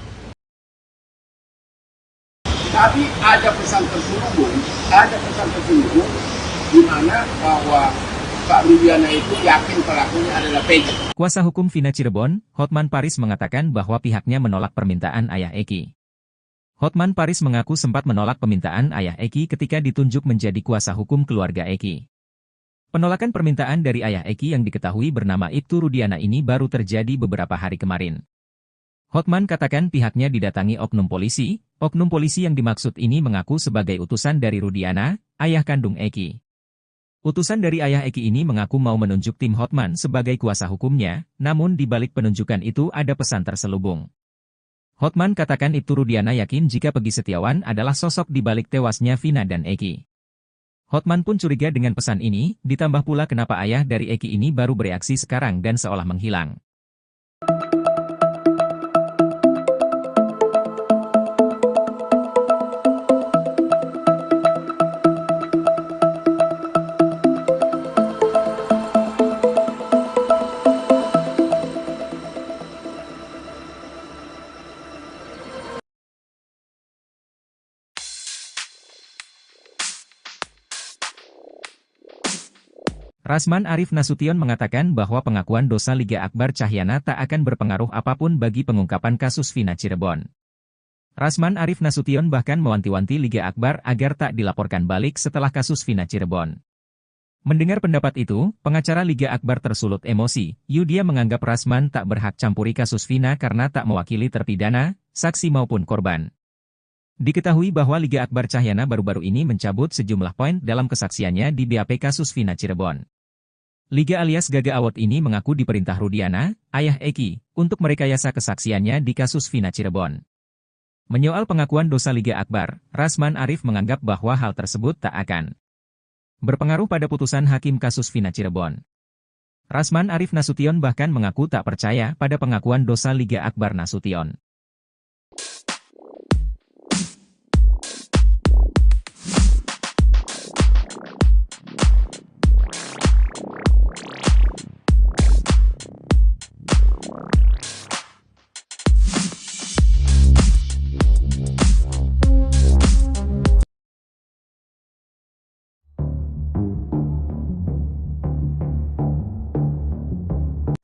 Tapi ada pesan terselubung di mana bahwa Pak Rudiana itu yakin pelakunya adalah Peggy. Kuasa hukum Vina Cirebon, Hotman Paris mengatakan bahwa pihaknya menolak permintaan ayah Eki. Hotman Paris mengaku sempat menolak permintaan ayah Eki ketika ditunjuk menjadi kuasa hukum keluarga Eki. Penolakan permintaan dari ayah Eki yang diketahui bernama Ibtu Rudiana ini baru terjadi beberapa hari kemarin. Hotman katakan pihaknya didatangi oknum polisi yang dimaksud ini mengaku sebagai utusan dari Rudiana, ayah kandung Eki. Utusan dari ayah Eki ini mengaku mau menunjuk tim Hotman sebagai kuasa hukumnya, namun di balik penunjukan itu ada pesan terselubung. Hotman katakan Ibtu Rudiana yakin jika Peggy Setiawan adalah sosok di balik tewasnya Vina dan Eki. Hotman pun curiga dengan pesan ini, ditambah pula kenapa ayah dari Eki ini baru bereaksi sekarang dan seolah menghilang. Rasman Arif Nasution mengatakan bahwa pengakuan dosa Liga Akbar Cahyana tak akan berpengaruh apapun bagi pengungkapan kasus Vina Cirebon. Rasman Arif Nasution bahkan mewanti-wanti Liga Akbar agar tak dilaporkan balik setelah kasus Vina Cirebon. Mendengar pendapat itu, pengacara Liga Akbar tersulut emosi. Dia menganggap Rasman tak berhak campuri kasus Vina karena tak mewakili terpidana, saksi maupun korban. Diketahui bahwa Liga Akbar Cahyana baru-baru ini mencabut sejumlah poin dalam kesaksiannya di BAP kasus Vina Cirebon. Liga alias Gaga Award ini mengaku diperintah Rudiana, ayah Eki, untuk merekayasa kesaksiannya di kasus Vina Cirebon. Menyoal pengakuan dosa Liga Akbar, Rasman Arif menganggap bahwa hal tersebut tak akan berpengaruh pada putusan hakim kasus Vina Cirebon. Rasman Arif Nasution bahkan mengaku tak percaya pada pengakuan dosa Liga Akbar Nasution.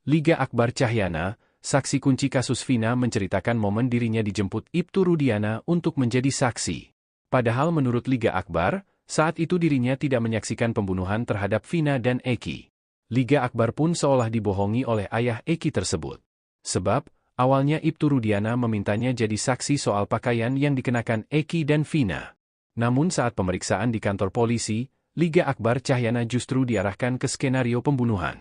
Liga Akbar Cahyana, saksi kunci kasus Vina menceritakan momen dirinya dijemput Ibtu Rudiana untuk menjadi saksi. Padahal menurut Liga Akbar, saat itu dirinya tidak menyaksikan pembunuhan terhadap Vina dan Eki. Liga Akbar pun seolah dibohongi oleh ayah Eki tersebut. Sebab, awalnya Ibtu Rudiana memintanya jadi saksi soal pakaian yang dikenakan Eki dan Vina. Namun saat pemeriksaan di kantor polisi, Liga Akbar Cahyana justru diarahkan ke skenario pembunuhan.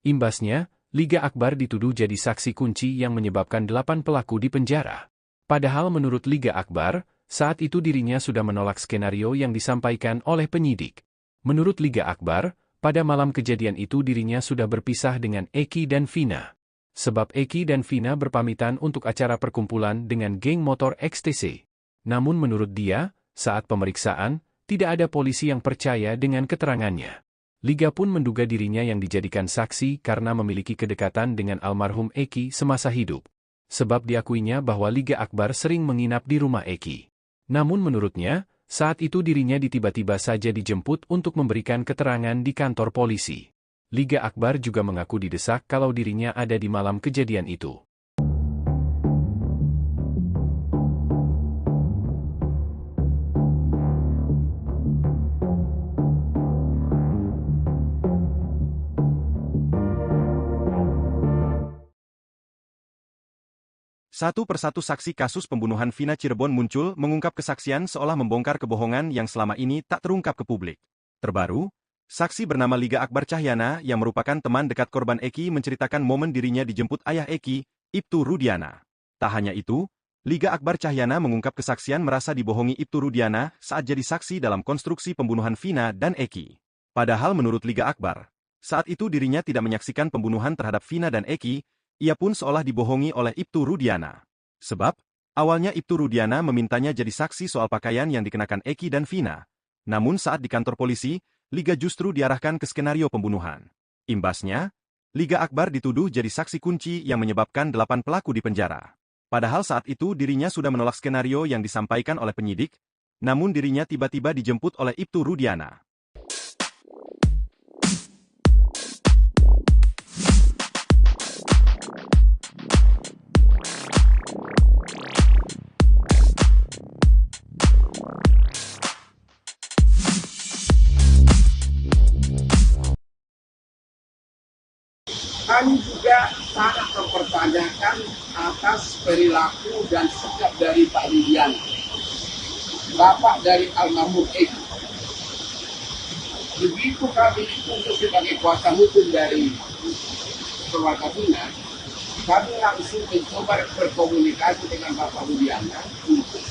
Imbasnya, Liga Akbar dituduh jadi saksi kunci yang menyebabkan 8 pelaku di penjara. Padahal menurut Liga Akbar, saat itu dirinya sudah menolak skenario yang disampaikan oleh penyidik. Menurut Liga Akbar, pada malam kejadian itu dirinya sudah berpisah dengan Eki dan Vina. Sebab Eki dan Vina berpamitan untuk acara perkumpulan dengan geng motor XTC. Namun menurut dia, saat pemeriksaan, tidak ada polisi yang percaya dengan keterangannya. Liga pun menduga dirinya yang dijadikan saksi karena memiliki kedekatan dengan almarhum Eki semasa hidup. sebab diakuinya bahwa Liga Akbar sering menginap di rumah Eki. Namun menurutnya, saat itu dirinya tiba-tiba saja dijemput untuk memberikan keterangan di kantor polisi. Liga Akbar juga mengaku didesak kalau dirinya ada di malam kejadian itu. Satu persatu saksi kasus pembunuhan Vina Cirebon muncul mengungkap kesaksian seolah membongkar kebohongan yang selama ini tak terungkap ke publik. Terbaru, saksi bernama Liga Akbar Cahyana yang merupakan teman dekat korban Eki menceritakan momen dirinya dijemput ayah Eki, Ibtu Rudiana. Tak hanya itu, Liga Akbar Cahyana mengungkap kesaksian merasa dibohongi Ibtu Rudiana saat jadi saksi dalam konstruksi pembunuhan Vina dan Eki. Padahal menurut Liga Akbar, saat itu dirinya tidak menyaksikan pembunuhan terhadap Vina dan Eki. Ia pun seolah dibohongi oleh Ibtu Rudiana. Sebab, awalnya Ibtu Rudiana memintanya jadi saksi soal pakaian yang dikenakan Eki dan Vina. Namun saat di kantor polisi, Liga justru diarahkan ke skenario pembunuhan. Imbasnya, Liga Akbar dituduh jadi saksi kunci yang menyebabkan 8 pelaku di penjara. Padahal saat itu dirinya sudah menolak skenario yang disampaikan oleh penyidik, namun dirinya tiba-tiba dijemput oleh Ibtu Rudiana. Kami juga sangat mempertanyakan atas perilaku dan sikap dari Pak Rudiana, bapak dari almarhum Eki. Begitu kami ditunjuk sebagai kuasa hukum dari keluarga Vina, kami langsung mencoba berkomunikasi dengan Bapak Rudiana untuk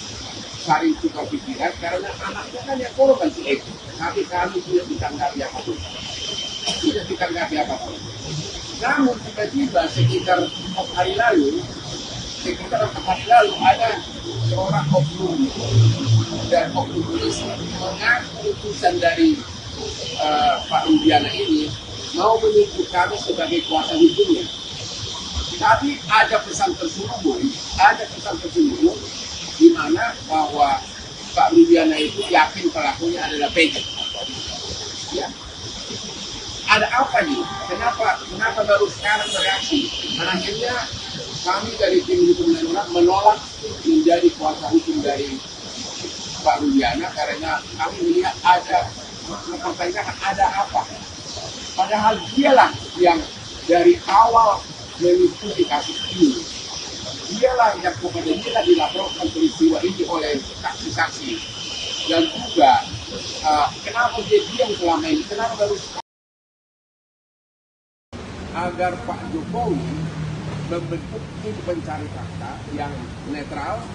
saling tukar pikiran karena anaknya kan yang korban si Eki. Tapi kami tidak ditanggapi apapun. Tidak ditanggapi apapun. Namun tiba-tiba sekitar 4 hari lalu ada seorang oknum dan oknum polisi mengaku utusan dari Pak Rudiana ini mau menunjuk kami sebagai kuasa hukumnya. Tapi ada pesan terselubung di mana bahwa Pak Rudiana itu yakin pelakunya adalah Peggy. Ya. Ada apa nih? Kenapa baru sekarang bereaksi? Akhirnya kami dari tim hukum nasional menolak menjadi kuasa hukum dari Pak Rudiana karena kami melihat ada mempertanyakan ada apa. Padahal dialah yang dari awal mengikuti kasus ini. Dialah yang kepada dia dilaporkan peristiwa ini oleh saksi-saksi. Dan juga kenapa dia diam selama ini? Kenapa baru agar Pak Jokowi membentuk tim pencari fakta yang netral,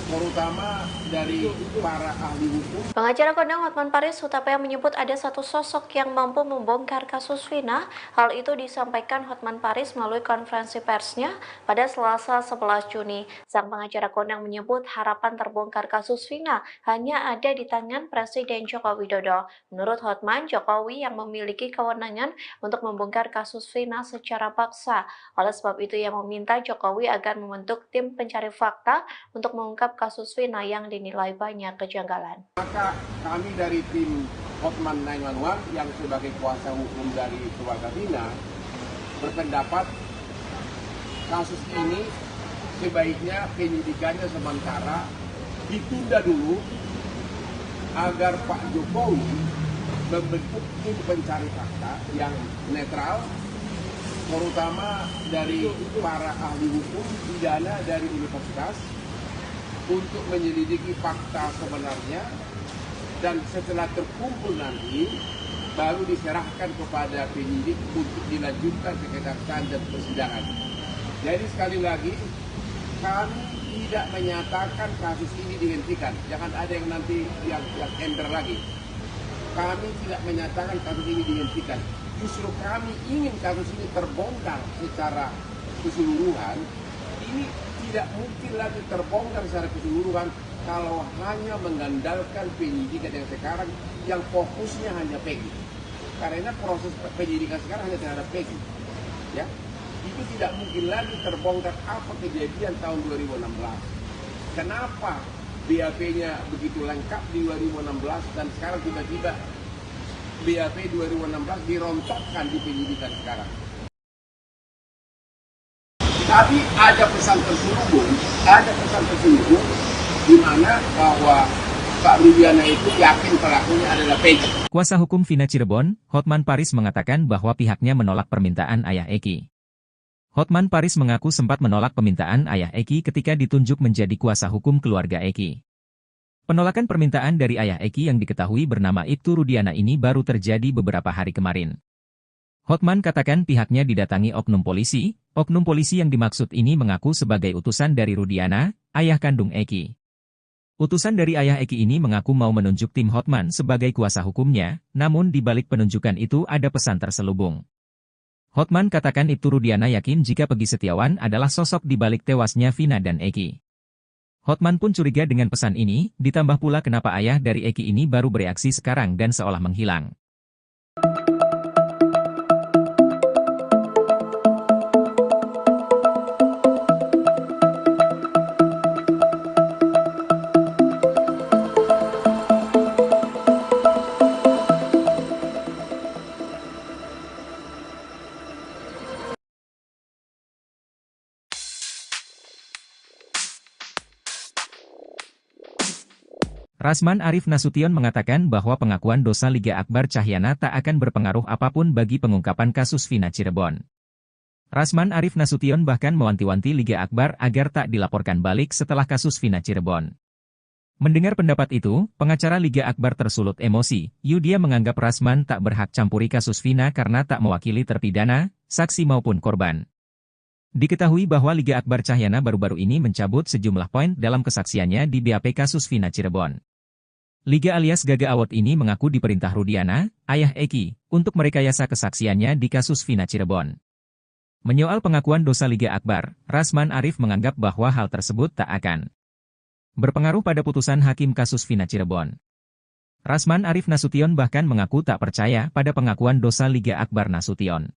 terutama dari para ahli hukum. Pengacara kondang Hotman Paris Hutapea menyebut ada satu sosok yang mampu membongkar kasus Vina. Hal itu disampaikan Hotman Paris melalui konferensi persnya pada Selasa 11 Juni. Sang pengacara kondang menyebut harapan terbongkar kasus Vina hanya ada di tangan Presiden Joko Widodo. Menurut Hotman, Jokowi yang memiliki kewenangan untuk membongkar kasus Vina secara paksa. Oleh sebab itu ia meminta Jokowi agar membentuk tim pencari fakta untuk mengungkap kasus Vina yang dinilai banyak kejanggalan. Maka kami dari tim Hotman 911 yang sebagai kuasa hukum dari keluarga Vina berpendapat kasus ini sebaiknya penyidikannya sementara ditunda dulu agar Pak Jokowi membentuk tim pencari fakta yang netral, terutama dari para ahli hukum pidana dari universitas, untuk menyelidiki fakta sebenarnya dan setelah terkumpul nanti baru diserahkan kepada penyidik untuk dilanjutkan ke kejaksaan dan persidangan. Jadi sekali lagi kami tidak menyatakan kasus ini dihentikan. Jangan ada yang nanti yang ender lagi. Kami tidak menyatakan kasus ini dihentikan. Justru kami ingin kasus ini terbongkar secara keseluruhan. Ini tidak mungkin lagi terbongkar secara keseluruhan kalau hanya mengandalkan penyidikan yang sekarang yang fokusnya hanya Peggy. Karena proses penyidikan sekarang hanya terhadap Peggy. Ya, itu tidak mungkin lagi terbongkar apa kejadian tahun 2016. Kenapa BAP-nya begitu lengkap di 2016 dan sekarang tiba-tiba BAP 2016 dirontokkan di penyidikan sekarang. Tapi ada pesan terselubung di mana bahwa Pak Rudiana itu yakin pelakunya adalah PJ. Kuasa hukum Vina Cirebon, Hotman Paris mengatakan bahwa pihaknya menolak permintaan ayah Eki. Hotman Paris mengaku sempat menolak permintaan ayah Eki ketika ditunjuk menjadi kuasa hukum keluarga Eki. Penolakan permintaan dari ayah Eki yang diketahui bernama Ibtu Rudiana ini baru terjadi beberapa hari kemarin. Hotman katakan pihaknya didatangi oknum polisi yang dimaksud ini mengaku sebagai utusan dari Rudiana, ayah kandung Eki. Utusan dari ayah Eki ini mengaku mau menunjuk tim Hotman sebagai kuasa hukumnya, namun di balik penunjukan itu ada pesan terselubung. Hotman katakan Ibtu Rudiana yakin jika Peggy Setiawan adalah sosok di balik tewasnya Vina dan Eki. Hotman pun curiga dengan pesan ini, ditambah pula kenapa ayah dari Eki ini baru bereaksi sekarang dan seolah menghilang. Rasman Arif Nasution mengatakan bahwa pengakuan dosa Liga Akbar Cahyana tak akan berpengaruh apapun bagi pengungkapan kasus Vina Cirebon. Rasman Arif Nasution bahkan mewanti-wanti Liga Akbar agar tak dilaporkan balik setelah kasus Vina Cirebon. Mendengar pendapat itu, pengacara Liga Akbar tersulut emosi. Dia menganggap Rasman tak berhak campuri kasus Vina karena tak mewakili terpidana, saksi maupun korban. Diketahui bahwa Liga Akbar Cahyana baru-baru ini mencabut sejumlah poin dalam kesaksiannya di BAP kasus Vina Cirebon. Liga alias Gaga Award ini mengaku diperintah Rudiana, ayah Eki, untuk merekayasa kesaksiannya di kasus Vina Cirebon. Menyoal pengakuan dosa Liga Akbar, Rasman Arif menganggap bahwa hal tersebut tak akan berpengaruh pada putusan hakim kasus Vina Cirebon. Rasman Arif Nasution bahkan mengaku tak percaya pada pengakuan dosa Liga Akbar Nasution.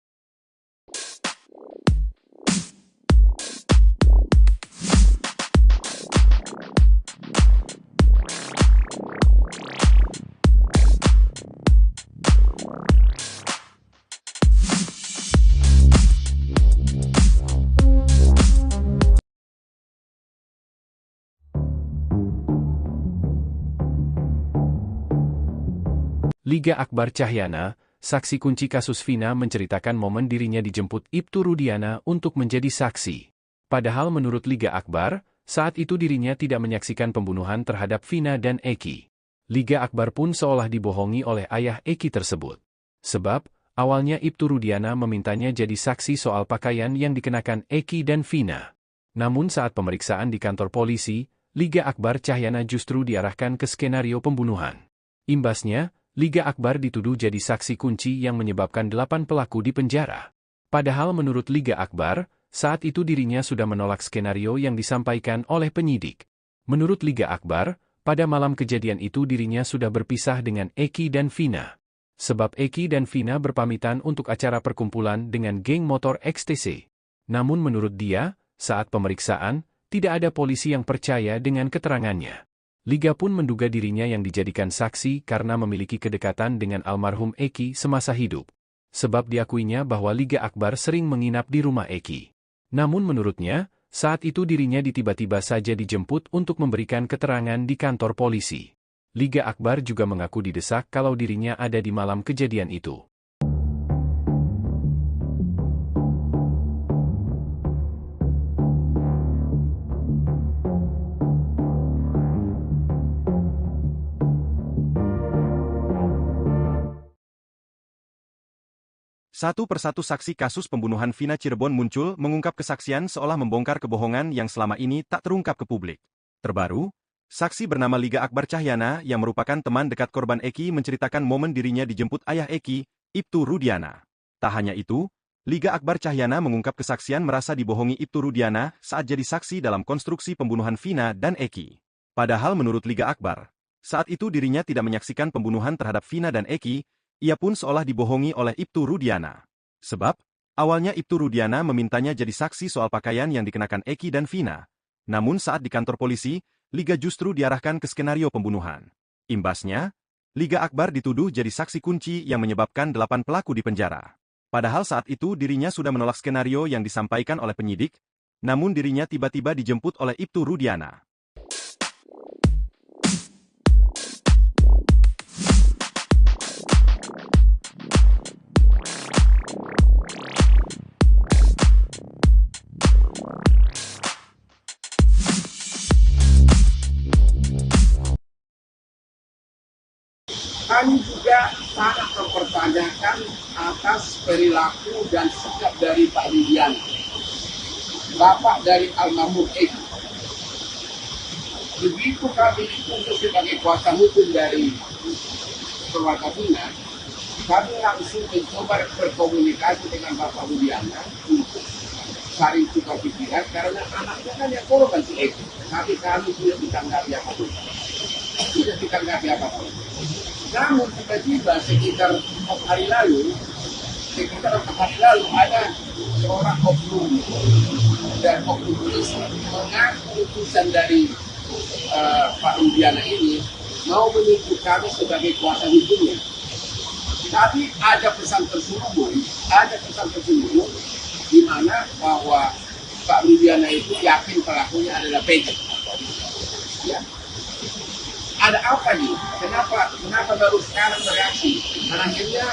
Liga Akbar Cahyana, saksi kunci kasus Vina menceritakan momen dirinya dijemput Ibtu Rudiana untuk menjadi saksi. Padahal menurut Liga Akbar, saat itu dirinya tidak menyaksikan pembunuhan terhadap Vina dan Eki. Liga Akbar pun seolah dibohongi oleh ayah Eki tersebut. Sebab, awalnya Ibtu Rudiana memintanya jadi saksi soal pakaian yang dikenakan Eki dan Vina. Namun saat pemeriksaan di kantor polisi, Liga Akbar Cahyana justru diarahkan ke skenario pembunuhan. Imbasnya, Liga Akbar dituduh jadi saksi kunci yang menyebabkan 8 pelaku di penjara. Padahal menurut Liga Akbar, saat itu dirinya sudah menolak skenario yang disampaikan oleh penyidik. Menurut Liga Akbar, pada malam kejadian itu dirinya sudah berpisah dengan Eki dan Vina. Sebab Eki dan Vina berpamitan untuk acara perkumpulan dengan geng motor XTC. Namun menurut dia, saat pemeriksaan, tidak ada polisi yang percaya dengan keterangannya. Liga pun menduga dirinya yang dijadikan saksi karena memiliki kedekatan dengan almarhum Eki semasa hidup. Sebab diakuinya bahwa Liga Akbar sering menginap di rumah Eki. Namun menurutnya, saat itu dirinya tiba-tiba saja dijemput untuk memberikan keterangan di kantor polisi. Liga Akbar juga mengaku didesak kalau dirinya ada di malam kejadian itu. Satu persatu saksi kasus pembunuhan Vina Cirebon muncul mengungkap kesaksian seolah membongkar kebohongan yang selama ini tak terungkap ke publik. Terbaru, saksi bernama Liga Akbar Cahyana yang merupakan teman dekat korban Eki menceritakan momen dirinya dijemput ayah Eki, Ibtu Rudiana. Tak hanya itu, Liga Akbar Cahyana mengungkap kesaksian merasa dibohongi Ibtu Rudiana saat jadi saksi dalam konstruksi pembunuhan Vina dan Eki. Padahal menurut Liga Akbar, saat itu dirinya tidak menyaksikan pembunuhan terhadap Vina dan Eki. Ia pun seolah dibohongi oleh Ibtu Rudiana. Sebab, Awalnya Ibtu Rudiana memintanya jadi saksi soal pakaian yang dikenakan Eki dan Vina. Namun saat di kantor polisi, Liga justru diarahkan ke skenario pembunuhan. Imbasnya, Liga Akbar dituduh jadi saksi kunci yang menyebabkan 8 pelaku di penjara. Padahal saat itu dirinya sudah menolak skenario yang disampaikan oleh penyidik, namun dirinya tiba-tiba dijemput oleh Ibtu Rudiana. Kami juga sangat mempertanyakan atas perilaku dan sikap dari Pak Rudiana, bapak dari almarhum Eki. Begitu kami ditunjuk sebagai kuasa hukum dari keluarga Vina, kami langsung mencoba berkomunikasi dengan Bapak Rudiana untuk saling tukar pikiran karena anaknya kan yang korban si Eki. Tapi kami tidak ditanggapi apapun. Tidak ditanggapi apapun. Namun tiba-tiba sekitar 4 hari lalu ada seorang oknum dan oknum polisi mengaku utusan dari Pak Rudiana ini mau menunjuk kami sebagai kuasa hukumnya. Tapi ada pesan terselubung di mana bahwa Pak Rudiana itu yakin pelakunya adalah Peggy. Ya. Ada apa nih? Kenapa baru sekarang bereaksi? Dan akhirnya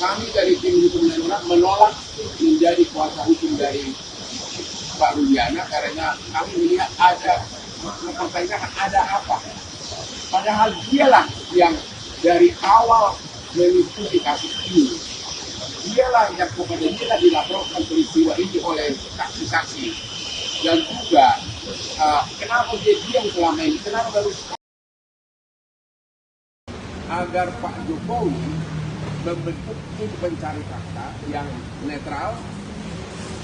kami dari tim hukum dan menolak menjadi kuasa hukum dari Pak Rudiana karena kami melihat ada mempertanyakan ada apa. Padahal dialah yang dari awal mengikuti kasus ini. Dialah yang kepada dia dilaporkan peristiwa ini oleh saksi-saksi. Dan juga kenapa dia diam selama ini? Kenapa baru agar Pak Jokowi membentuk tim pencari fakta yang netral,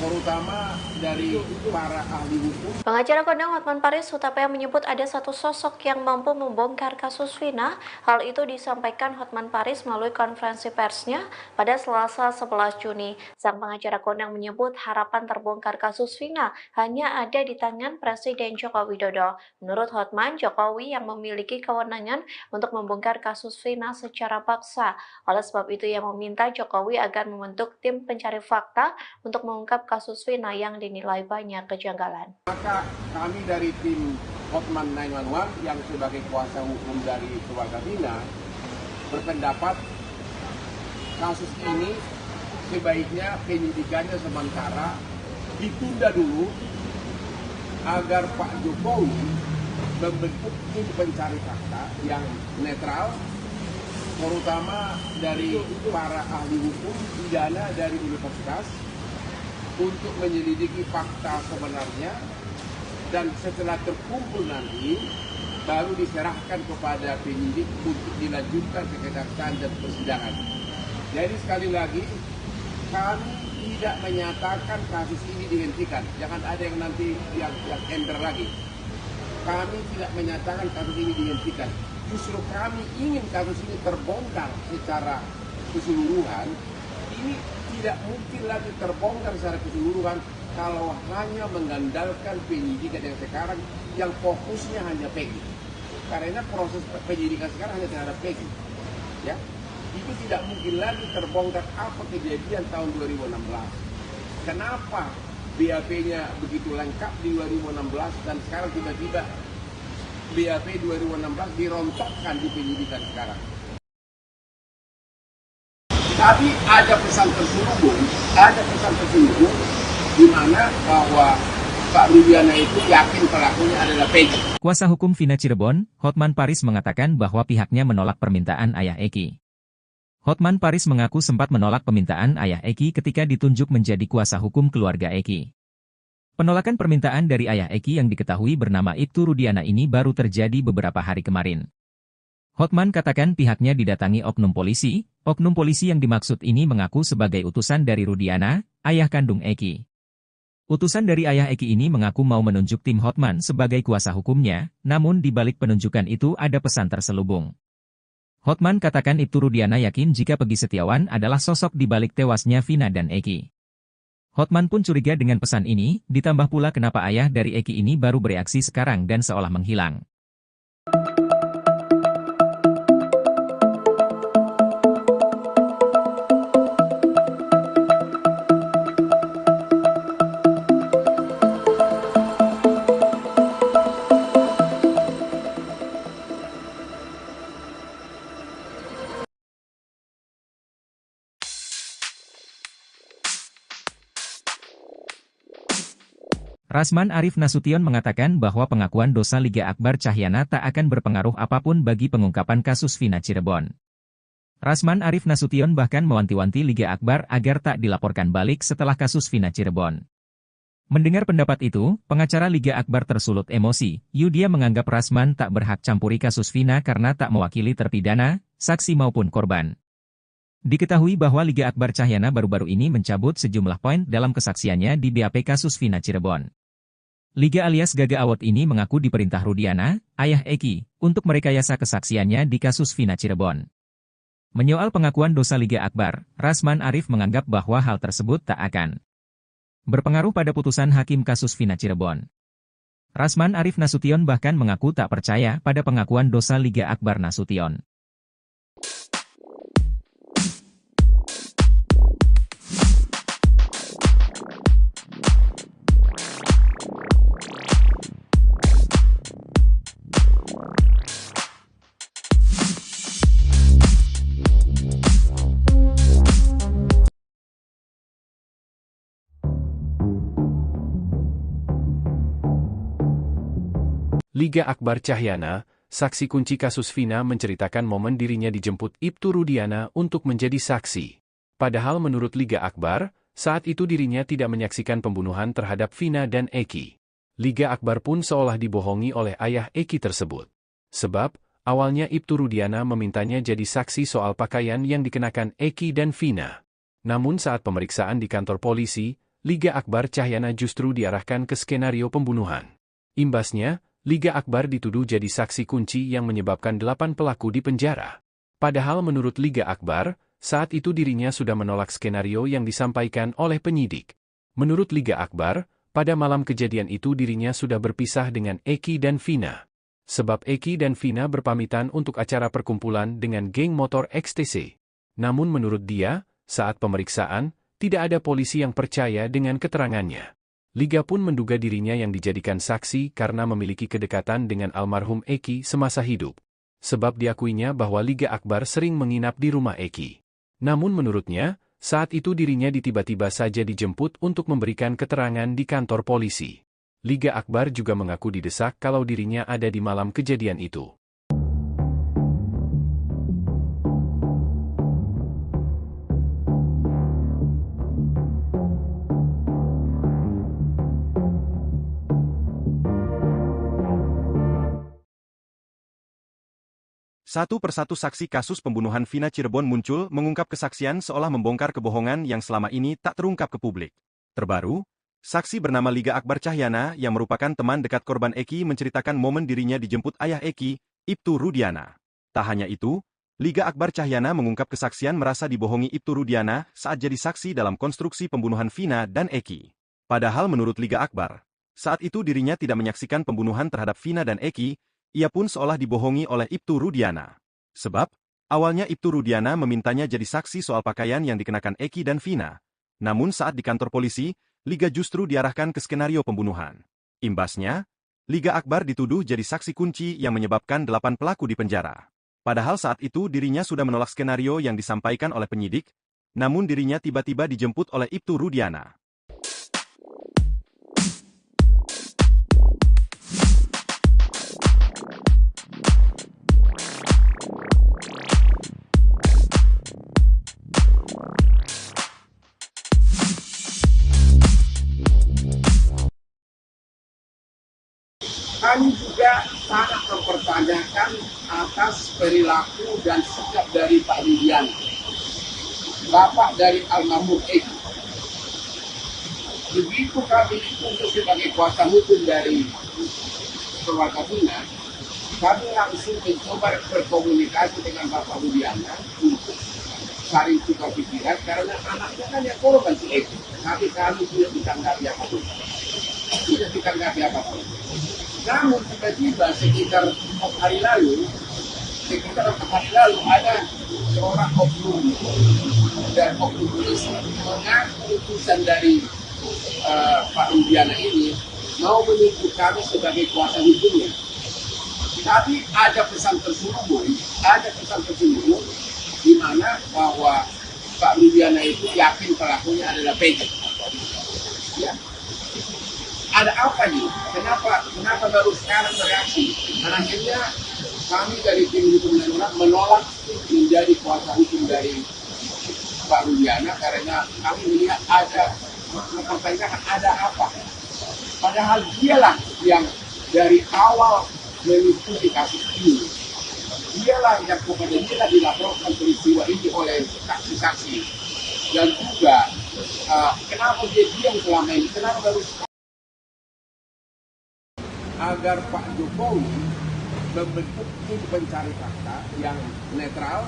terutama dari para ahli hukum. Pengacara kondang Hotman Paris Hutapea menyebut ada satu sosok yang mampu membongkar kasus Vina. Hal itu disampaikan Hotman Paris melalui konferensi persnya pada Selasa 11 Juni. Sang pengacara kondang menyebut harapan terbongkar kasus Vina hanya ada di tangan Presiden Joko Widodo. Menurut Hotman, Jokowi yang memiliki kewenangan untuk membongkar kasus Vina secara paksa. Oleh sebab itu ia meminta Jokowi agar membentuk tim pencari fakta untuk mengungkap kasus Vina yang dinilai banyak kejanggalan. Maka kami dari tim Hotman 911 yang sebagai kuasa hukum dari keluarga Vina berpendapat kasus ini sebaiknya penyidikannya sementara ditunda dulu agar Pak Jokowi membentuk tim pencari fakta yang netral, terutama dari para ahli hukum pidana dari universitas untuk menyelidiki fakta sebenarnya, dan setelah terkumpul nanti baru diserahkan kepada penyidik untuk dilanjutkan ke kejaksaan dan persidangan. Jadi sekali lagi kami tidak menyatakan kasus ini dihentikan. Jangan ada yang nanti yang ender lagi. Kami tidak menyatakan kasus ini dihentikan. Justru kami ingin kasus ini terbongkar secara keseluruhan. Ini tidak mungkin lagi terbongkar secara keseluruhan kalau hanya mengandalkan penyidikan yang sekarang yang fokusnya hanya Peggy. Karena proses penyidikan sekarang hanya terhadap Peggy. Ya, itu tidak mungkin lagi terbongkar apa kejadian tahun 2016. Kenapa BAP-nya begitu lengkap di 2016 dan sekarang tiba-tiba BAP 2016 dirontokkan di penyidikan sekarang. Tapi ada pesan terselubung di mana bahwa Pak Rudiana itu yakin pelakunya adalah Peggy. Kuasa hukum Vina Cirebon, Hotman Paris mengatakan bahwa pihaknya menolak permintaan ayah Eki. Hotman Paris mengaku sempat menolak permintaan ayah Eki ketika ditunjuk menjadi kuasa hukum keluarga Eki. Penolakan permintaan dari ayah Eki yang diketahui bernama Ibtu Rudiana ini baru terjadi beberapa hari kemarin. Hotman katakan pihaknya didatangi oknum polisi yang dimaksud ini mengaku sebagai utusan dari Rudiana, ayah kandung Eki. Utusan dari ayah Eki ini mengaku mau menunjuk tim Hotman sebagai kuasa hukumnya, namun di balik penunjukan itu ada pesan terselubung. Hotman katakan Ibtu Rudiana yakin jika Peggy Setiawan adalah sosok di balik tewasnya Vina dan Eki. Hotman pun curiga dengan pesan ini, ditambah pula kenapa ayah dari Eki ini baru bereaksi sekarang dan seolah menghilang. Rasman Arif Nasution mengatakan bahwa pengakuan dosa Liga Akbar Cahyana tak akan berpengaruh apapun bagi pengungkapan kasus Vina Cirebon. Rasman Arif Nasution bahkan mewanti-wanti Liga Akbar agar tak dilaporkan balik setelah kasus Vina Cirebon. Mendengar pendapat itu, pengacara Liga Akbar tersulut emosi. Dia menganggap Rasman tak berhak campuri kasus Vina karena tak mewakili terpidana, saksi maupun korban. Diketahui bahwa Liga Akbar Cahyana baru-baru ini mencabut sejumlah poin dalam kesaksiannya di BAP kasus Vina Cirebon. Liga alias Gaga Awot ini mengaku diperintah Rudiana, ayah Eki, untuk merekayasa kesaksiannya di kasus Vina Cirebon. Menyoal pengakuan dosa Liga Akbar, Rasman Arif menganggap bahwa hal tersebut tak akan berpengaruh pada putusan hakim kasus Vina Cirebon. Rasman Arif Nasution bahkan mengaku tak percaya pada pengakuan dosa Liga Akbar Nasution. Liga Akbar Cahyana, saksi kunci kasus Vina menceritakan momen dirinya dijemput Ibtu Rudiana untuk menjadi saksi. Padahal menurut Liga Akbar, saat itu dirinya tidak menyaksikan pembunuhan terhadap Vina dan Eki. Liga Akbar pun seolah dibohongi oleh ayah Eki tersebut. Sebab, awalnya Ibtu Rudiana memintanya jadi saksi soal pakaian yang dikenakan Eki dan Vina. Namun saat pemeriksaan di kantor polisi, Liga Akbar Cahyana justru diarahkan ke skenario pembunuhan. Imbasnya, Liga Akbar dituduh jadi saksi kunci yang menyebabkan 8 pelaku di penjara. Padahal menurut Liga Akbar, saat itu dirinya sudah menolak skenario yang disampaikan oleh penyidik. Menurut Liga Akbar, pada malam kejadian itu dirinya sudah berpisah dengan Eki dan Vina. Sebab Eki dan Vina berpamitan untuk acara perkumpulan dengan geng motor XTC. Namun menurut dia, saat pemeriksaan, tidak ada polisi yang percaya dengan keterangannya. Liga pun menduga dirinya yang dijadikan saksi karena memiliki kedekatan dengan almarhum Eki semasa hidup. Sebab diakuinya bahwa Liga Akbar sering menginap di rumah Eki. Namun menurutnya, saat itu dirinya tiba-tiba saja dijemput untuk memberikan keterangan di kantor polisi. Liga Akbar juga mengaku didesak kalau dirinya ada di malam kejadian itu. Satu persatu saksi kasus pembunuhan Vina Cirebon muncul mengungkap kesaksian seolah membongkar kebohongan yang selama ini tak terungkap ke publik. Terbaru, saksi bernama Liga Akbar Cahyana yang merupakan teman dekat korban Eki menceritakan momen dirinya dijemput ayah Eki, Ibtu Rudiana. Tak hanya itu, Liga Akbar Cahyana mengungkap kesaksian merasa dibohongi Ibtu Rudiana saat jadi saksi dalam konstruksi pembunuhan Vina dan Eki. Padahal menurut Liga Akbar, saat itu dirinya tidak menyaksikan pembunuhan terhadap Vina dan Eki. Ia pun seolah dibohongi oleh Ibtu Rudiana. Sebab, awalnya Ibtu Rudiana memintanya jadi saksi soal pakaian yang dikenakan Eki dan Vina. Namun saat di kantor polisi, Liga justru diarahkan ke skenario pembunuhan. Imbasnya, Liga Akbar dituduh jadi saksi kunci yang menyebabkan 8 pelaku di penjara. Padahal saat itu dirinya sudah menolak skenario yang disampaikan oleh penyidik, namun dirinya tiba-tiba dijemput oleh Ibtu Rudiana. Kami juga sangat mempertanyakan atas perilaku dan sikap dari Pak Rudiana, bapak dari almarhum Eki. Begitu kami ditunjuk sebagai kuasa hukum dari keluarga Vina, kami langsung mencoba berkomunikasi dengan Bapak Rudiana untuk saling tukar pikiran karena anaknya kan yang korban si Eki. Tapi kami tidak ditanggapi apapun. Tidak ditanggapi apapun. Namun tiba-tiba sekitar 4 hari lalu ada seorang oknum dan oknum polisi mengaku utusan dari Pak Rudiana ini mau menyebut kami sebagai kuasa hukumnya. Tapi ada pesan terselubung di mana bahwa Pak Rudiana itu yakin pelakunya adalah Peggy. Ya. Ada apa nih? Kenapa baru sekarang bereaksi? Dan akhirnya kami dari tim hukum darurat menolak menjadi kuasa hukum dari Pak Rudiana karena kami melihat ada mempertanyakan ada apa. Padahal dialah yang dari awal mengikuti kasus ini. Dialah yang kepada dia dilaporkan peristiwa ini oleh saksi-saksi. Dan juga kenapa dia diam selama ini? Kenapa baru agar Pak Jokowi membentuk tim pencari fakta yang netral,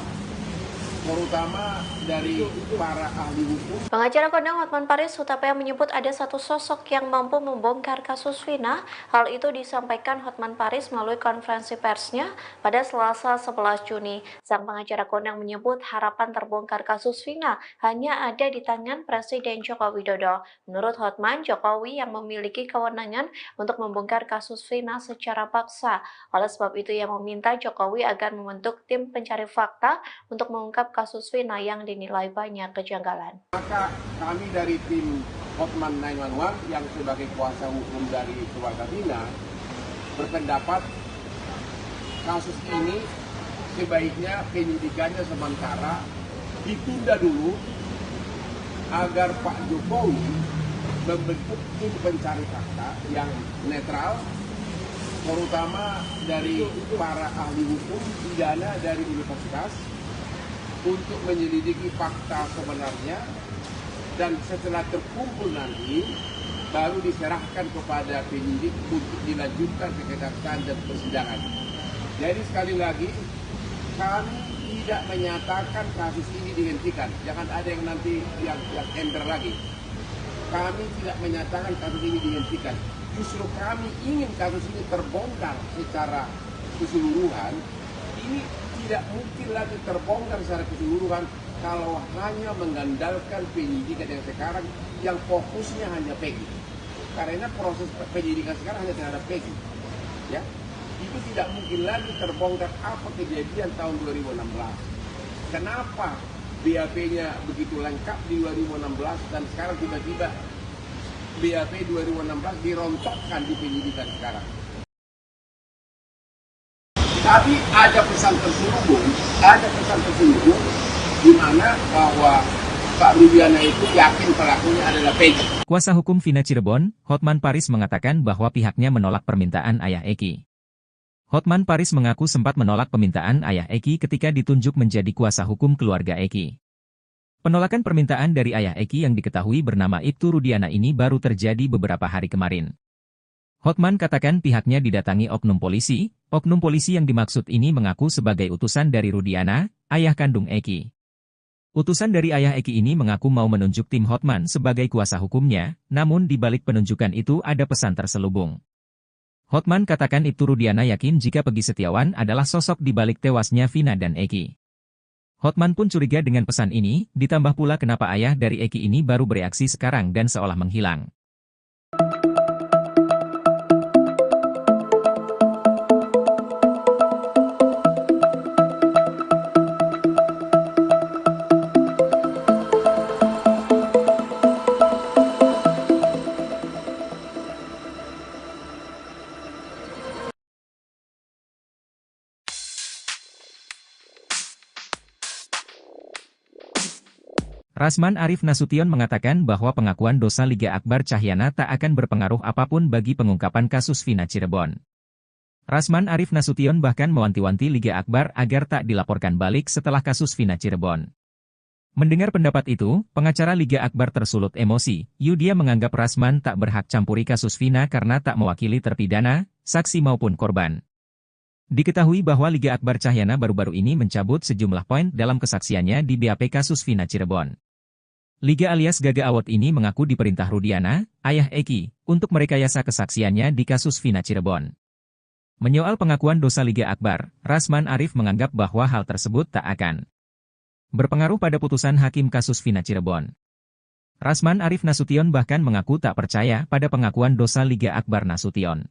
terutama dari para ahli hukum. Pengacara kondang Hotman Paris Hutapea menyebut ada satu sosok yang mampu membongkar kasus Vina. Hal itu disampaikan Hotman Paris melalui konferensi persnya pada Selasa 11 Juni. Sang pengacara kondang menyebut harapan terbongkar kasus Vina hanya ada di tangan Presiden Joko Widodo. Menurut Hotman, Jokowi yang memiliki kewenangan untuk membongkar kasus Vina secara paksa. Oleh sebab itu ia meminta Jokowi agar membentuk tim pencari fakta untuk mengungkap kasus Vina yang dinilai banyak kejanggalan. Maka kami dari tim Hotman 911 yang sebagai kuasa hukum dari keluarga Vina berpendapat kasus ini sebaiknya penyidikannya sementara ditunda dulu agar Pak Jokowi membentuk tim pencari fakta yang netral, terutama dari para ahli hukum pidana dari universitas untuk menyelidiki fakta sebenarnya, dan setelah terkumpul nanti baru diserahkan kepada penyidik untuk dilanjutkan ke kejaksaan dan persidangan. Jadi sekali lagi kami tidak menyatakan kasus ini dihentikan. Jangan ada yang nanti yang ember lagi. Kami tidak menyatakan kasus ini dihentikan. Justru kami ingin kasus ini terbongkar secara keseluruhan. Ini tidak mungkin lagi terbongkar secara keseluruhan kalau hanya mengandalkan penyidikan yang sekarang yang fokusnya hanya Peggy. Karena proses penyidikan sekarang hanya terhadap Peggy. Ya, itu tidak mungkin lagi terbongkar apa kejadian tahun 2016. Kenapa BAP-nya begitu lengkap di 2016 dan sekarang tiba-tiba BAP 2016 dirontokkan di penyidikan sekarang. Tapi ada pesan terselubung di mana bahwa Pak Rudiana itu yakin pelakunya adalah Peggy. Kuasa hukum Vina Cirebon, Hotman Paris mengatakan bahwa pihaknya menolak permintaan ayah Eki. Hotman Paris mengaku sempat menolak permintaan ayah Eki ketika ditunjuk menjadi kuasa hukum keluarga Eki. Penolakan permintaan dari ayah Eki yang diketahui bernama Ibtu Rudiana ini baru terjadi beberapa hari kemarin. Hotman katakan pihaknya didatangi oknum polisi yang dimaksud ini mengaku sebagai utusan dari Rudiana, ayah kandung Eki. Utusan dari ayah Eki ini mengaku mau menunjuk tim Hotman sebagai kuasa hukumnya, namun di balik penunjukan itu ada pesan terselubung. Hotman katakan Ibtu Rudiana yakin jika Peggy Setiawan adalah sosok di balik tewasnya Vina dan Eki. Hotman pun curiga dengan pesan ini, ditambah pula kenapa ayah dari Eki ini baru bereaksi sekarang dan seolah menghilang. Rasman Arif Nasution mengatakan bahwa pengakuan dosa Liga Akbar Cahyana tak akan berpengaruh apapun bagi pengungkapan kasus Vina Cirebon. Rasman Arif Nasution bahkan mewanti-wanti Liga Akbar agar tak dilaporkan balik setelah kasus Vina Cirebon. Mendengar pendapat itu, pengacara Liga Akbar tersulut emosi. Dia menganggap Rasman tak berhak campuri kasus Vina karena tak mewakili terpidana, saksi maupun korban. Diketahui bahwa Liga Akbar Cahyana baru-baru ini mencabut sejumlah poin dalam kesaksiannya di BAP kasus Vina Cirebon. Liga alias Gaga Award ini mengaku diperintah Rudiana, ayah Eki, untuk merekayasa kesaksiannya di kasus Vina Cirebon. Menyoal pengakuan dosa Liga Akbar, Rasman Arif menganggap bahwa hal tersebut tak akan berpengaruh pada putusan hakim kasus Vina Cirebon. Rasman Arif Nasution bahkan mengaku tak percaya pada pengakuan dosa Liga Akbar Nasution.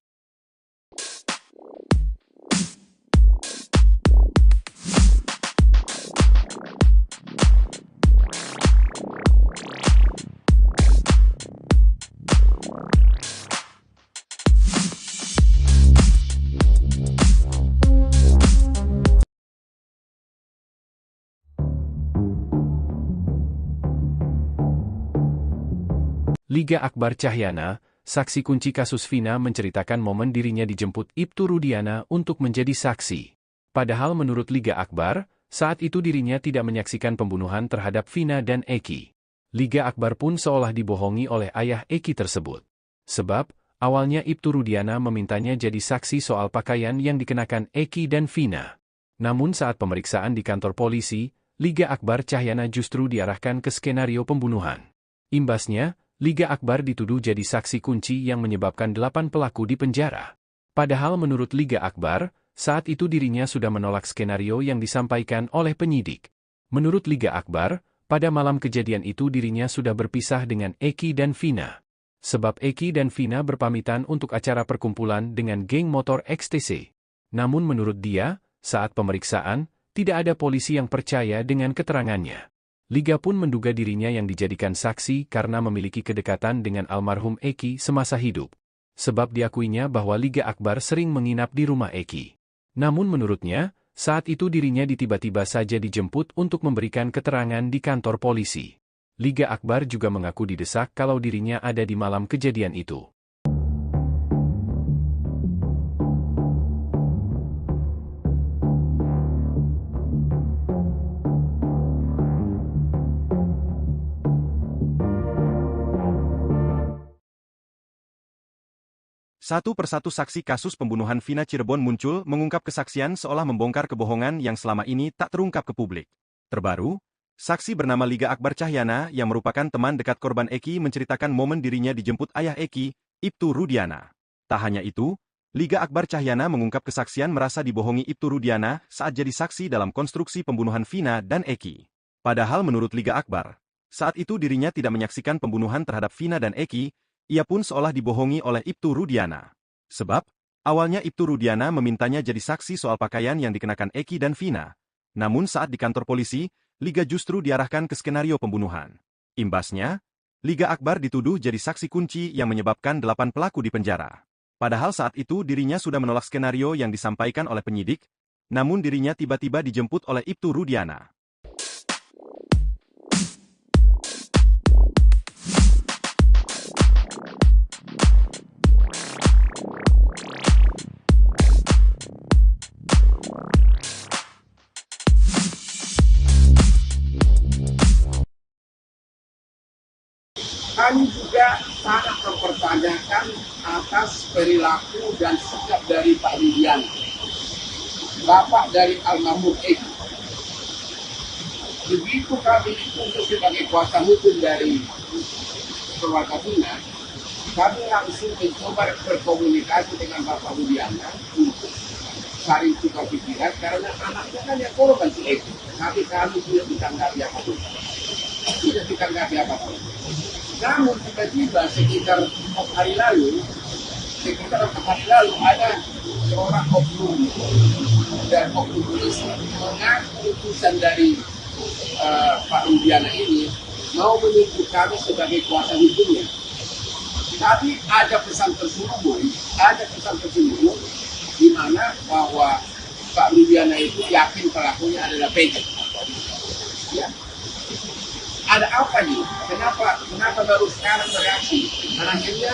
Liga Akbar Cahyana, saksi kunci kasus Vina menceritakan momen dirinya dijemput Ibtu Rudiana untuk menjadi saksi. Padahal menurut Liga Akbar, saat itu dirinya tidak menyaksikan pembunuhan terhadap Vina dan Eki. Liga Akbar pun seolah dibohongi oleh ayah Eki tersebut. Sebab, awalnya Ibtu Rudiana memintanya jadi saksi soal pakaian yang dikenakan Eki dan Vina. Namun saat pemeriksaan di kantor polisi, Liga Akbar Cahyana justru diarahkan ke skenario pembunuhan. Imbasnya, Liga Akbar dituduh jadi saksi kunci yang menyebabkan 8 pelaku di penjara. Padahal menurut Liga Akbar, saat itu dirinya sudah menolak skenario yang disampaikan oleh penyidik. Menurut Liga Akbar, pada malam kejadian itu dirinya sudah berpisah dengan Eki dan Vina. Sebab Eki dan Vina berpamitan untuk acara perkumpulan dengan geng motor XTC. Namun menurut dia, saat pemeriksaan, tidak ada polisi yang percaya dengan keterangannya. Liga pun menduga dirinya yang dijadikan saksi karena memiliki kedekatan dengan almarhum Eki semasa hidup. Sebab diakuinya bahwa Liga Akbar sering menginap di rumah Eki. Namun menurutnya, saat itu dirinya tiba-tiba saja dijemput untuk memberikan keterangan di kantor polisi. Liga Akbar juga mengaku didesak kalau dirinya ada di malam kejadian itu. Satu persatu saksi kasus pembunuhan Vina Cirebon muncul mengungkap kesaksian seolah membongkar kebohongan yang selama ini tak terungkap ke publik. Terbaru, saksi bernama Liga Akbar Cahyana yang merupakan teman dekat korban Eki menceritakan momen dirinya dijemput ayah Eki, Ibtu Rudiana. Tak hanya itu, Liga Akbar Cahyana mengungkap kesaksian merasa dibohongi Ibtu Rudiana saat jadi saksi dalam konstruksi pembunuhan Vina dan Eki. Padahal menurut Liga Akbar, saat itu dirinya tidak menyaksikan pembunuhan terhadap Vina dan Eki. Ia pun seolah dibohongi oleh Ibtu Rudiana. Sebab, awalnya Ibtu Rudiana memintanya jadi saksi soal pakaian yang dikenakan Eki dan Vina. Namun saat di kantor polisi, Liga justru diarahkan ke skenario pembunuhan. Imbasnya, Liga Akbar dituduh jadi saksi kunci yang menyebabkan 8 pelaku di penjara. Padahal saat itu dirinya sudah menolak skenario yang disampaikan oleh penyidik, namun dirinya tiba-tiba dijemput oleh Ibtu Rudiana. Kami juga sangat mempertanyakan atas perilaku dan sikap dari Pak Rudiana, bapak dari almarhum Eki. Begitu kami ditunjuk sebagai kuasa hukum dari keluarga Vina, kami langsung mencoba berkomunikasi dengan Bapak Rudiana untuk saling tukar pikiran karena anaknya kan yang korban si Eki. Tapi kami tidak ditanggapi apapun. Tidak ditanggapi apapun. Namun tiba-tiba sekitar 4 hari lalu ada seorang oknum dan oknum polisi mengaku utusan dari Pak Rudiana ini mau menunjuk kami sebagai kuasa hukumnya. Tapi ada pesan tersembunyi di mana bahwa Pak Rudiana itu yakin pelakunya adalah Peggy. Ya. Ada apa nih? Kenapa baru sekarang bereaksi? Dan akhirnya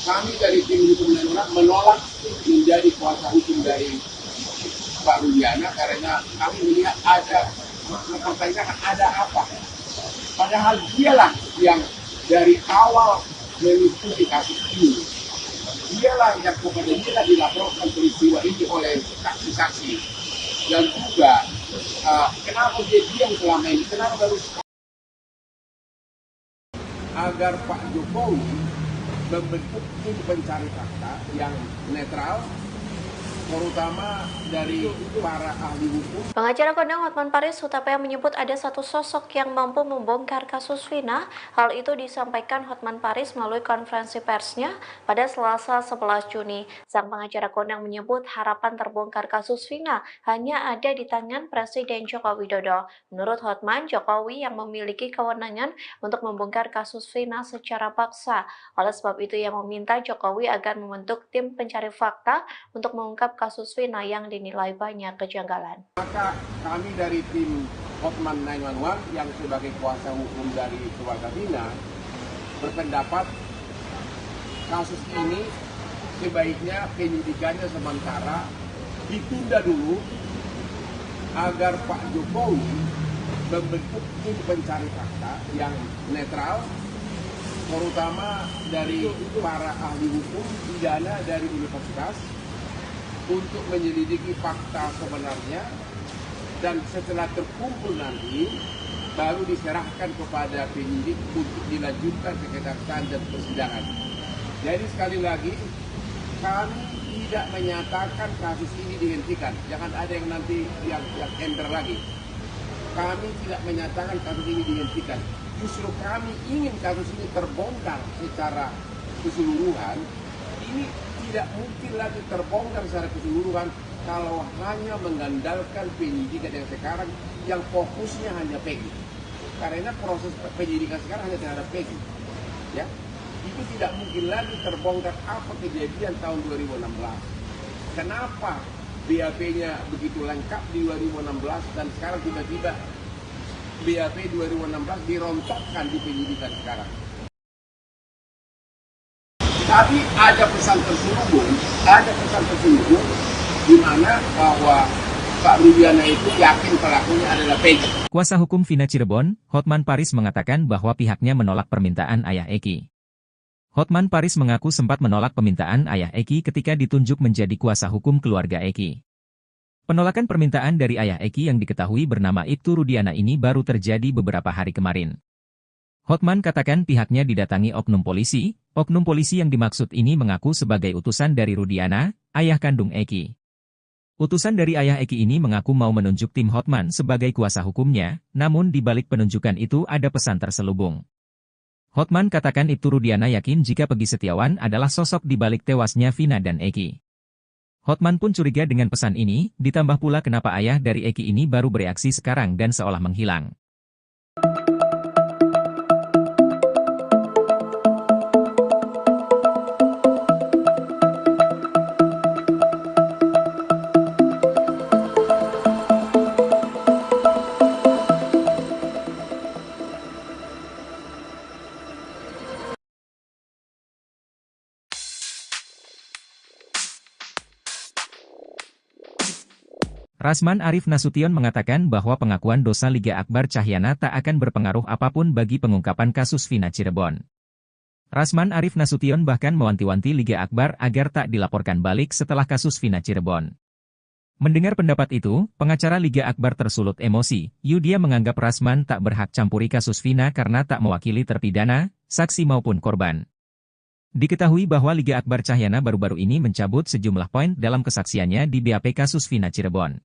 kami dari tim hukum dan menolak menjadi kuasa hukum dari Pak Rudiana karena kami melihat ada mempertanyakan ada apa. Padahal dialah yang dari awal mengikuti kasus ini. dialah yang kepada dia dilaporkan peristiwa ini oleh saksi-saksi. Dan juga kenapa dia diam selama ini, kenapa baru agar Pak Jokowi membentuk tim pencari fakta yang netral, terutama dari para ahli hukum. Pengacara kondang Hotman Paris Hutapea menyebut ada satu sosok yang mampu membongkar kasus Vina. Hal itu disampaikan Hotman Paris melalui konferensi persnya pada Selasa 11 Juni. Sang pengacara kondang menyebut harapan terbongkar kasus Vina hanya ada di tangan Presiden Joko Widodo. Menurut Hotman, Jokowi yang memiliki kewenangan untuk membongkar kasus Vina secara paksa. Oleh sebab itu ia meminta Jokowi agar membentuk tim pencari fakta untuk mengungkap kasus Vina yang dinilai banyak kejanggalan. Maka kami dari tim Hotman 911 yang sebagai kuasa hukum dari keluarga Vina berpendapat kasus ini sebaiknya penyidikannya sementara ditunda dulu agar Pak Jokowi membentuk tim pencari fakta yang netral, terutama dari para ahli hukum pidana dari universitas, untuk menyelidiki fakta sebenarnya, dan setelah terkumpul nanti baru diserahkan kepada penyidik untuk dilanjutkan ke kejaksaan dan persidangan. Jadi sekali lagi kami tidak menyatakan kasus ini dihentikan. Jangan ada yang nanti yang enter lagi. Kami tidak menyatakan kasus ini dihentikan. Justru kami ingin kasus ini terbongkar secara keseluruhan. Ini tidak mungkin lagi terbongkar secara keseluruhan kalau hanya mengandalkan penyidikan yang sekarang yang fokusnya hanya Peggy. Karena proses penyidikan sekarang hanya terhadap Peggy. Ya, itu tidak mungkin lagi terbongkar apa kejadian tahun 2016. Kenapa BAP-nya begitu lengkap di 2016 dan sekarang tiba-tiba BAP 2016 dirontokkan di penyidikan sekarang. Tapi ada pesan terselubung di mana bahwa Pak Rudiana itu yakin pelakunya adalah Peggy. Kuasa hukum Vina Cirebon, Hotman Paris mengatakan bahwa pihaknya menolak permintaan ayah Eki. Hotman Paris mengaku sempat menolak permintaan ayah Eki ketika ditunjuk menjadi kuasa hukum keluarga Eki. Penolakan permintaan dari ayah Eki yang diketahui bernama Ibtu Rudiana ini baru terjadi beberapa hari kemarin. Hotman katakan pihaknya didatangi oknum polisi yang dimaksud ini mengaku sebagai utusan dari Rudiana, ayah kandung Eki. Utusan dari ayah Eki ini mengaku mau menunjuk tim Hotman sebagai kuasa hukumnya, namun di balik penunjukan itu ada pesan terselubung. Hotman katakan Ibtu Rudiana yakin jika Peggy Setiawan adalah sosok di balik tewasnya Vina dan Eki. Hotman pun curiga dengan pesan ini, ditambah pula kenapa ayah dari Eki ini baru bereaksi sekarang dan seolah menghilang. Rasman Arif Nasution mengatakan bahwa pengakuan dosa Liga Akbar Cahyana tak akan berpengaruh apapun bagi pengungkapan kasus Vina Cirebon. Rasman Arif Nasution bahkan mewanti-wanti Liga Akbar agar tak dilaporkan balik setelah kasus Vina Cirebon. Mendengar pendapat itu, pengacara Liga Akbar tersulut emosi. Dia menganggap Rasman tak berhak campuri kasus Vina karena tak mewakili terpidana, saksi maupun korban. Diketahui bahwa Liga Akbar Cahyana baru-baru ini mencabut sejumlah poin dalam kesaksiannya di BAP kasus Vina Cirebon.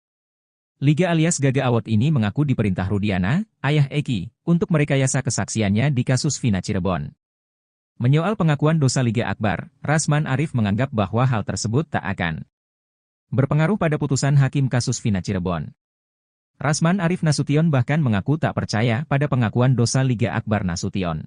Liga alias Gaga Award ini mengaku diperintah Rudiana, ayah Eki, untuk merekayasa kesaksiannya di kasus Vina Cirebon. Menyoal pengakuan dosa Liga Akbar, Rasman Arif menganggap bahwa hal tersebut tak akan berpengaruh pada putusan hakim kasus Vina Cirebon. Rasman Arif Nasution bahkan mengaku tak percaya pada pengakuan dosa Liga Akbar Nasution.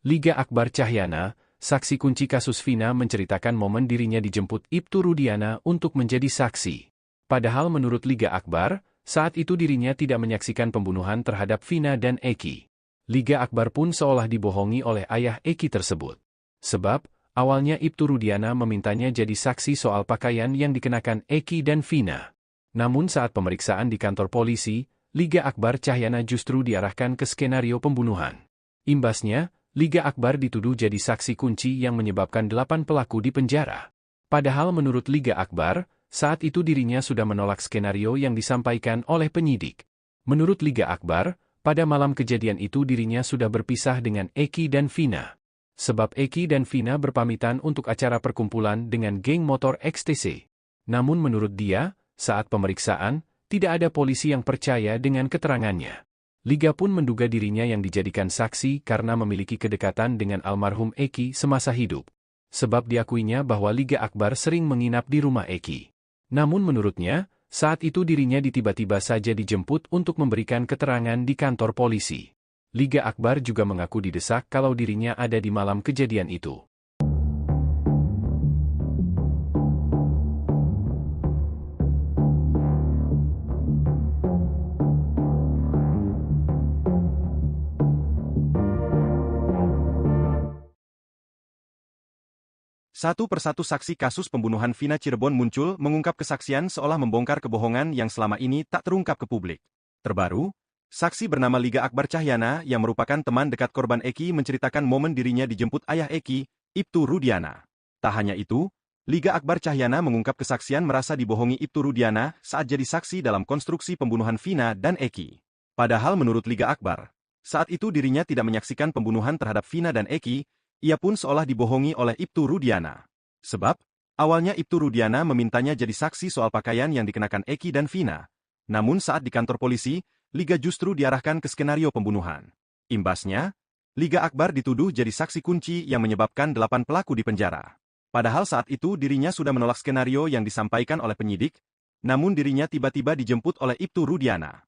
Liga Akbar Cahyana, saksi kunci kasus Vina menceritakan momen dirinya dijemput Ibtu Rudiana untuk menjadi saksi. Padahal menurut Liga Akbar, saat itu dirinya tidak menyaksikan pembunuhan terhadap Vina dan Eki. Liga Akbar pun seolah dibohongi oleh ayah Eki tersebut. Sebab, awalnya Ibtu Rudiana memintanya jadi saksi soal pakaian yang dikenakan Eki dan Vina. Namun saat pemeriksaan di kantor polisi, Liga Akbar Cahyana justru diarahkan ke skenario pembunuhan. Imbasnya, Liga Akbar dituduh jadi saksi kunci yang menyebabkan 8 pelaku di penjara. Padahal menurut Liga Akbar, saat itu dirinya sudah menolak skenario yang disampaikan oleh penyidik. Menurut Liga Akbar, pada malam kejadian itu dirinya sudah berpisah dengan Eki dan Vina. Sebab Eki dan Vina berpamitan untuk acara perkumpulan dengan geng motor XTC. Namun menurut dia, saat pemeriksaan, tidak ada polisi yang percaya dengan keterangannya. Liga pun menduga dirinya yang dijadikan saksi karena memiliki kedekatan dengan almarhum Eki semasa hidup. Sebab diakuinya bahwa Liga Akbar sering menginap di rumah Eki. Namun menurutnya, saat itu dirinya tiba-tiba saja dijemput untuk memberikan keterangan di kantor polisi. Liga Akbar juga mengaku didesak kalau dirinya ada di malam kejadian itu. Satu persatu saksi kasus pembunuhan Vina Cirebon muncul mengungkap kesaksian seolah membongkar kebohongan yang selama ini tak terungkap ke publik. Terbaru, saksi bernama Liga Akbar Cahyana yang merupakan teman dekat korban Eki menceritakan momen dirinya dijemput ayah Eki, Ibtu Rudiana. Tak hanya itu, Liga Akbar Cahyana mengungkap kesaksian merasa dibohongi Ibtu Rudiana saat jadi saksi dalam konstruksi pembunuhan Vina dan Eki. Padahal menurut Liga Akbar, saat itu dirinya tidak menyaksikan pembunuhan terhadap Vina dan Eki. Ia pun seolah dibohongi oleh Ibtu Rudiana. Sebab, awalnya Ibtu Rudiana memintanya jadi saksi soal pakaian yang dikenakan Eki dan Vina. Namun saat di kantor polisi, Liga justru diarahkan ke skenario pembunuhan. Imbasnya, Liga Akbar dituduh jadi saksi kunci yang menyebabkan 8 pelaku di penjara. Padahal saat itu dirinya sudah menolak skenario yang disampaikan oleh penyidik, namun dirinya tiba-tiba dijemput oleh Ibtu Rudiana.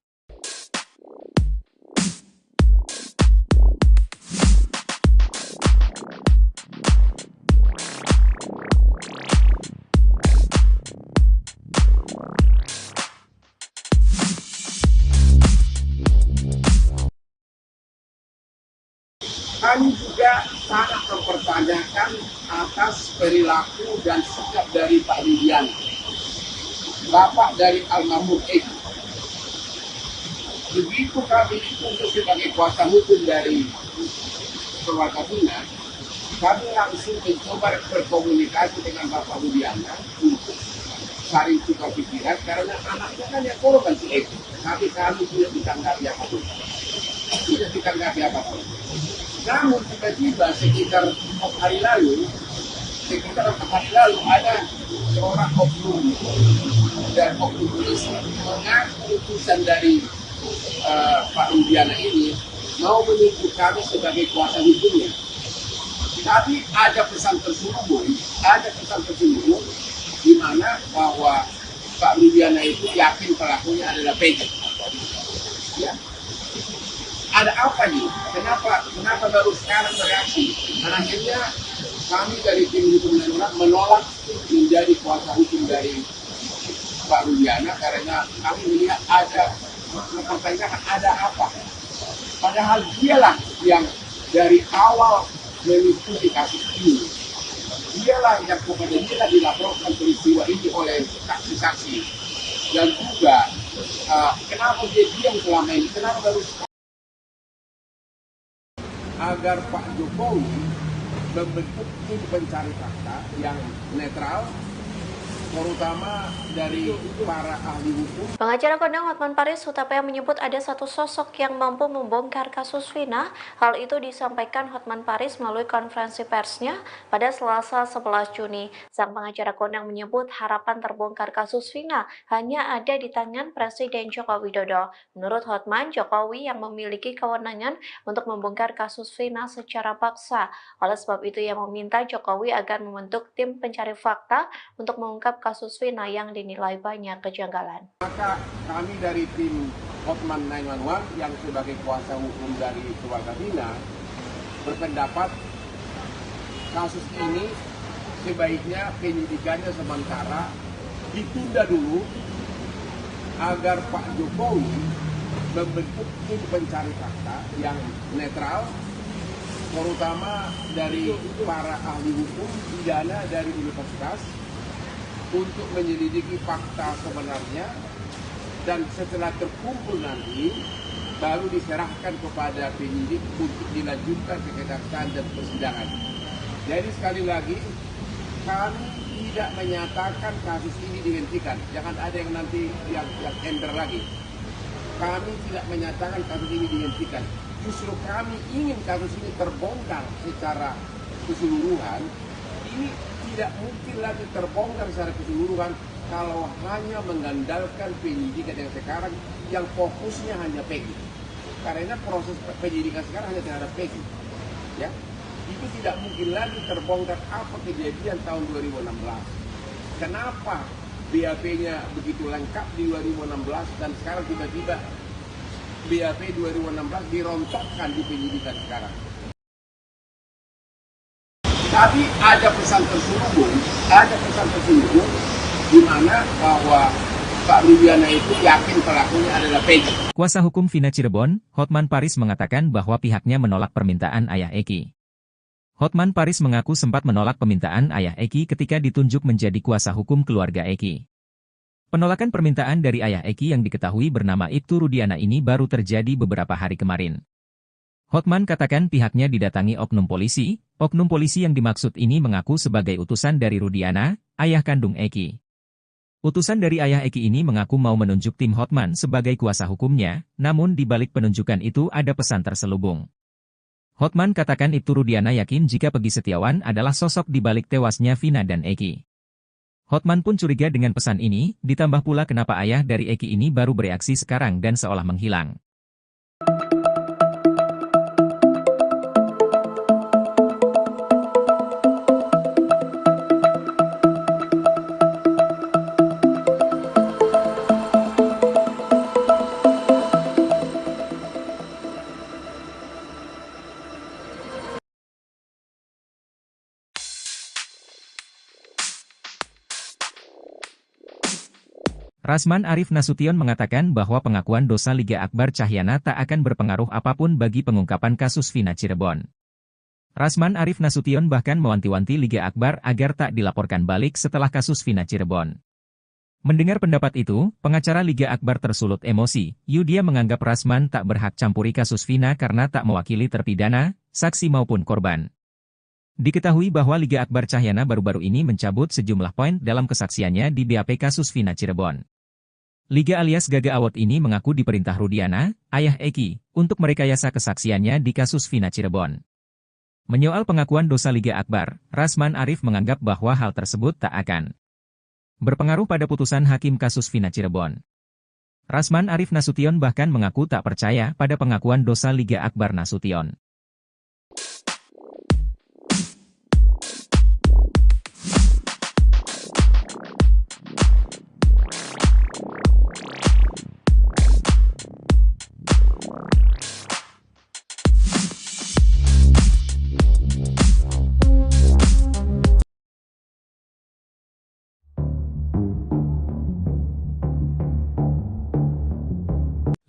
Kami juga sangat mempertanyakan atas perilaku dan sikap dari Pak Rudiana, bapak dari almarhum Eki. Begitu kami ditunjuk sebagai kuasa hukum dari keluarga Vina, kami langsung mencoba berkomunikasi dengan Bapak Rudiana untuk saling tukar pikiran karena anaknya kan yang korban si Eki. Tapi kami tidak ditanggapi apapun. Tidak ditanggapi apapun. Namun tiba-tiba sekitar 4 hari lalu ada seorang oknum dan oknum polisi mengaku utusan dari Pak Rudiana ini mau menunjuk kami sebagai kuasa hukumnya. Tapi ada pesan tersembunyi di mana bahwa Pak Rudiana itu yakin pelakunya adalah Peggy. Ya. Ada apa nih? Kenapa baru sekarang bereaksi? Dan akhirnya kami dari tim hukum dan menolak menjadi kuasa hukum dari Pak Rudiana karena kami melihat ada mempertanyakan ada apa. Padahal dialah yang dari awal mengikuti kasus ini. Dialah yang kepada dia dilaporkan peristiwa ini oleh saksi-saksi. Dan juga kenapa dia diam selama ini? Kenapa baru agar Pak Jokowi membentuk tim pencari fakta yang netral, terutama dari para ahli hukum. Pengacara kondang Hotman Paris Hutapea menyebut ada satu sosok yang mampu membongkar kasus Vina. Hal itu disampaikan Hotman Paris melalui konferensi persnya pada Selasa 11 Juni. Sang pengacara kondang menyebut harapan terbongkar kasus Vina hanya ada di tangan Presiden Joko Widodo. Menurut Hotman, Jokowi yang memiliki kewenangan untuk membongkar kasus Vina secara paksa. Oleh sebab itu ia meminta Jokowi agar membentuk tim pencari fakta untuk mengungkap kasus Vina yang dinilai banyak kejanggalan. Maka kami dari tim Hotman 911 yang sebagai kuasa hukum dari keluarga Vina berpendapat kasus ini sebaiknya penyidikannya sementara ditunda dulu agar Pak Jokowi membentuk tim pencari fakta yang netral, terutama dari para ahli hukum pidana dari universitas, untuk menyelidiki fakta sebenarnya, dan setelah terkumpul nanti baru diserahkan kepada penyidik untuk dilanjutkan ke kejaksaan dan persidangan. Jadi sekali lagi, kami tidak menyatakan kasus ini dihentikan. Jangan ada yang nanti yang ender lagi. Kami tidak menyatakan kasus ini dihentikan. Justru kami ingin kasus ini terbongkar secara keseluruhan. Ini tidak mungkin lagi terbongkar secara keseluruhan kalau hanya mengandalkan penyidikan yang sekarang yang fokusnya hanya Peggy. Karena proses penyidikan sekarang hanya terhadap Peggy. Ya, itu tidak mungkin lagi terbongkar apa kejadian tahun 2016. Kenapa BAP-nya begitu lengkap di 2016 dan sekarang tiba-tiba BAP 2016 dirontokkan di penyidikan sekarang. Tapi ada pesan terselubung di mana bahwa Pak Rudiana itu yakin pelakunya adalah Peggy. Kuasa hukum Vina Cirebon, Hotman Paris mengatakan bahwa pihaknya menolak permintaan ayah Eki. Hotman Paris mengaku sempat menolak permintaan ayah Eki ketika ditunjuk menjadi kuasa hukum keluarga Eki. Penolakan permintaan dari ayah Eki yang diketahui bernama Ibtu Rudiana ini baru terjadi beberapa hari kemarin. Hotman katakan pihaknya didatangi oknum polisi yang dimaksud ini mengaku sebagai utusan dari Rudiana, ayah kandung Eki. Utusan dari ayah Eki ini mengaku mau menunjuk tim Hotman sebagai kuasa hukumnya, namun di balik penunjukan itu ada pesan terselubung. Hotman katakan Ibtu Rudiana yakin jika Peggy Setiawan adalah sosok di balik tewasnya Vina dan Eki. Hotman pun curiga dengan pesan ini, ditambah pula kenapa ayah dari Eki ini baru bereaksi sekarang dan seolah menghilang. Rasman Arif Nasution mengatakan bahwa pengakuan dosa Liga Akbar Cahyana tak akan berpengaruh apapun bagi pengungkapan kasus Vina Cirebon. Rasman Arif Nasution bahkan mewanti-wanti Liga Akbar agar tak dilaporkan balik setelah kasus Vina Cirebon. Mendengar pendapat itu, pengacara Liga Akbar tersulut emosi. Dia menganggap Rasman tak berhak campuri kasus Vina karena tak mewakili terpidana, saksi maupun korban. Diketahui bahwa Liga Akbar Cahyana baru-baru ini mencabut sejumlah poin dalam kesaksiannya di BAP kasus Vina Cirebon. Liga alias Gaga Awot ini mengaku diperintah Rudiana, ayah Eki, untuk merekayasa kesaksiannya di kasus Vina Cirebon. Menyoal pengakuan dosa Liga Akbar, Rasman Arif menganggap bahwa hal tersebut tak akan berpengaruh pada putusan hakim kasus Vina Cirebon. Rasman Arif Nasution bahkan mengaku tak percaya pada pengakuan dosa Liga Akbar Nasution.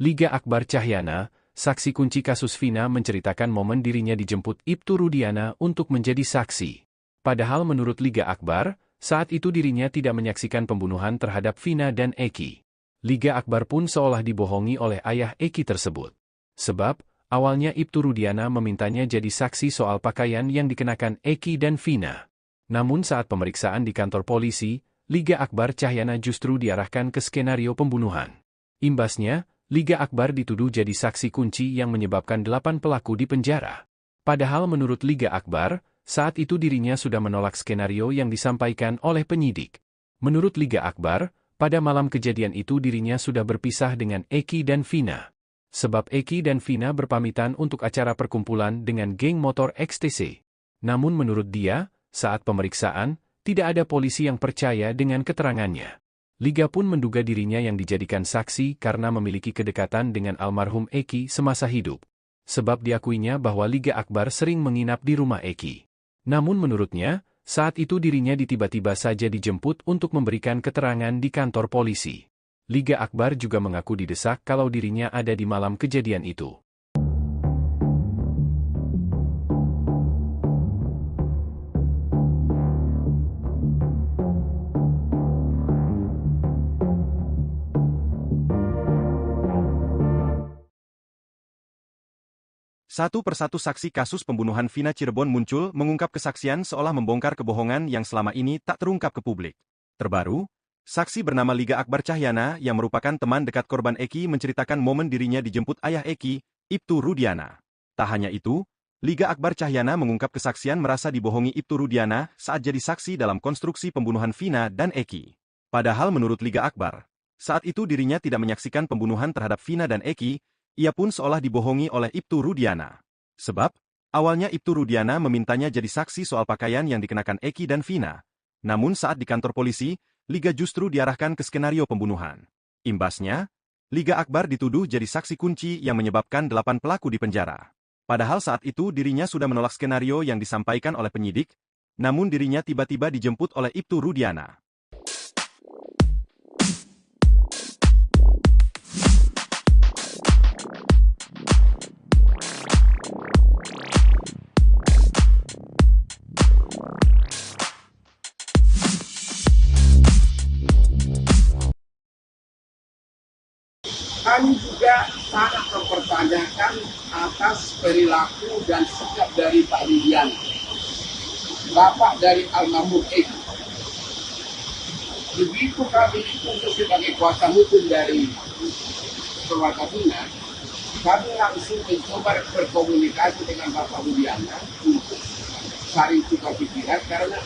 Liga Akbar Cahyana, saksi kunci kasus Vina menceritakan momen dirinya dijemput Ibtu Rudiana untuk menjadi saksi. Padahal menurut Liga Akbar, saat itu dirinya tidak menyaksikan pembunuhan terhadap Vina dan Eki. Liga Akbar pun seolah dibohongi oleh ayah Eki tersebut. Sebab, awalnya Ibtu Rudiana memintanya jadi saksi soal pakaian yang dikenakan Eki dan Vina. Namun saat pemeriksaan di kantor polisi, Liga Akbar Cahyana justru diarahkan ke skenario pembunuhan. Imbasnya, Liga Akbar dituduh jadi saksi kunci yang menyebabkan 8 pelaku di penjara. Padahal menurut Liga Akbar, saat itu dirinya sudah menolak skenario yang disampaikan oleh penyidik. Menurut Liga Akbar, pada malam kejadian itu dirinya sudah berpisah dengan Eki dan Vina. Sebab Eki dan Vina berpamitan untuk acara perkumpulan dengan geng motor XTC. Namun menurut dia, saat pemeriksaan, tidak ada polisi yang percaya dengan keterangannya. Liga pun menduga dirinya yang dijadikan saksi karena memiliki kedekatan dengan almarhum Eki semasa hidup. Sebab diakuinya bahwa Liga Akbar sering menginap di rumah Eki. Namun menurutnya, saat itu dirinya tiba-tiba saja dijemput untuk memberikan keterangan di kantor polisi. Liga Akbar juga mengaku didesak kalau dirinya ada di malam kejadian itu. Satu persatu saksi kasus pembunuhan Vina Cirebon muncul mengungkap kesaksian seolah membongkar kebohongan yang selama ini tak terungkap ke publik. Terbaru, saksi bernama Liga Akbar Cahyana yang merupakan teman dekat korban Eki menceritakan momen dirinya dijemput ayah Eki, Ibtu Rudiana. Tak hanya itu, Liga Akbar Cahyana mengungkap kesaksian merasa dibohongi Ibtu Rudiana saat jadi saksi dalam konstruksi pembunuhan Vina dan Eki. Padahal menurut Liga Akbar, saat itu dirinya tidak menyaksikan pembunuhan terhadap Vina dan Eki. Ia pun seolah dibohongi oleh Ibtu Rudiana. Sebab, awalnya Ibtu Rudiana memintanya jadi saksi soal pakaian yang dikenakan Eki dan Vina. Namun saat di kantor polisi, Liga justru diarahkan ke skenario pembunuhan. Imbasnya, Liga Akbar dituduh jadi saksi kunci yang menyebabkan 8 pelaku dipenjara. Padahal saat itu dirinya sudah menolak skenario yang disampaikan oleh penyidik, namun dirinya tiba-tiba dijemput oleh Ibtu Rudiana. Kami juga sangat mempertanyakan atas perilaku dan sikap dari Pak Rudiana, bapak dari almarhum Eki. Begitu kami ditunjuk sebagai kuasa hukum dari keluarga Vina, kami langsung mencoba berkomunikasi dengan Bapak Rudiana untuk saling tukar pikiran karena